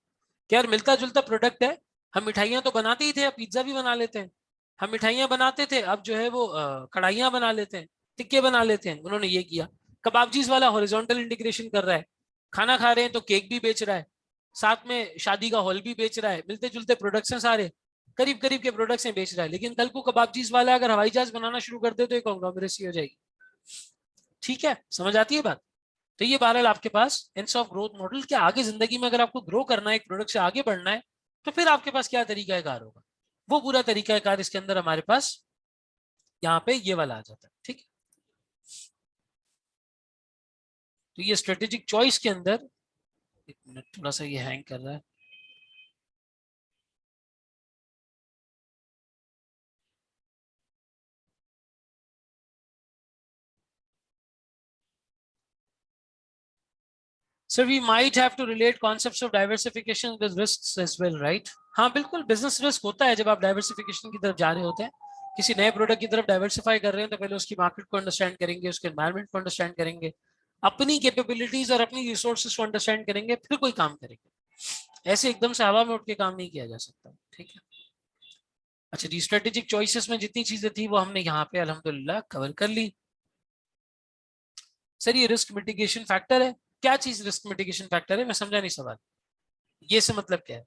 क्या यार मिलता जुलता प्रोडक्ट है, हम मिठाइयाँ तो बनाते ही थे, अब पिज्जा भी बना लेते हैं। हम मिठाइयाँ बनाते थे, अब जो है वो कढ़ाइयाँ बना लेते हैं, टिक्के बना लेते हैं। उन्होंने ये किया। कबाबजीज वाला हॉरिजॉन्टल इंटीग्रेशन कर रहा है, खाना खा रहे हैं तो केक भी बेच रहा है, साथ में शादी का हॉल भी बेच रहा है, मिलते जुलते प्रोडक्ट्स हैं सारे, करीब करीब के प्रोडक्ट्स हैं बेच रहा है। लेकिन कल को कबाबजीज वाला अगर हवाई जहाज बनाना शुरू कर दे तो एक कॉन्ग्लोमरेसी हो जाएगी। ठीक है, समझ आती है बात? तो ये बहरहाल आपके पास एंड्स ऑफ ग्रोथ मॉडल के आगे जिंदगी में अगर आपको ग्रो करना है, एक प्रोडक्ट से आगे बढ़ना है, तो फिर आपके पास क्या तरीका कार होगा, वो पूरा तरीका कार इसके अंदर हमारे पास यहाँ पे ये वाला आ जाता है। ठीक है, तो ये स्ट्रेटेजिक चॉइस के अंदर, एक मिनट थोड़ा सा ये हैंग कर रहा है। Sir we might have to relate concepts of diversification with risks as well, right? हाँ बिल्कुल, बिजनेस रिस्क होता है जब आप डाइवर्सिफिकेशन की तरफ जा रहे होते हैं, किसी नए प्रोडक्ट की तरफ डाइवर्सिफाई कर रहे हैं, तो पहले उसकी मार्केट को अंडरस्टैंड करेंगे, उसके एनवायरमेंट को अंडरस्टैंड करेंगे, अपनी कैपेबिलिटीज और अपनी रिसोर्सेज को अंडरस्टैंड करेंगे, फिर कोई काम करेंगे। ऐसे एकदम से हवा में उठ के काम नहीं किया जा सकता। ठीक है, अच्छा जी, स्ट्रेटेजिक चॉइसेस में जितनी चीजें थी वो हमने यहाँ पे अल्हम्दुलिल्लाह कवर कर ली। सर ये रिस्क मिटिगेशन फैक्टर है, क्या चीज रिस्क मिटिगेशन फैक्टर है, मैं समझा नहीं सवाल, ये से मतलब क्या है?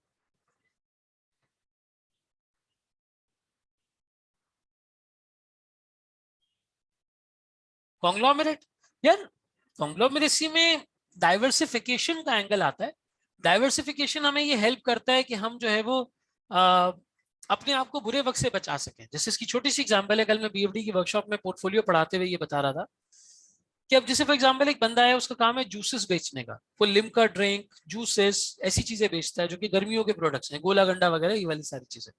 कॉन्ग्लोमरेट, यार कॉन्ग्लोमरेसी में डाइवर्सिफिकेशन का एंगल आता है। डाइवर्सिफिकेशन हमें ये हेल्प करता है कि हम जो है वो आ, अपने आप को बुरे वक्त से बचा सकें। जैसे इसकी छोटी सी एग्जांपल है, कल मैं बीएफडी की वर्कशॉप में पोर्टफोलियो पढ़ाते हुए ये बता रहा था कि अब जैसे फॉर एग्जांपल एक बंदा है, उसका काम है जूसेस बेचने का, वो लिमका ड्रिंक, जूसेस, ऐसी चीजें बेचता है जो कि गर्मियों के प्रोडक्ट्स हैं, गोला गंडा वगैरह, ये वाली सारी चीजें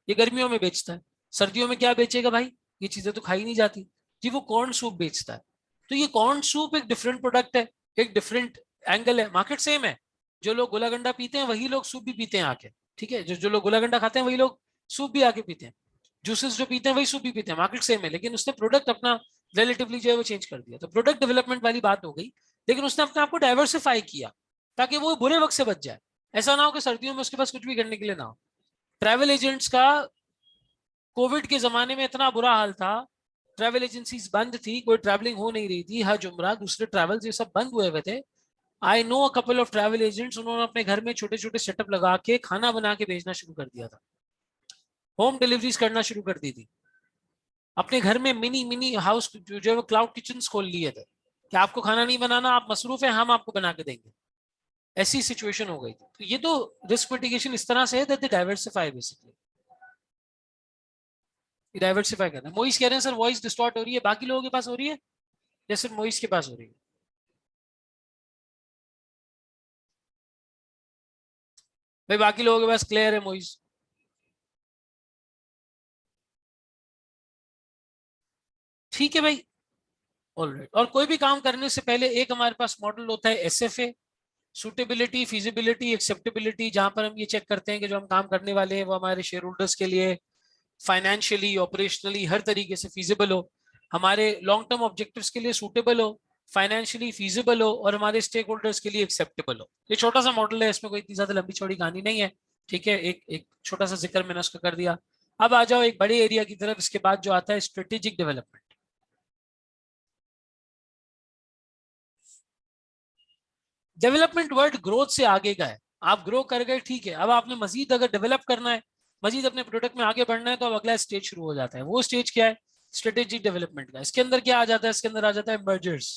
ये गर्मियों में बेचता है। सर्दियों में क्या बेचेगा भाई, ये चीजें तो खाई नहीं जाती जी, वो कॉर्न सूप बेचता है। तो ये कॉर्न सूप एक डिफरेंट प्रोडक्ट है, एक डिफरेंट एंगल है, मार्केट सेम है। जो लोग गोला गंडा पीते हैं वही लोग सूप भी पीते हैं आके। ठीक है, जो जो लोग गोला गंडा खाते हैं वही लोग सूप भी आके पीते हैं। जूसेस जो पीते हैं वही सूप भी पीते हैं, मार्केट सेम है, लेकिन उसने प्रोडक्ट अपना रिलेटिवली जो है वो चेंज कर दिया। तो प्रोडक्ट डेवलपमेंट वाली बात हो गई, लेकिन उसने अपने आप को डाइवर्सिफाई किया ताकि वो बुरे वक्त से बच जाए। ऐसा ना हो कि सर्दियों में उसके पास कुछ भी करने के लिए ना हो। ट्रैवल एजेंट्स का कोविड के जमाने में इतना बुरा हाल था, ट्रैवल एजेंसीज बंद थी, कोई ट्रैवलिंग हो नहीं रही थी, हज उम्रा दूसरे ट्रैवल्स ये सब बंद हुए हुए थे। I know a couple of travel agents, उन्होंने अपने घर में छोटे छोटे सेटअप लगा के खाना बना के बेचना शुरू कर दिया था, होम डिलीवरीज करना शुरू कर दी थी। अपने घर में मिनी मिनी हाउस जो है वो क्लाउड किचन खोल लिए थे कि आपको खाना नहीं बनाना, आप मसरूफ है, हम आपको बना के देंगे। ऐसी सिचुएशन हो गई थी। तो ये तो रिस्क मिटिगेशन इस तरह से है that they diversify basically, diversify करना है। मोइस कह रहे हैं सर वॉइस डिस्टॉर्ट हो रही है, बाकी लोगों के पास हो रही है या सिर्फ मोइस के पास हो रही है? भाई बाकी लोगों के पास क्लियर है मोइस? ठीक है भाई, ऑलराइट। और कोई भी काम करने से पहले एक हमारे पास मॉडल होता है एसएफए, सूटेबिलिटी, फिजिबिलिटी, एक्सेप्टेबिलिटी, जहां पर हम ये चेक करते हैं कि जो हम काम करने वाले हैं वो हमारे शेयर होल्डर्स के लिए फाइनेंशियली, ऑपरेशनली, हर तरीके से फीजिबल हो, हमारे लॉन्ग टर्म ऑब्जेक्टिव्स के लिए सूटेबल हो, फाइनेंशियली फीजिबल हो, और हमारे स्टेक होल्डर्स के लिए एक्सेप्टेबल हो। ये छोटा सा मॉडल है, इसमें कोई इतनी ज्यादा लंबी चौड़ी कहानी नहीं है। ठीक है, एक एक छोटा सा जिक्र मैंने उसका कर दिया। अब आ जाओ एक बड़े एरिया की तरफ, इसके बाद जो आता है strategic development. Development word growth से आगे का है। आप ग्रो कर गए, ठीक है, अब आपने मजीद अगर डेवलप करना है, मजीद अपने प्रोडक्ट में आगे बढ़ना है, तो अब अगला स्टेज शुरू हो जाता है। वो स्टेज क्या है? स्ट्रेटेजिक डेवलपमेंट का। इसके अंदर क्या आ जाता है? इसके अंदर आ जाता है मर्जर्स।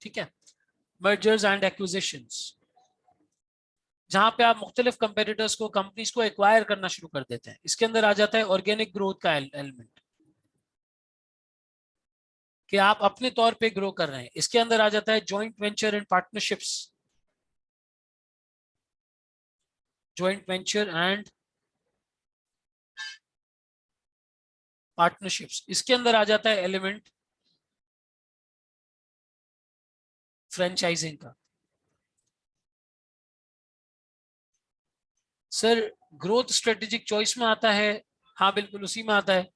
ठीक है, मर्जर्स एंड एक्विजिशंस, जहां पे आप मुख्तलिफ कंपेटिटर्स को, कंपनीज को एक्वायर करना शुरू कर देते हैं। इसके अंदर आ जाता है ऑर्गेनिक ग्रोथ का एलिमेंट कि आप अपने तौर पे ग्रो कर रहे हैं। इसके अंदर आ जाता है joint venture and partnerships, joint venture and partnerships. इसके अंदर आ जाता है एलिमेंट फ्रेंचाइजिंग का। सर ग्रोथ स्ट्रेटेजिक चॉइस में आता है, हाँ बिल्कुल उसी में आता है।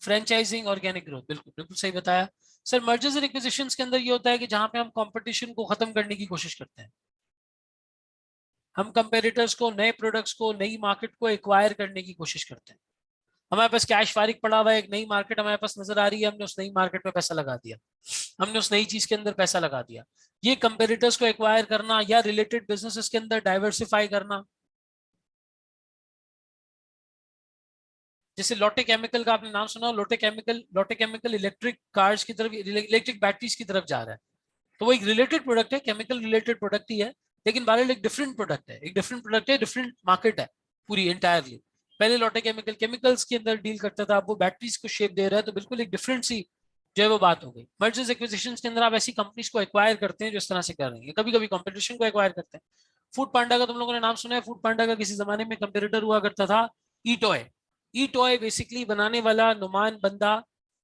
फ्रेंचाइजिंग ऑर्गेनिक ग्रोथ, बिल्कुल बिल्कुल सही बताया। सर मर्जर्स एंड एक्विजिशंस के अंदर ये होता है कि जहां पे हम कंपटीशन को खत्म करने की कोशिश करते हैं, हम कंपेटिटर्स को, नए प्रोडक्ट्स को, नई मार्केट को एक्वायर करने की कोशिश करते हैं। हमारे पास कैश फारिग पड़ा हुआ है, एक नई मार्केट हमारे पास नजर आ रही है, हमने उस नई मार्केट में पैसा लगा दिया, हमने उस नई चीज के अंदर पैसा लगा दिया। ये कंपेटिटर्स को एक्वायर करना या रिलेटेड बिजनेसेस के अंदर डाइवर्सिफाई करना। जैसे लोटे केमिकल का आपने नाम सुना, लोटे केमिकल इलेक्ट्रिक कार्स की तरफ, इलेक्ट्रिक बैटरीज की तरफ जा रहा है। तो वो एक रिलेटेड प्रोडक्ट है, केमिकल रिलेटेड प्रोडक्ट ही है, लेकिन बहरहाल एक डिफरेंट प्रोडक्ट है, एक डिफरेंट प्रोडक्ट है, डिफरेंट मार्केट है पूरी इंटायरली। पहले लोटे केमिकल केमिकल्स के अंदर डील करता था, अब वो बैटरीज को शेप दे रहा है, तो बिल्कुल एक डिफरेंट सी जो है वो बात हो गई। मर्जर्स एक्विजिशंस के अंदर आप ऐसी कंपनीज को एक्वायर करते हैं जो इस तरह से कर रही है, कभी कभी कंपटीशन को एक्वायर करते हैं। फूड पांडा का तुम लोगों ने नाम सुना है, फूड पांडा का किसी जमाने में कंपेटिटर हुआ करता था ई टॉय। ई टॉय बेसिकली बनाने वाला नुमान बंदा,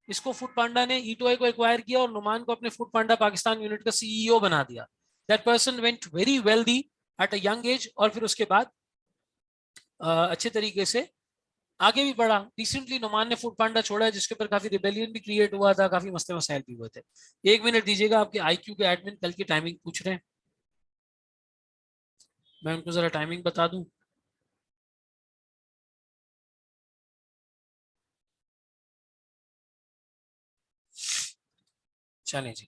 इसको फूड पांडा ने ई टॉय को एक्वायर किया और नुमान को अपने फूड पांडा पाकिस्तान यूनिट का सीईओ बना दिया। That person went very wealthy at a young age, और फिर उसके बाद अच्छे तरीके से आगे भी बढ़ा। रिसेंटली नुमान ने फूड पांडा छोड़ा है, जिसके ऊपर काफी रिबेलियन भी क्रिएट हुआ था, काफी मसले मसाइल भी हुए थे। 1 मिनट दीजिएगा, आपके आईक्यू के एडमिन कल की टाइमिंग पूछ रहे हैं, मैं उनको जरा टाइमिंग बता दूं। चलें जी।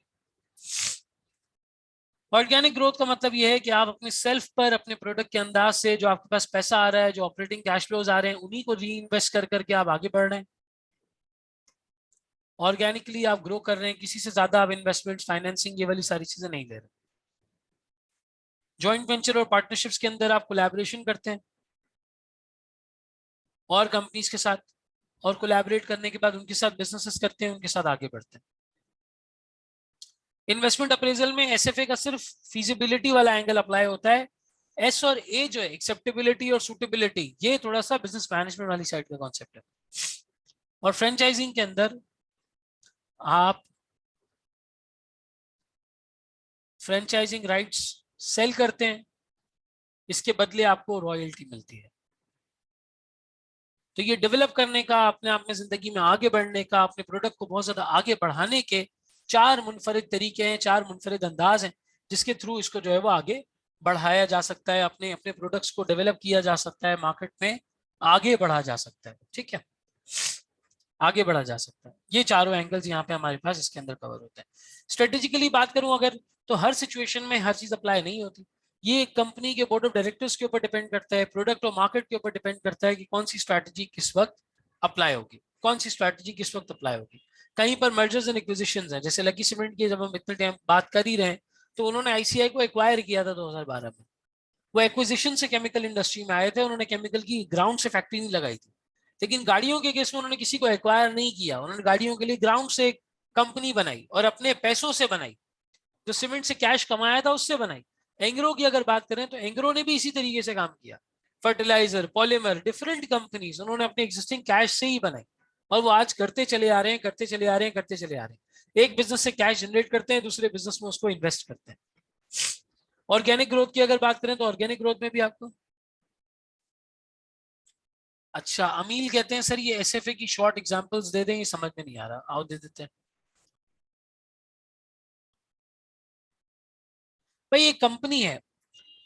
ऑर्गेनिक ग्रोथ का मतलब यह है कि आप अपने सेल्फ पर, अपने प्रोडक्ट के अंदाज से, जो आपके पास पैसा आ रहा है, जो ऑपरेटिंग कैश फ्लोज आ रहे हैं, उन्हीं को री इन्वेस्ट कर करके आप आगे बढ़ रहे हैं। ऑर्गेनिकली आप ग्रो कर रहे हैं, किसी से ज्यादा आप इन्वेस्टमेंट, फाइनेंसिंग, ये वाली सारी चीजें नहीं ले रहे। जॉइंट वेंचर और पार्टनरशिप्स के अंदर आप कोलैबोरेशन करते हैं और कंपनीज के साथ, और कोलैबोरेट करने के बाद उनके साथ बिजनेसेस करते हैं, उनके साथ आगे बढ़ते हैं। इन्वेस्टमेंट अप्रेजल में एसएफए का सिर्फ फीजिबिलिटी वाला एंगल अप्लाई होता है। एस और ए जो है, एक्सेप्टेबिलिटी और सुटेबिलिटी, ये थोड़ा सा बिजनेस मैनेजमेंट वाली साइड का कॉन्सेप्ट है। और फ्रेंचाइजिंग के अंदर आप फ्रेंचाइजिंग राइट्स सेल करते हैं, इसके बदले आपको रॉयल्टी मिलती है। तो ये डेवलप करने का, अपने आप में जिंदगी में आगे बढ़ने का, अपने प्रोडक्ट को बहुत ज्यादा आगे बढ़ाने के चार मुनफरिद तरीके हैं, चार मुनफरिद अंदाज हैं, जिसके थ्रू इसको जो है वो आगे बढ़ाया जा सकता है, अपने अपने प्रोडक्ट्स को डेवलप किया जा सकता है, मार्केट में आगे बढ़ा जा सकता है। ठीक है, आगे बढ़ा जा सकता है। ये चारों एंगल्स यहाँ पे हमारे पास इसके अंदर कवर होते हैं। स्ट्रेटेजिकली बात करूं अगर, तो हर सिचुएशन में हर चीज अप्लाई नहीं होती। ये कंपनी के बोर्ड ऑफ डायरेक्टर्स के ऊपर डिपेंड करता है, प्रोडक्ट और मार्केट के ऊपर डिपेंड करता है कि कौन सी स्ट्रैटेजी किस वक्त अप्लाई होगी, कौन सी स्ट्रैटेजी किस वक्त अप्लाई होगी। कहीं पर मर्जर्स एंड एक्विजिशंस हैं, जैसे लकी सीमेंट की जब हम इतने टाइम बात कर ही रहे हैं, तो उन्होंने आईसीआई को एक्वायर किया था 2012 में। वो एक्विजिशन से केमिकल इंडस्ट्री में आए थे, उन्होंने केमिकल की ग्राउंड से फैक्ट्री नहीं लगाई थी। लेकिन गाड़ियों के केस में उन्होंने किसी को एक्वायर नहीं किया, उन्होंने गाड़ियों के लिए ग्राउंड से एक कंपनी बनाई और अपने पैसों से बनाई, जो सीमेंट से कैश कमाया था उससे बनाई। एंग्रो की अगर बात करें तो एंग्रो ने भी इसी तरीके से काम किया, फर्टिलाइजर, पॉलीमर, डिफरेंट कंपनीज उन्होंने अपने एग्जिस्टिंग कैश से ही बनाई, और वो आज करते चले आ रहे हैं, करते चले आ रहे हैं, करते चले आ रहे हैं। एक बिजनेस से कैश जनरेट करते हैं, दूसरे बिजनेस में उसको इन्वेस्ट करते हैं। ऑर्गेनिक ग्रोथ की अगर बात करें तो ऑर्गेनिक ग्रोथ में भी आपको, अच्छा अमील कहते हैं सर ये एसएफए की शॉर्ट एग्जांपल्स दे दें, ये समझ में नहीं आ रहा, आओ दे देते हैं। भाई एक कंपनी है,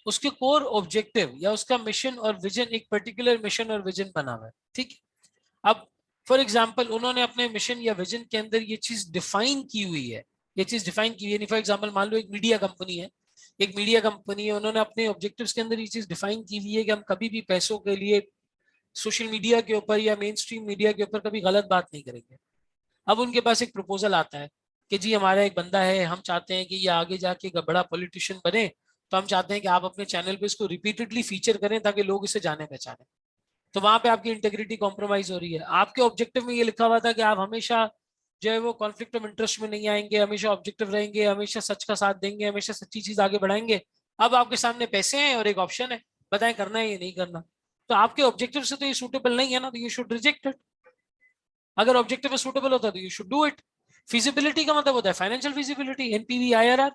उसके कोर ऑब्जेक्टिव या उसका मिशन और विजन, एक पर्टिकुलर मिशन और विजन बना हुआ है, ठीक है। अब फॉर एग्जांपल उन्होंने अपने मिशन या विजन के अंदर ये चीज डिफाइन की हुई है, ये चीज डिफाइन की हुई है। फॉर एग्जांपल मान लो एक मीडिया कंपनी है, एक मीडिया कंपनी है, उन्होंने अपने ऑब्जेक्टिव्स के अंदर ये चीज डिफाइन की हुई है कि हम कभी भी पैसों के लिए सोशल मीडिया के ऊपर या मेन स्ट्रीम मीडिया के ऊपर कभी गलत बात नहीं करेंगे। अब उनके पास एक प्रपोजल आता है कि जी हमारा एक बंदा है, हम चाहते हैं कि ये आगे जाके एक बड़ा पॉलिटिशियन बने, तो हम चाहते हैं कि आप अपने चैनल पे इसको रिपीटेडली फीचर करें ताकि लोग इसे जाने पहचाने। तो वहां पे आपकी इंटेग्रिटी कॉम्प्रोमाइज हो रही है। आपके ऑब्जेक्टिव में ये लिखा हुआ था कि आप हमेशा जो है वो कॉन्फ्लिक्ट ऑफ इंटरेस्ट में नहीं आएंगे, हमेशा ऑब्जेक्टिव रहेंगे, हमेशा सच का साथ देंगे, हमेशा सच्ची चीज आगे बढ़ाएंगे। अब आपके सामने पैसे हैं और एक ऑप्शन है, बताएं करना है या नहीं करना। तो आपके ऑब्जेक्टिव से तो ये सूटेबल नहीं है ना, तो यू शुड रिजेक्ट इट। अगर ऑब्जेक्टिव में सूटेबल होता है तो you should do it. Feasibility का मतलब होता है financial feasibility, NPV, IRR.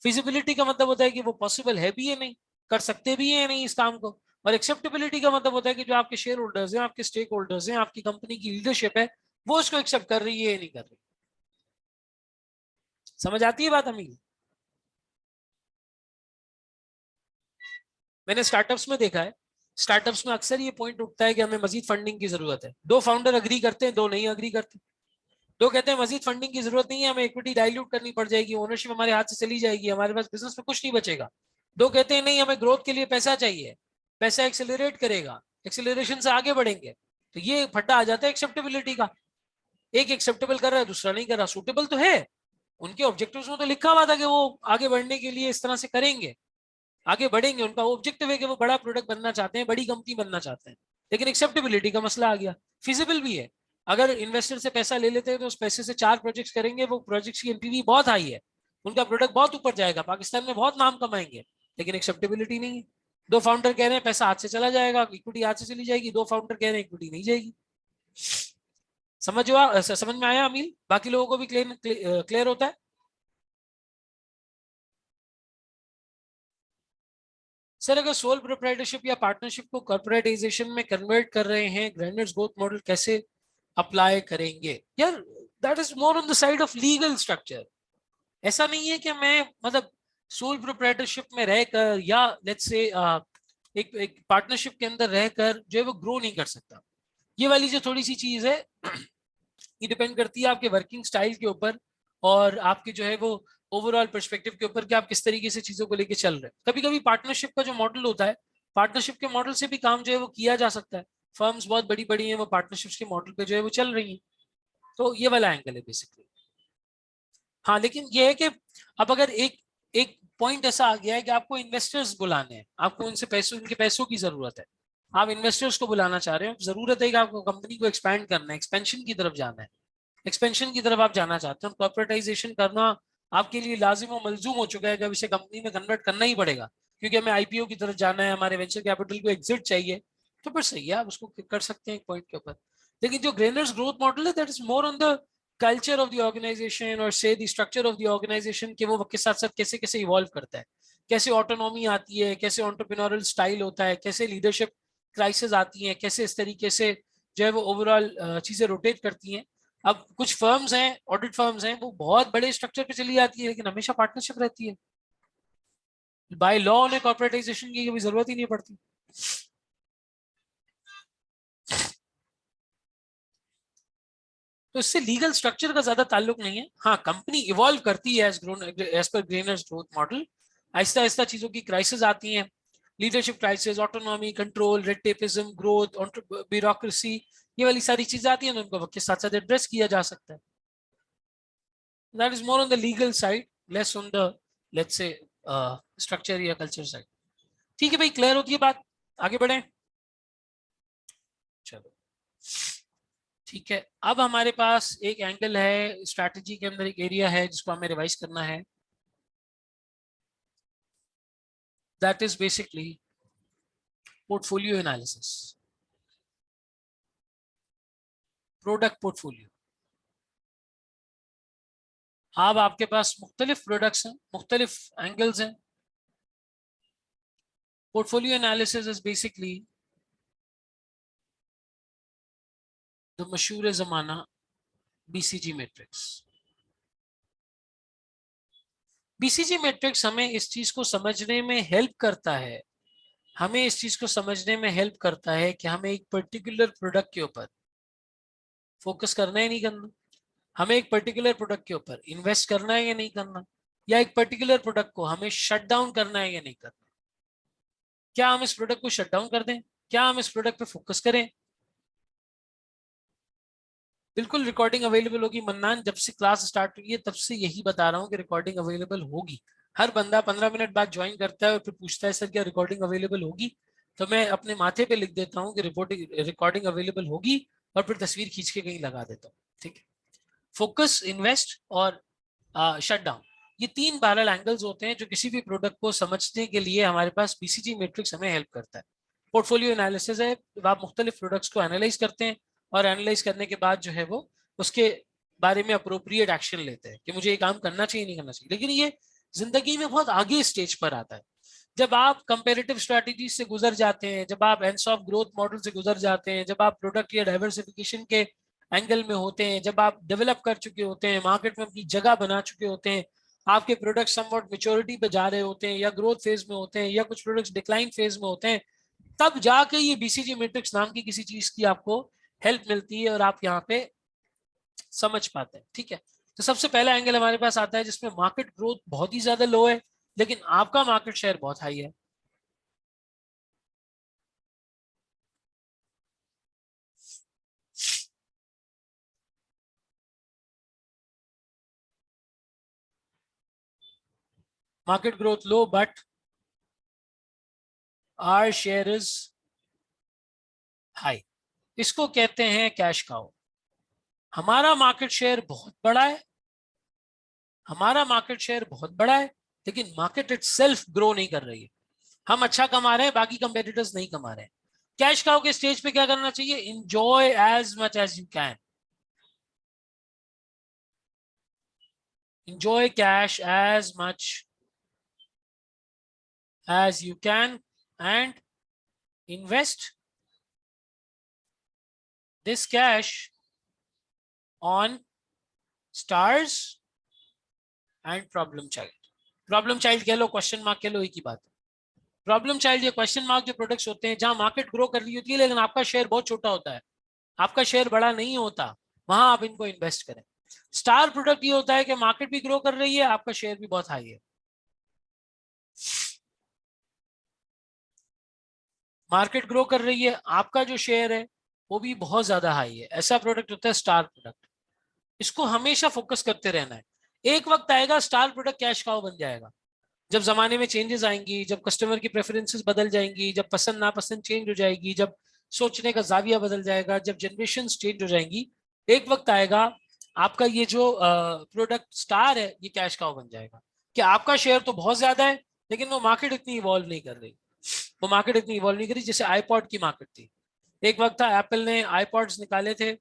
Feasibility का मतलब होता है कि वो पॉसिबल है भी या नहीं, कर सकते भी है या नहीं इस काम को। और एक्सेप्टेबिलिटी का मतलब होता है कि जो आपके शेयर होल्डर्स हैं, आपके स्टेक होल्डर्स हैं, आपकी कंपनी की लीडरशिप है, वो उसको एक्सेप्ट कर रही है या नहीं कर रही। समझ आती है बात अमीर? मैंने स्टार्टअप्स में देखा है, स्टार्टअप्स में अक्सर ये पॉइंट उठता है कि हमें मजीद फंडिंग की जरूरत है। दो फाउंडर अग्री करते हैं, दो नहीं अग्री करते। दो कहते हैं मजीद फंडिंग की जरूरत नहीं है, हमें इक्विटी डाइल्यूट करनी पड़ जाएगी, ओनरशिप हमारे हाथ से चली जाएगी, हमारे पास बिजनेस में कुछ नहीं बचेगा। दो कहते हैं नहीं, हमें ग्रोथ के लिए पैसा चाहिए, पैसा एक्सेलरेट करेगा, एक्सेलरेशन से आगे बढ़ेंगे। तो ये फट्टा आ जाता है एक्सेप्टेबिलिटी का। एक एक्सेप्टेबल कर रहा है, दूसरा नहीं कर रहा। सूटेबल तो है, उनके ऑब्जेक्टिव्स में तो लिखा हुआ था कि वो आगे बढ़ने के लिए इस तरह से करेंगे, आगे बढ़ेंगे। उनका ऑब्जेक्टिव है कि वो बड़ा प्रोडक्ट बनना चाहते हैं, बड़ी कंपनी बनना चाहते हैं। लेकिन एक्सेप्टेबिलिटी का मसला आ गया। फिजिबल भी है, अगर इन्वेस्टर से पैसा ले लेते हैं तो उस पैसे से 4 प्रोजेक्ट्स करेंगे, वो प्रोजेक्ट्स की एनपीवी बहुत हाई है, उनका प्रोडक्ट बहुत ऊपर जाएगा, पाकिस्तान में बहुत नाम कमाएंगे, लेकिन एक्सेप्टेबिलिटी नहीं है। दो फाउंडर कह रहे हैं पैसा हाथ से चला जाएगा, इक्विटी हाथ से चली जाएगी, दो फाउंडर कह रहे हैं इक्विटी नहीं जाएगी। समझ में आया अमील? बाकी लोगों को भी क्लियर होता है? सर अगर सोल प्रोप्राइटरशिप या पार्टनरशिप को कॉर्पोरेटाइजेशन में कन्वर्ट कर रहे हैं, ग्रैंडर्स ग्रोथ मॉडल कैसे अप्लाई करेंगे? यार that is more on the side of legal structure. ऐसा नहीं है कि मैं मतलब सोल प्रोप्राइटरशिप में रहकर या लेट्स से एक पार्टनरशिप के अंदर रहकर जो है वो ग्रो नहीं कर सकता। ये वाली जो थोड़ी सी चीज है ये डिपेंड करती है आपके वर्किंग स्टाइल के ऊपर और आपके जो है वो ओवरऑल पर्सपेक्टिव के ऊपर कि आप किस तरीके से चीजों को लेके चल रहे हैं। कभी कभी पार्टनरशिप का जो मॉडल होता है, पार्टनरशिप के मॉडल से भी काम जो है वो किया जा सकता है। फर्म्स बहुत बड़ी बड़ी हैं, वो पार्टनरशिप्स के मॉडल पे जो है वो चल रही हैं। तो ये वाला एंगल है बेसिकली। हाँ लेकिन ये है कि अब अगर एक एक पॉइंट ऐसा आ गया है कि आपको इन्वेस्टर्स बुलाने हैं, आपको उनसे पैसों, उनके पैसों की जरूरत है, आप इन्वेस्टर्स को बुलाना चाह रहे हो, जरूरत है कि आपको कंपनी को एक्सपैंड करना है, एक्सपेंशन की तरफ जाना है, एक्सपेंशन की तरफ आप जाना चाहते हो, कॉर्पोरेटाइजेशन करना आपके लिए लाजिम और मलजूम हो चुका है कि अब इसे कंपनी में कन्वर्ट करना ही पड़ेगा, क्योंकि हमें आईपीओ की तरफ जाना है, हमारे वेंचर कैपिटल को एग्जिट चाहिए। तो फिर सही है, आप उसको कर सकते हैं एक पॉइंट के ऊपर। लेकिन जो ग्रेनर्स ग्रोथ मॉडल है that is more on the culture of the organisation और से the structure of the organisation कि वो वक्त के साथ साथ कैसे कैसे इवॉल्व करता है, कैसे ऑटोनॉमी आती है, कैसे एंटरप्रेन्योरियल स्टाइल होता है, कैसे लीडरशिप क्राइसिस आती हैं, कैसे इस तरीके से जो है वो ओवरऑल चीजें रोटेट करती हैं। अब कुछ फर्म्स हैं, ऑडिट फर्म्स हैं, वो बहुत बड़े स्ट्रक्चर पे चली जाती है लेकिन हमेशा पार्टनरशिप रहती है। बाय लॉ उन्हें कॉर्पोरेटाइजेशन की कभी जरूरत ही नहीं पड़ती। तो इससे लीगल स्ट्रक्चर का ज्यादा ताल्लुक नहीं है। हाँ कंपनी इवॉल्व करती है as per ग्रेनर्स growth model, Aahista Aahista चीजों की क्राइसिस आती हैं, leadership crisis, autonomy, control, red tapism, growth, bureaucracy, ये वाली सारी चीजें आती हैं, तो उनको वक्त के साथ साथ एड्रेस किया जा सकता है। That is more on the legal side, less on the let's say structure या culture side. ठीक है भाई, क्लियर होती है बात? आगे बढ़े। चलो ठीक है, अब हमारे पास एक एंगल है स्ट्रैटेजी के अंदर, एक एरिया है जिसको हमें रिवाइज करना है। That is basically portfolio analysis, product portfolio. अब आपके पास मुख्तलिफ प्रोडक्ट्स हैं, मुख्तलिफ एंगल्स हैं। Portfolio analysis is basically the मशहूर जमाना बीसीजी मैट्रिक्स। बीसीजी मैट्रिक्स हमें इस चीज को समझने में हेल्प करता है, हमें इस चीज को समझने में हेल्प करता है कि हमें एक पर्टिकुलर प्रोडक्ट के ऊपर फोकस करना है नहीं करना, हमें एक पर्टिकुलर प्रोडक्ट के ऊपर इन्वेस्ट करना है या नहीं करना, या एक पर्टिकुलर प्रोडक्ट को हमें शट डाउन करना है या नहीं करना। क्या हम इस प्रोडक्ट को शट डाउन कर दें, क्या हम इस प्रोडक्ट पे फोकस करें? बिल्कुल रिकॉर्डिंग अवेलेबल होगी मन्नान, जब से क्लास स्टार्ट हुई है तब से यही बता रहा हूँ कि रिकॉर्डिंग अवेलेबल होगी। हर बंदा 15 मिनट बाद ज्वाइन करता है और फिर पूछता है सर क्या रिकॉर्डिंग अवेलेबल होगी, तो मैं अपने माथे पे लिख देता हूँ कि रिकॉर्डिंग अवेलेबल होगी और फिर तस्वीर खींच के कहीं लगा देता हूँ। ठीक है, फोकस, इन्वेस्ट और शट डाउन, ये 3 पैरेलल एंगल्स होते हैं जो किसी भी प्रोडक्ट को समझने के लिए हमारे पास बीसीजी मैट्रिक्स हमें हेल्प करता है। पोर्टफोलियो एनालिसिस है, आप मुख्तलिफ प्रोडक्ट्स को एनालाइज करते हैं और एनालाइज करने के बाद जो है वो उसके बारे में अप्रोप्रिएट एक्शन लेते हैं कि मुझे ये काम करना चाहिए नहीं करना चाहिए। लेकिन ये जिंदगी में बहुत आगे स्टेज पर आता है, जब आप कंपेरेटिव स्ट्रेटजी से गुजर जाते हैं, जब आप एंड्स ऑफ ग्रोथ मॉडल से गुजर जाते हैं, जब आप प्रोडक्ट या डाइवर्सिफिकेशन के एंगल में होते हैं, जब आप डेवलप कर चुके होते हैं, मार्केट में अपनी जगह बना चुके होते हैं, आपके प्रोडक्ट समवॉट मेच्योरिटी पे जा रहे होते हैं या ग्रोथ फेज में होते हैं या कुछ प्रोडक्ट्स डिक्लाइन फेज में होते हैं, तब जाके ये बीसीजी मैट्रिक्स नाम की किसी चीज की आपको हेल्प मिलती है और आप यहाँ पे समझ पाते हैं। ठीक है, तो सबसे पहला एंगल हमारे पास आता है जिसमें मार्केट ग्रोथ बहुत ही ज्यादा लो है लेकिन आपका मार्केट शेयर बहुत हाई है। Market growth low but our share is high, इसको कहते हैं कैश काउ। हमारा मार्केट शेयर बहुत बड़ा है, हमारा मार्केट शेयर बहुत बड़ा है लेकिन मार्केट इटसेल्फ ग्रो नहीं कर रही है। हम अच्छा कमा रहे हैं, बाकी कंपेटिटर्स नहीं कमा रहे हैं। कैश काउ के स्टेज पे क्या करना चाहिए? Enjoy as much as you can, enjoy cash as much as you can and invest this cash on stars and problem child। Problem child कह लो, क्वेश्चन मार्क कह लो, एक ही बात है। प्रॉब्लम चाइल्ड या क्वेश्चन मार्क जो प्रोडक्ट्स होते हैं जहां मार्केट ग्रो कर रही होती है लेकिन आपका शेयर बहुत छोटा होता है, आपका शेयर बड़ा नहीं होता, वहां आप इनको इन्वेस्ट करें। स्टार प्रोडक्ट ये होता है कि मार्केट भी ग्रो कर रही है, आपका शेयर भी बहुत हाई है। मार्केट ग्रो कर रही है, आपका जो शेयर है वो भी बहुत ज्यादा हाई है, ऐसा प्रोडक्ट होता है स्टार प्रोडक्ट। इसको हमेशा फोकस करते रहना है। एक वक्त आएगा स्टार प्रोडक्ट कैश काउ बन जाएगा, जब जमाने में चेंजेस आएंगी, जब कस्टमर की प्रेफरेंसेस बदल जाएंगी, जब पसंद नापसंद चेंज हो जाएगी, जब सोचने का जाविया बदल जाएगा, जब जनरेशन चेंज हो जाएंगी, एक वक्त आएगा आपका ये जो प्रोडक्ट स्टार है ये कैश काउ बन जाएगा कि आपका शेयर तो बहुत ज्यादा है लेकिन वो मार्केट इतनी इवॉल्व नहीं कर रही, वो मार्केट इतनी इवॉल्व नहीं करी जैसे आईपॉड की मार्केट थी। एक वक्त था एप्पल ने आईपॉड्स निकाले थे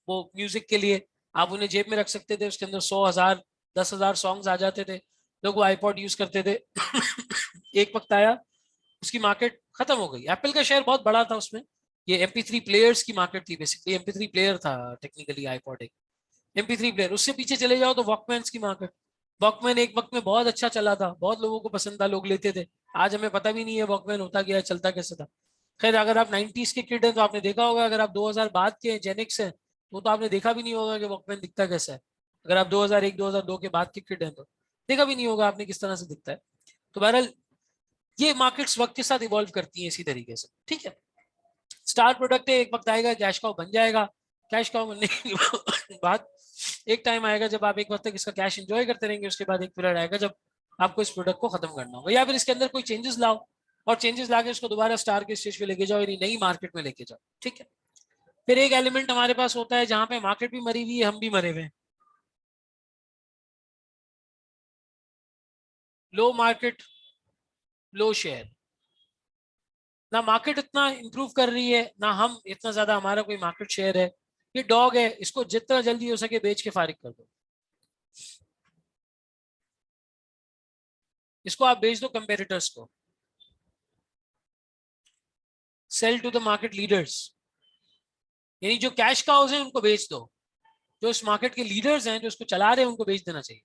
वो म्यूजिक के लिए, आप उन्हें जेब में रख सकते थे, उसके अंदर 100,000 10,000 सॉन्ग्स आ जाते थे, लोग वो आईपॉड यूज करते थे। एक वक्त आया उसकी मार्केट खत्म हो गई, एप्पल का शेयर बहुत बड़ा था उसमें, ये MP3 प्लेयर्स की मार्केट थी, बेसिकली MP3 प्लेयर था टेक्निकली आईपॉड एक MP3 प्लेयर। उससे पीछे चले जाओ तो वॉकमैन की मार्केट, वॉकमैन एक वक्त में बहुत अच्छा चला था, बहुत लोगों को पसंद था, लोग लेते थे। आज हमें पता भी नहीं है वॉकमैन होता क्या है, चलता कैसे था। खैर अगर आप 90s के किड हैं तो आपने देखा होगा, अगर आप 2000 बाद के जेनिक्स हैं तो आपने देखा भी नहीं होगा कि वॉकमैन दिखता कैसा है। अगर आप 2001 2002 के बाद के किड हैं तो देखा भी नहीं होगा आपने किस तरह से दिखता है। तो बहरहाल ये मार्केट्स वक्त के साथ इवॉल्व करती हैं इसी तरीके से। ठीक है, स्टार प्रोडक्ट है, एक वक्त आएगा कैश काउ बन जाएगा। कैश काउ बनने के बाद एक टाइम आएगा जब आप एक वक्त तक इसका कैश एंजॉय करते रहेंगे, उसके बाद एक पीरियड आएगा जब आपको इस प्रोडक्ट को खत्म करना होगा या फिर इसके अंदर कोई चेंजेस लाओ और चेंजेस लाके इसको दोबारा स्टार के स्टेज पे लेके जाओ यानी नई मार्केट में लेके जाओ। ठीक है, फिर एक एलिमेंट हमारे पास होता है जहां पे मार्केट भी मरी हुई है, हम भी मरे हुए हैं, लो मार्केट लो शेयर। ना मार्केट इतना इंप्रूव कर रही है ना हम इतना ज्यादा हमारा कोई मार्केट शेयर है, ये डॉग है, इसको जितना जल्दी हो सके बेच के फारिग कर दो, इसको आप बेच दो कंपेटिटर्स को, sell to the market leaders, यानी जो कैश काउज हैं उनको बेच दो, जो इस मार्केट के लीडर्स हैं जो इसको चला रहे हैं उनको बेच देना चाहिए,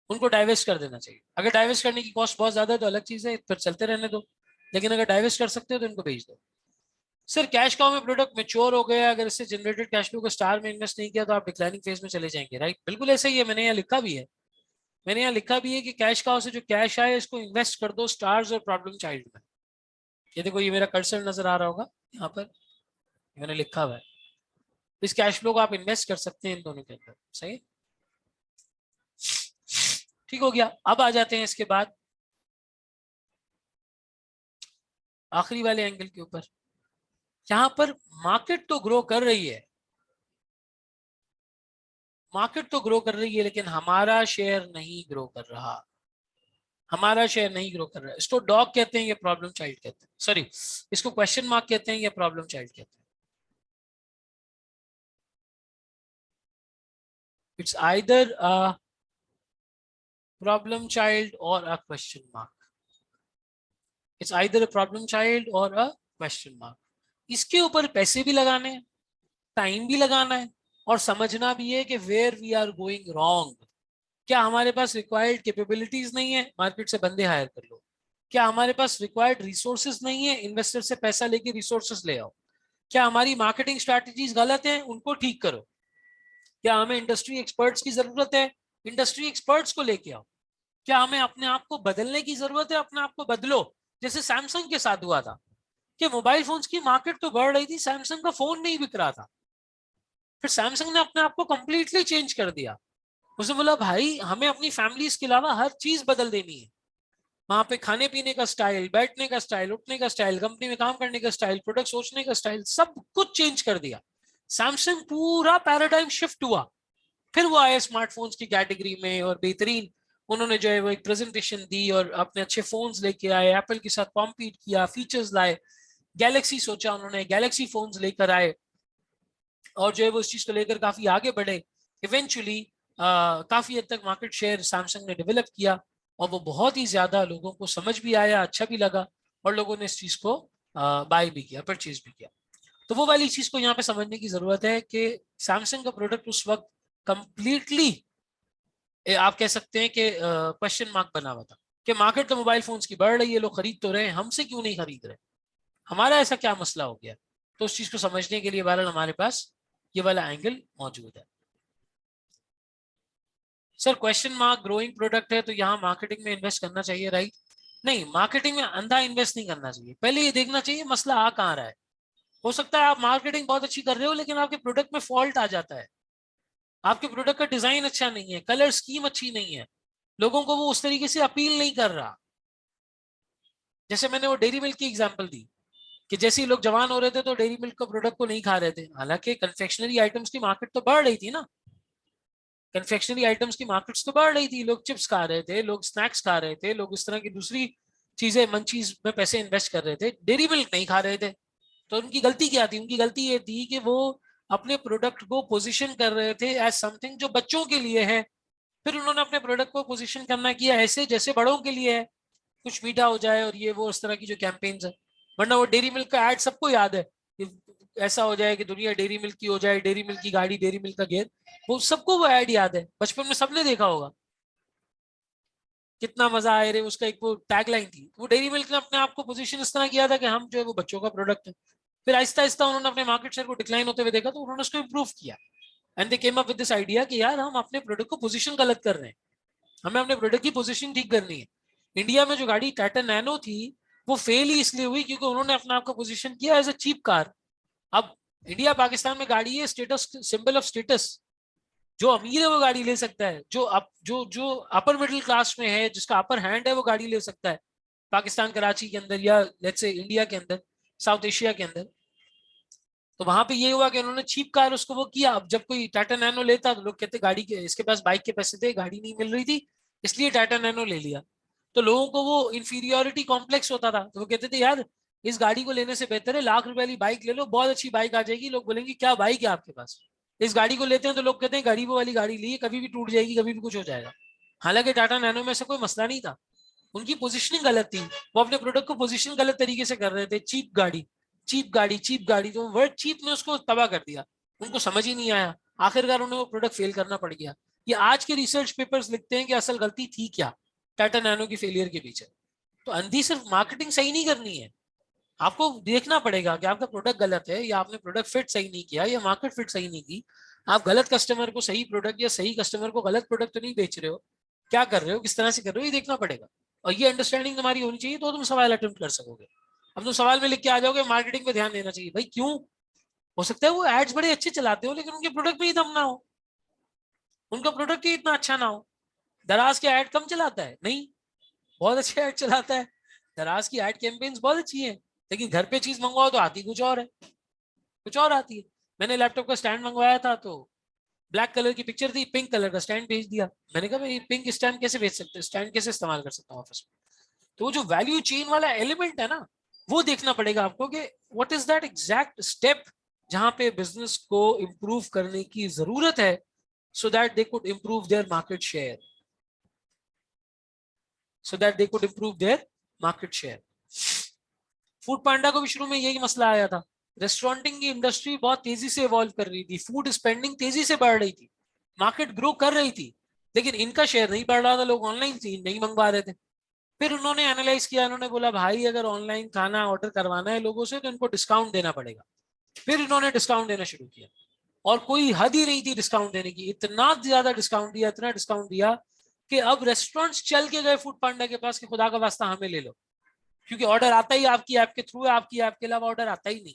उनको डाइवेस्ट कर देना चाहिए। अगर डाइवेस्ट करने की कॉस्ट बहुत ज्यादा है तो अलग चीज है, फिर चलते रहने दो, लेकिन अगर डाइवेस्ट कर सकते हो तो इनको बेच दो। सर कैश काउ में प्रोडक्ट मेच्योर हो गया, अगर इससे जनरेटेड कैश फ्लो को स्टार में इन्वेस्ट नहीं किया तो आप डिक्लाइनिंग फेज में चले जाएंगे, राइट? बिल्कुल ऐसा ही है, मैंने यहाँ लिखा भी है, मैंने यहाँ लिखा भी है कि कैश काउ से जो कैश आए इसको इन्वेस्ट कर दो स्टार्स और प्रॉब्लम चाइल्ड में। ये देखो ये मेरा कर्सर नजर आ रहा होगा यहाँ पर, मैंने लिखा हुआ है, इस कैश फ्लो को आप इन्वेस्ट कर सकते हैं इन दोनों के अंदर। सही, ठीक हो गया। अब आ जाते हैं इसके बाद आखिरी वाले एंगल के ऊपर, यहाँ पर मार्केट तो ग्रो कर रही है मार्केट तो ग्रो कर रही है लेकिन हमारा शेयर नहीं ग्रो कर रहा, हमारा शेयर नहीं ग्रो कर रहा है। इसको डॉग कहते हैं या प्रॉब्लम चाइल्ड कहते हैं, सॉरी इसको क्वेश्चन मार्क कहते हैं या प्रॉब्लम चाइल्ड कहते हैं? It's either a problem child और a question mark, it's either a problem child और अ क्वेश्चन मार्क। इसके ऊपर पैसे भी लगाने हैं, टाइम भी लगाना है और समझना भी है कि where we are going wrong. क्या हमारे पास रिक्वायर्ड कैपेबिलिटीज नहीं है, मार्केट से बंदे हायर कर लो। क्या हमारे पास रिक्वायर्ड रिसोर्सेज नहीं है, इन्वेस्टर से पैसा लेके रिसोर्सेज ले आओ। क्या हमारी मार्केटिंग स्ट्रैटेजीज गलत है, उनको ठीक करो। क्या हमें इंडस्ट्री एक्सपर्ट्स की जरूरत है, इंडस्ट्री एक्सपर्ट्स को लेके आओ। क्या हमें अपने आप को बदलने की जरूरत है, अपने आप को बदलो। जैसे सैमसंग के साथ हुआ था कि मोबाइल फोन्स की मार्केट तो बढ़ रही थी, सैमसंग का फोन नहीं बिक रहा था। फिर सैमसंग ने अपने आप को कंप्लीटली चेंज कर दिया। उसने बोला भाई हमें अपनी फैमिलीज के अलावा हर चीज बदल देनी है। वहां पे खाने पीने का स्टाइल, बैठने का स्टाइल, उठने का स्टाइल, कंपनी में काम करने का स्टाइल, प्रोडक्ट सोचने का स्टाइल, सब कुछ चेंज कर दिया। सैमसंग पूरा पैराडाइम शिफ्ट हुआ। फिर वो आए स्मार्टफोन्स की कैटेगरी में और बेहतरीन उन्होंने जो है वो एक प्रेजेंटेशन दी और अपने अच्छे फोन्स लेके आए, एप्पल के साथ कॉम्पीट किया, फीचर्स लाए। गैलेक्सी सोचा उन्होंने, गैलेक्सी फोन्स लेकर आए और जो है वो उस चीज को लेकर काफी आगे बढ़े। इवेंचुअली काफी हद तक मार्केट शेयर सैमसंग ने डेवलप किया और वो बहुत ही ज्यादा लोगों को समझ भी आया, अच्छा भी लगा और लोगों ने इस चीज को बाय भी किया, परचेज भी किया। तो वो वाली चीज को यहाँ पे समझने की जरूरत है कि सैमसंग का प्रोडक्ट उस वक्त कंप्लीटली आप कह सकते हैं कि क्वेश्चन मार्क बना हुआ था कि मार्केट तो मोबाइल फोन्स की बढ़ रही है, लोग खरीद तो रहे हैं, हमसे क्यों नहीं खरीद रहे, हमारा ऐसा क्या मसला हो गया। तो उस चीज को समझने के लिए बहरहाल हमारे पास ये वाला एंगल मौजूद है। Sir question mark growing product है तो यहाँ मार्केटिंग में इन्वेस्ट करना चाहिए, राइट? नहीं, मार्केटिंग में अंधा इन्वेस्ट नहीं करना चाहिए। पहले ये देखना चाहिए मसला आ कहाँ रहा है। हो सकता है आप मार्केटिंग बहुत अच्छी कर रहे हो लेकिन आपके प्रोडक्ट में फॉल्ट आ जाता है। आपके प्रोडक्ट का डिजाइन अच्छा नहीं है, कलर स्कीम अच्छी नहीं है, लोगों को वो उस तरीके से अपील नहीं कर रहा। जैसे मैंने वो डेयरी मिल्क की एग्जांपल दी कि जैसे ही लोग जवान हो रहे थे तो डेयरी मिल्क का प्रोडक्ट को नहीं खा रहे थे, हालांकि कन्फेक्शनरी आइटम्स की मार्केट तो बढ़ रही थी ना। कन्फेक्शनरी आइटम्स की मार्केट्स तो बढ़ रही थी, लोग चिप्स खा रहे थे, लोग स्नैक्स खा रहे थे, लोग इस तरह की दूसरी चीजें मंचीज में पैसे इन्वेस्ट कर रहे थे, डेयरी मिल्क नहीं खा रहे थे। तो उनकी गलती क्या थी? उनकी गलती ये थी कि वो अपने प्रोडक्ट को पोजीशन कर रहे थे एज समथिंग जो बच्चों के लिए है। फिर उन्होंने अपने प्रोडक्ट को पोजीशन करना किया ऐसे जैसे बड़ों के लिए है, कुछ मीठा हो जाए और ये वो इस तरह की जो कैंपेन्स है। वरना वो डेयरी मिल्क का एड सबको याद है कि ऐसा हो जाए कि दुनिया डेयरी मिल्क की हो जाए, डेयरी मिल्क की गाड़ी, डेयरी मिल्क का गेयर, वो सबको वो ऐड याद है, बचपन में सबने देखा होगा। कितना मजा आए रे, उसका एक वो टैगलाइन थी। वो डेयरी मिल्क ने अपने आप को पोजीशन इस तरह किया था कि हम जो है वो बच्चों का प्रोडक्ट है। फिर आहिस्ता आहिस्ता उन्होंने अपने मार्केट शेयर को डिक्लाइन होते हुए देखा तो उन्होंने उसको इंप्रूव किया। And they came up with this idea कि यार हम अपने प्रोडक्ट को पोजीशन गलत कर रहे हैं, हमें अपने प्रोडक्ट की पोजीशन ठीक करनी है। इंडिया में जो गाड़ी टाटा नैनो थी वो फेल ही इसलिए हुई क्योंकि उन्होंने अपने आप को पोजीशन किया एज अ चीप कार। अब इंडिया पाकिस्तान में गाड़ी है स्टेटस, सिंबल ऑफ स्टेटस। जो अमीर है वो गाड़ी ले सकता है, जो अप जो जो अपर मिडिल क्लास में है, जिसका अपर हैंड है, वो गाड़ी ले सकता है पाकिस्तान कराची के अंदर या लेट्स से इंडिया के अंदर, साउथ एशिया के अंदर। तो वहां पे ये हुआ कि उन्होंने चीप कार उसको वो किया। अब जब कोई टाटा नैनो लेता तो लोग कहते गाड़ी के, इसके पास बाइक के पैसे थे, गाड़ी नहीं मिल रही थी इसलिए टाटा नैनो ले लिया। तो लोगों को वो इंफीरियोरिटी कॉम्प्लेक्स होता था, तो वो कहते थे यार इस गाड़ी को लेने से बेहतर है लाख रुपए वाली बाइक ले लो, बहुत अच्छी बाइक आ जाएगी। लोग बोलेंगे क्या बाइक है आपके पास? इस गाड़ी को लेते हैं तो लोग कहते हैं गरीबों वाली गाड़ी ली है, कभी भी टूट जाएगी, कभी भी कुछ हो जाएगा। हालांकि टाटा नैनो में ऐसा कोई मसला नहीं था, उनकी पोजीशनिंग गलत थी। वो अपने प्रोडक्ट को पोजीशन गलत तरीके से कर रहे थे, चीप गाड़ी, चीप गाड़ी, चीप गाड़ी, तो वर्ड चीप ने उसको तबाह कर दिया। उनको समझ ही नहीं आया, आखिरकार उन्हें वो प्रोडक्ट फेल करना पड़ गया। ये आज के रिसर्च पेपर्स लिखते हैं कि असल गलती थी क्या टाटा नैनो की फेलियर के पीछे। तो अंधी सिर्फ मार्केटिंग सही नहीं करनी है, आपको देखना पड़ेगा कि आपका प्रोडक्ट गलत है या आपने प्रोडक्ट फिट सही नहीं किया या मार्केट फिट सही नहीं की। आप गलत कस्टमर को सही प्रोडक्ट या सही कस्टमर को गलत प्रोडक्ट तो नहीं बेच रहे हो, क्या कर रहे हो, किस तरह से कर रहे हो, ये देखना पड़ेगा। और ये अंडरस्टैंडिंग तुम्हारी होनी चाहिए तो तुम सवाल अटेम्प्ट कर सकोगे। अब तुम सवाल में लिख के आ जाओगे मार्केटिंग पे ध्यान देना चाहिए, भाई क्यों? हो सकता है वो एड्स बड़े अच्छे चलाते हो लेकिन उनके प्रोडक्ट में ही दम ना हो, उनका प्रोडक्ट ही इतना अच्छा ना हो। दराज के ऐड कम चलाता है? नहीं, बहुत अच्छे ऐड चलाता है। दराज की ऐड कैंपेन्स बहुत अच्छी है, लेकिन घर पे चीज मंगवाओ तो आती कुछ और है, कुछ और आती है। मैंने लैपटॉप का स्टैंड मंगवाया था तो ब्लैक कलर की पिक्चर थी, पिंक कलर का स्टैंड भेज दिया। मैंने कहा भाई पिंक स्टैंड कैसे भेज सकते हैं, स्टैंड कैसे इस्तेमाल कर सकता हूँ ऑफिस में। तो वो जो वैल्यू चेन वाला एलिमेंट है ना, वो देखना पड़ेगा आपको कि what is that exact step जहां पे बिजनेस को इंप्रूव करने की जरूरत है, so that they could improve their market share, so that they could improve their market share. Foodpanda को भी शुरू में यही मसला आया था। रेस्टोरेंटिंग की इंडस्ट्री बहुत तेजी से इवॉल्व कर रही थी, फूड स्पेंडिंग तेजी से बढ़ रही थी, मार्केट ग्रो कर रही थी, लेकिन इनका शेयर नहीं बढ़ रहा था, लोग ऑनलाइन नहीं मंगवा रहे थे। फिर उन्होंने एनालाइज किया, उन्होंने बोला भाई अगर ऑनलाइन खाना ऑर्डर करवाना है लोगों से तो इनको डिस्काउंट देना पड़ेगा। फिर इन्होंने डिस्काउंट देना शुरू किया, और कोई हद ही नहीं थी डिस्काउंट देने की, इतना ज्यादा डिस्काउंट दिया, इतना डिस्काउंट दिया कि अब रेस्टोरेंट्स चल के गए फूड पांडा के पास कि खुदा का वास्ता हमें ले लो, क्योंकि ऑर्डर आता ही आपकी ऐप के थ्रू है, आपकी ऐप के अलावा ऑर्डर आता ही नहीं।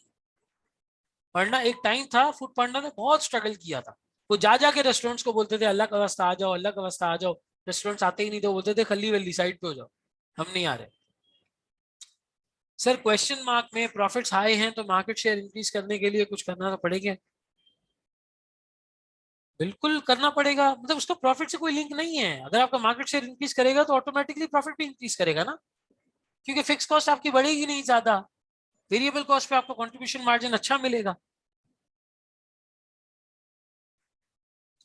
वरना एक टाइम था फूड पांडा ने बहुत स्ट्रगल किया था, वो जा जाके रेस्टोरेंट्स को बोलते थे अल्लाह का वास्ता आ जाओ, अल्लाह का वास्ता आ जाओ। रेस्टोरेंट्स आते ही नहीं थे, बोलते थे खली वली साइड पे हो जाओ, हम नहीं आ रहे। सर क्वेश्चन मार्क में प्रॉफिट्स हाई हैं तो मार्केट शेयर इंक्रीज करने के लिए कुछ करना तो पड़ेगा। बिल्कुल करना पड़ेगा, मतलब उसका प्रॉफिट से कोई लिंक नहीं है। अगर आपका मार्केट शेयर इंक्रीज करेगा तो ऑटोमेटिकली प्रॉफिट भी इंक्रीज करेगा ना, क्योंकि फिक्स कॉस्ट आपकी बढ़ेगी नहीं ज्यादा, वेरिएबल कॉस्ट पे आपको कंट्रीब्यूशन मार्जिन अच्छा मिलेगा।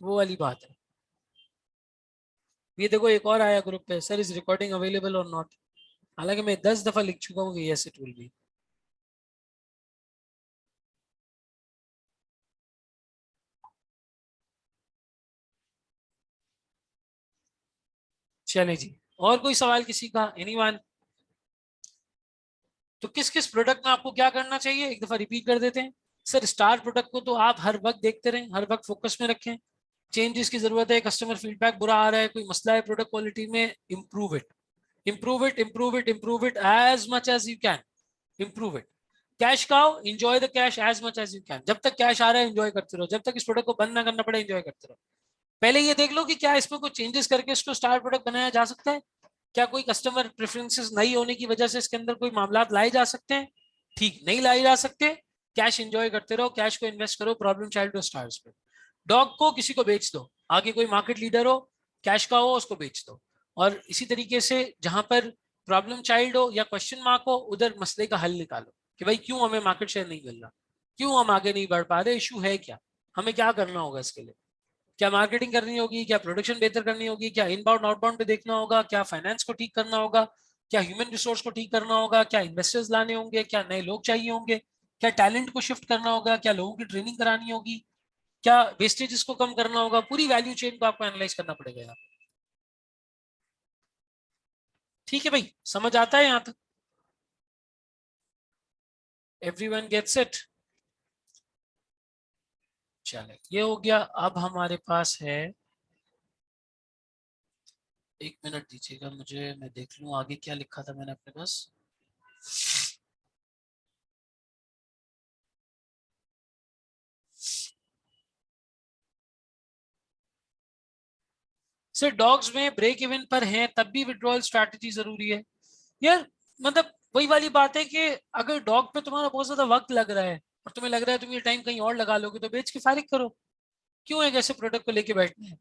वो वाली बात है। ये देखो एक और आया ग्रुप पे, सर इज रिकॉर्डिंग अवेलेबल और नॉट। हालांकि मैं 10 दफा लिख चुका हूँ कि यस इट विल बी। चले जी, और कोई सवाल किसी का, एनीवन? तो किस किस प्रोडक्ट में आपको क्या करना चाहिए, एक दफा रिपीट कर देते हैं। सर स्टार प्रोडक्ट को तो आप हर वक्त देखते रहें, हर वक्त फोकस में रखें। चेंजेस की जरूरत है, कस्टमर फीडबैक बुरा आ रहा है, कोई मसला है प्रोडक्ट क्वालिटी में, improve it, improve it, improve it, improve it as much as you can, improve it. Cash खाओ, enjoy the cash as much as you can। जब तक कैश आ रहा है एंजॉय करते रहो, जब तक इस प्रोडक्ट को बंद ना करना पड़े एंजॉय करते रहो। पहले ये देख लो कि क्या इसमें कोई चेंजेस करके इसको स्टार प्रोडक्ट बनाया जा सकता है, क्या कोई कस्टमर प्रेफरेंसेस नहीं होने की वजह से इसके अंदर कोई मामला लाए जा सकते हैं। ठीक नहीं लाए जा सकते, कैश एंजॉय करते रहो, कैश को इन्वेस्ट करो प्रॉब्लम चाइल्ड स्टार्स पे। डॉग को किसी को बेच दो, आगे कोई मार्केट लीडर हो, कैश का हो, उसको बेच दो। और इसी तरीके से जहां पर प्रॉब्लम चाइल्ड हो या क्वेश्चन मार्क हो, उधर मसले का हल निकालो कि भाई क्यों हमें मार्केट शेयर नहीं मिल रहा, क्यों हम आगे नहीं बढ़ पा रहे, इशू है क्या, हमें क्या करना होगा इसके लिए। क्या मार्केटिंग करनी होगी, क्या प्रोडक्शन बेहतर करनी होगी, क्या इनबाउंड आउटबाउंड पे देखना होगा, क्या फाइनेंस को ठीक करना होगा, क्या ह्यूमन रिसोर्स को ठीक करना होगा, क्या इन्वेस्टर्स लाने होंगे, क्या नए लोग चाहिए होंगे, क्या टैलेंट को शिफ्ट करना होगा, क्या लोगों की ट्रेनिंग करानी होगी, क्या वेस्टेजेस को कम करना होगा। पूरी वैल्यू चेन को आपको एनालाइज करना पड़ेगा यहाँ पे। ठीक है भाई, समझ आता है यहाँ तक? Everyone gets it? चले ये हो गया। अब हमारे पास है, एक मिनट दीजिएगा मुझे, मैं देख लूं आगे क्या लिखा था मैंने अपने पास। सर डॉग्स में ब्रेक इवन पर हैं तब भी विड्रॉल स्ट्रैटेजी जरूरी है। यार मतलब वही वाली बात है कि अगर डॉग पे तुम्हारा बहुत ज्यादा वक्त लग रहा है और तुम्हें लग रहा है तुम ये टाइम कहीं और लगा लोगे, तो बेच के फारिग करो। क्यों एक ऐसे प्रोडक्ट को लेके बैठना है?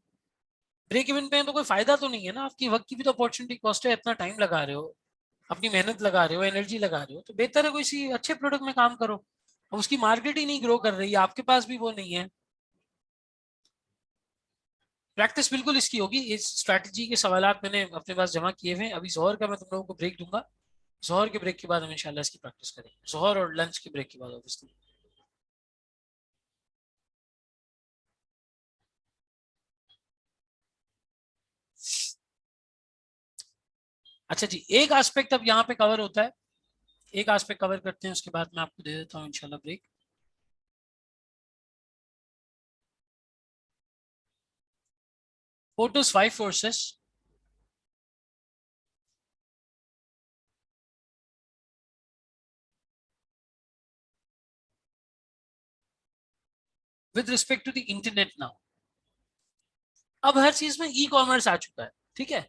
ब्रेक इवन पे है तो कोई फायदा तो नहीं है ना, आपकी वक्त की भी तो अपॉर्चुनिटी कॉस्ट है, इतना टाइम लगा रहे हो, अपनी मेहनत लगा रहे हो, एनर्जी लगा रहे हो, तो बेहतर है कोई सी अच्छे प्रोडक्ट में काम करो। अब उसकी मार्केट ही नहीं ग्रो कर रही है, आपके पास भी वो नहीं है। प्रैक्टिस बिल्कुल इसकी होगी, इस स्ट्रैटेजी के सवालात मैंने अपने पास जमा किए हुए हैं। अभी जोहर का मैं तुम लोगों को ब्रेक दूंगा, जोहर के ब्रेक के बाद हम इंशाल्लाह इसकी प्रैक्टिस करेंगे, जोहर और लंच के ब्रेक के बाद ऑब्वियसली। अच्छा जी, एक एस्पेक्ट अब यहाँ पे कवर होता है, एक एस्पेक्ट कवर करते हैं, उसके बाद मैं आपको दे देता हूँ इंशाल्लाह break. Porter's 5 forces, with respect to the internet now. अब हर चीज में ई कॉमर्स आ चुका है, ठीक है,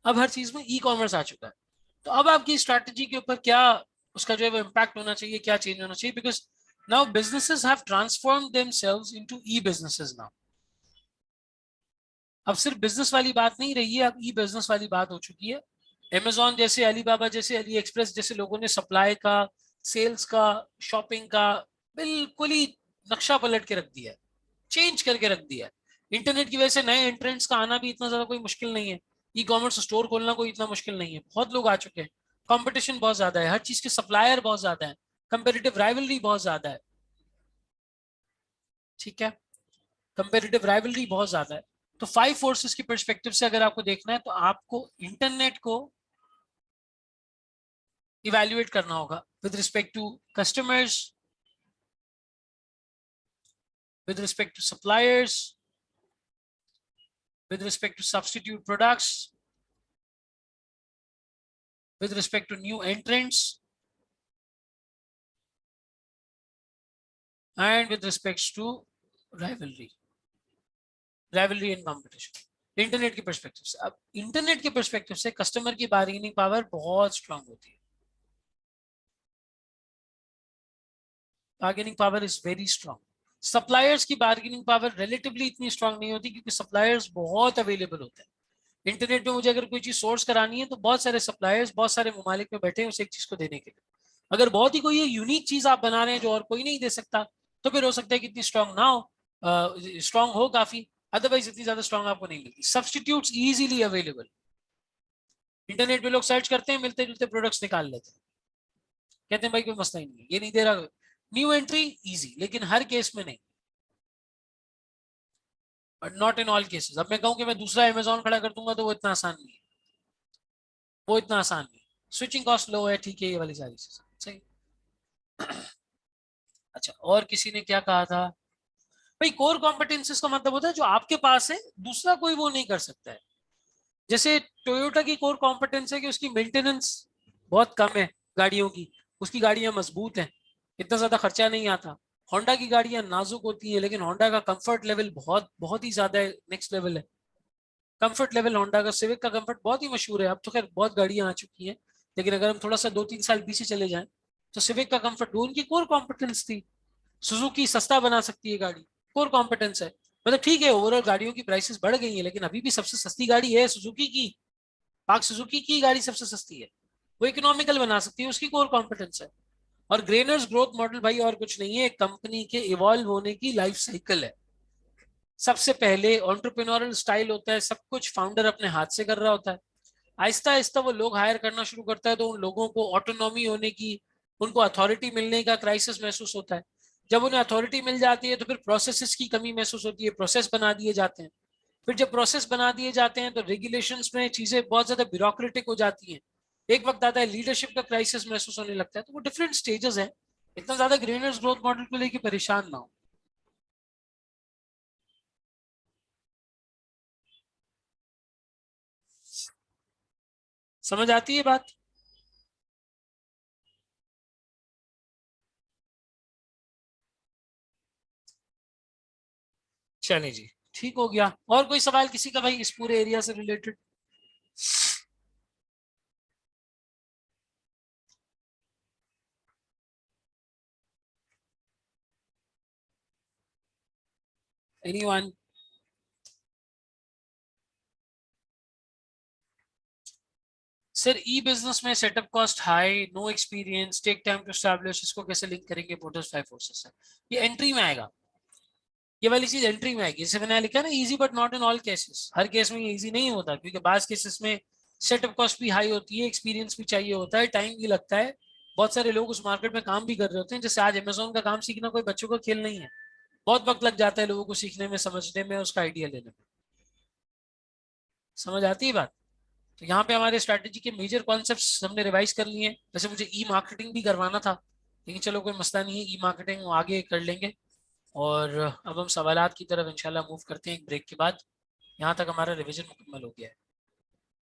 अब हर चीज में ई कॉमर्स आ चुका है। तो अब आपकी स्ट्रैटेजी के ऊपर क्या उसका जो है वो इम्पैक्ट होना चाहिए, क्या चेंज होना चाहिए, because now businesses have transform themselves into E businesses now. अब सिर्फ बिजनेस वाली बात नहीं रही है, अब ई बिजनेस वाली बात हो चुकी है। अमेजोन जैसे, अलीबाबा जैसे, अली एक्सप्रेस जैसे लोगों ने सप्लाई का, सेल्स का, शॉपिंग का बिल्कुल ही नक्शा पलट के रख दिया है, चेंज करके रख दिया है। इंटरनेट की वजह से नए एंट्रेंट्स का आना भी इतना ज्यादा कोई मुश्किल नहीं है। ई कॉमर्स स्टोर खोलना कोई इतना मुश्किल नहीं है, बहुत लोग आ चुके हैं। कंपटीशन बहुत ज्यादा है, हर चीज के सप्लायर बहुत ज्यादा है, कंपेरेटिव राइवलरी बहुत ज्यादा है। ठीक है, कंपेरेटिव राइवलरी बहुत ज्यादा है। तो फाइव फोर्सेस की परस्पेक्टिव से अगर आपको देखना है तो आपको इंटरनेट को इवैल्यूएट करना होगा with respect to customers, with respect to suppliers, with respect to substitute products, with respect to new entrants, and with respect to rivalry, rivalry and competition. Internet के परस्पेक्टिव से, अब इंटरनेट के perspective से customer की bargaining power बहुत strong होती है। Bargaining power is very strong. Suppliers की बार्गेनिंग पावर रिलेटिवली इतनी स्ट्रांग नहीं होती क्योंकि सप्लायर्स बहुत अवेलेबल होते हैं। इंटरनेट पे मुझे अगर कोई चीज सोर्स करानी है तो बहुत सारे सप्लायर्स, बहुत सारे ममालिक में बैठे हैं उस एक चीज को देने के लिए। अगर बहुत ही कोई ये यूनिक चीज आप बना रहे हैं जो और कोई नहीं दे सकता, तो फिर हो सकता है कि इतनी स्ट्रांग ना हो, स्ट्रांग हो काफी, अदरवाइज इतनी ज्यादा स्ट्रांग आपको नहीं मिलती। सब्सटीट्यूट्स इजीली अवेलेबल, इंटरनेट पे लोग सर्च करते हैं, मिलते जुलते प्रोडक्ट्स निकाल लेते हैं, कहते हैं भाई कोई मसला ही नहीं है, ये नहीं दे रहा। न्यू एंट्री इजी, लेकिन हर केस में नहीं, but not in all cases. अब मैं कहूँ कि मैं दूसरा अमेजोन खड़ा कर दूंगा तो वो इतना आसान नहीं है, वो इतना आसान नहीं। स्विचिंग कॉस्ट लो है, ठीक है, ये वाली सारी चीजें सही। अच्छा, और किसी ने क्या कहा था भाई, कोर कॉम्पिटेंसीज का मतलब होता है जो आपके पास है दूसरा कोई वो नहीं कर सकता है। जैसे टोयोटा की कोर कॉम्पिटेंस है कि उसकी मेंटेनेंस बहुत कम है गाड़ियों की, उसकी गाड़ियां मजबूत हैं, इतना ज्यादा खर्चा नहीं आता। होंडा की गाड़ियां नाजुक होती हैं, लेकिन होंडा का कंफर्ट लेवल बहुत बहुत ही ज्यादा है, नेक्स्ट लेवल है। कंफर्ट लेवल होंडा का, सिविक का कंफर्ट बहुत ही मशहूर है। अब तो खैर बहुत गाड़ियां आ चुकी हैं, लेकिन अगर हम थोड़ा सा 2-3 साल पीछे चले जाएं तो सिविक का कंफर्ट वो उनकी कोर कॉम्पिटेंस थी। सुजुकी सस्ता बना सकती है गाड़ी, कोर कॉम्पिटेंस है। मतलब ठीक है, ओवरऑल गाड़ियों की प्राइसेस बढ़ गई है, लेकिन अभी भी सबसे सस्ती गाड़ी है सुजुकी की। पाक सुजुकी की गाड़ी सबसे सस्ती है, वो इकोनॉमिकल बना सकती है, उसकी कोर कॉम्पिटेंस है। और ग्रेनर्स ग्रोथ मॉडल भाई और कुछ नहीं है, कंपनी के इवॉल्व होने की लाइफ साइकिल है। सबसे पहले एंटरप्रेन्योरल स्टाइल होता है, सब कुछ फाउंडर अपने हाथ से कर रहा होता है। आहिस्ता आहिस्ता वो लोग हायर करना शुरू करता है तो उन लोगों को ऑटोनॉमी होने की, उनको अथॉरिटी मिलने का क्राइसिस महसूस होता है। जब उन्हें अथॉरिटी मिल जाती है तो फिर प्रोसेसेस की कमी महसूस होती है, प्रोसेस बना दिए जाते हैं। फिर जब प्रोसेस बना दिए जाते हैं तो रेगुलेशंस में चीजें बहुत ज्यादा ब्यूरोक्रेटिक हो जाती हैं। एक वक्त आता है लीडरशिप का क्राइसिस महसूस होने लगता है। तो वो डिफरेंट स्टेजेस हैं, इतना ज्यादा ग्रेनर्स ग्रोथ मॉडल को लेकर परेशान ना हो। समझ आती है बात? चले जी, ठीक हो गया। और कोई सवाल किसी का भाई इस पूरे एरिया से related? Anyone? Sir e business में setup cost high, no experience, take time to establish, इसको कैसे लिंक करेंगे मोटर्स फाइव फोर्सेस से? ये एंट्री में आएगा, ये वाली चीज एंट्री में आएगी। जैसे मैंने लिखा ना, easy but not in all cases, her case में ये इजी नहीं होता, क्योंकि बाज केसेस में सेटअप कॉस्ट भी हाई होती है, एक्सपीरियंस भी चाहिए होता है, टाइम भी लगता है। बहुत सारे लोग उस मार्केट में काम भी कर रहे होते हैं। जैसे आज अमेजोन का काम सीखना कोई बच्चों का खेल नहीं है, बहुत वक्त लग जाता है लोगों को सीखने में, समझने में, उसका आइडिया लेने में। समझ आती है बात? तो यहाँ पे हमारे स्ट्रैटेजी के मेजर कॉन्सेप्ट्स हमने रिवाइज कर लिए हैं। वैसे मुझे ई मार्केटिंग भी करवाना था, लेकिन चलो कोई मसला नहीं है, ई मार्केटिंग आगे कर लेंगे। और अब हम सवालात की तरफ इंशाल्लाह मूव करते हैं एक ब्रेक के बाद। यहाँ तक हमारा रिवीजन मुकम्मल हो गया है।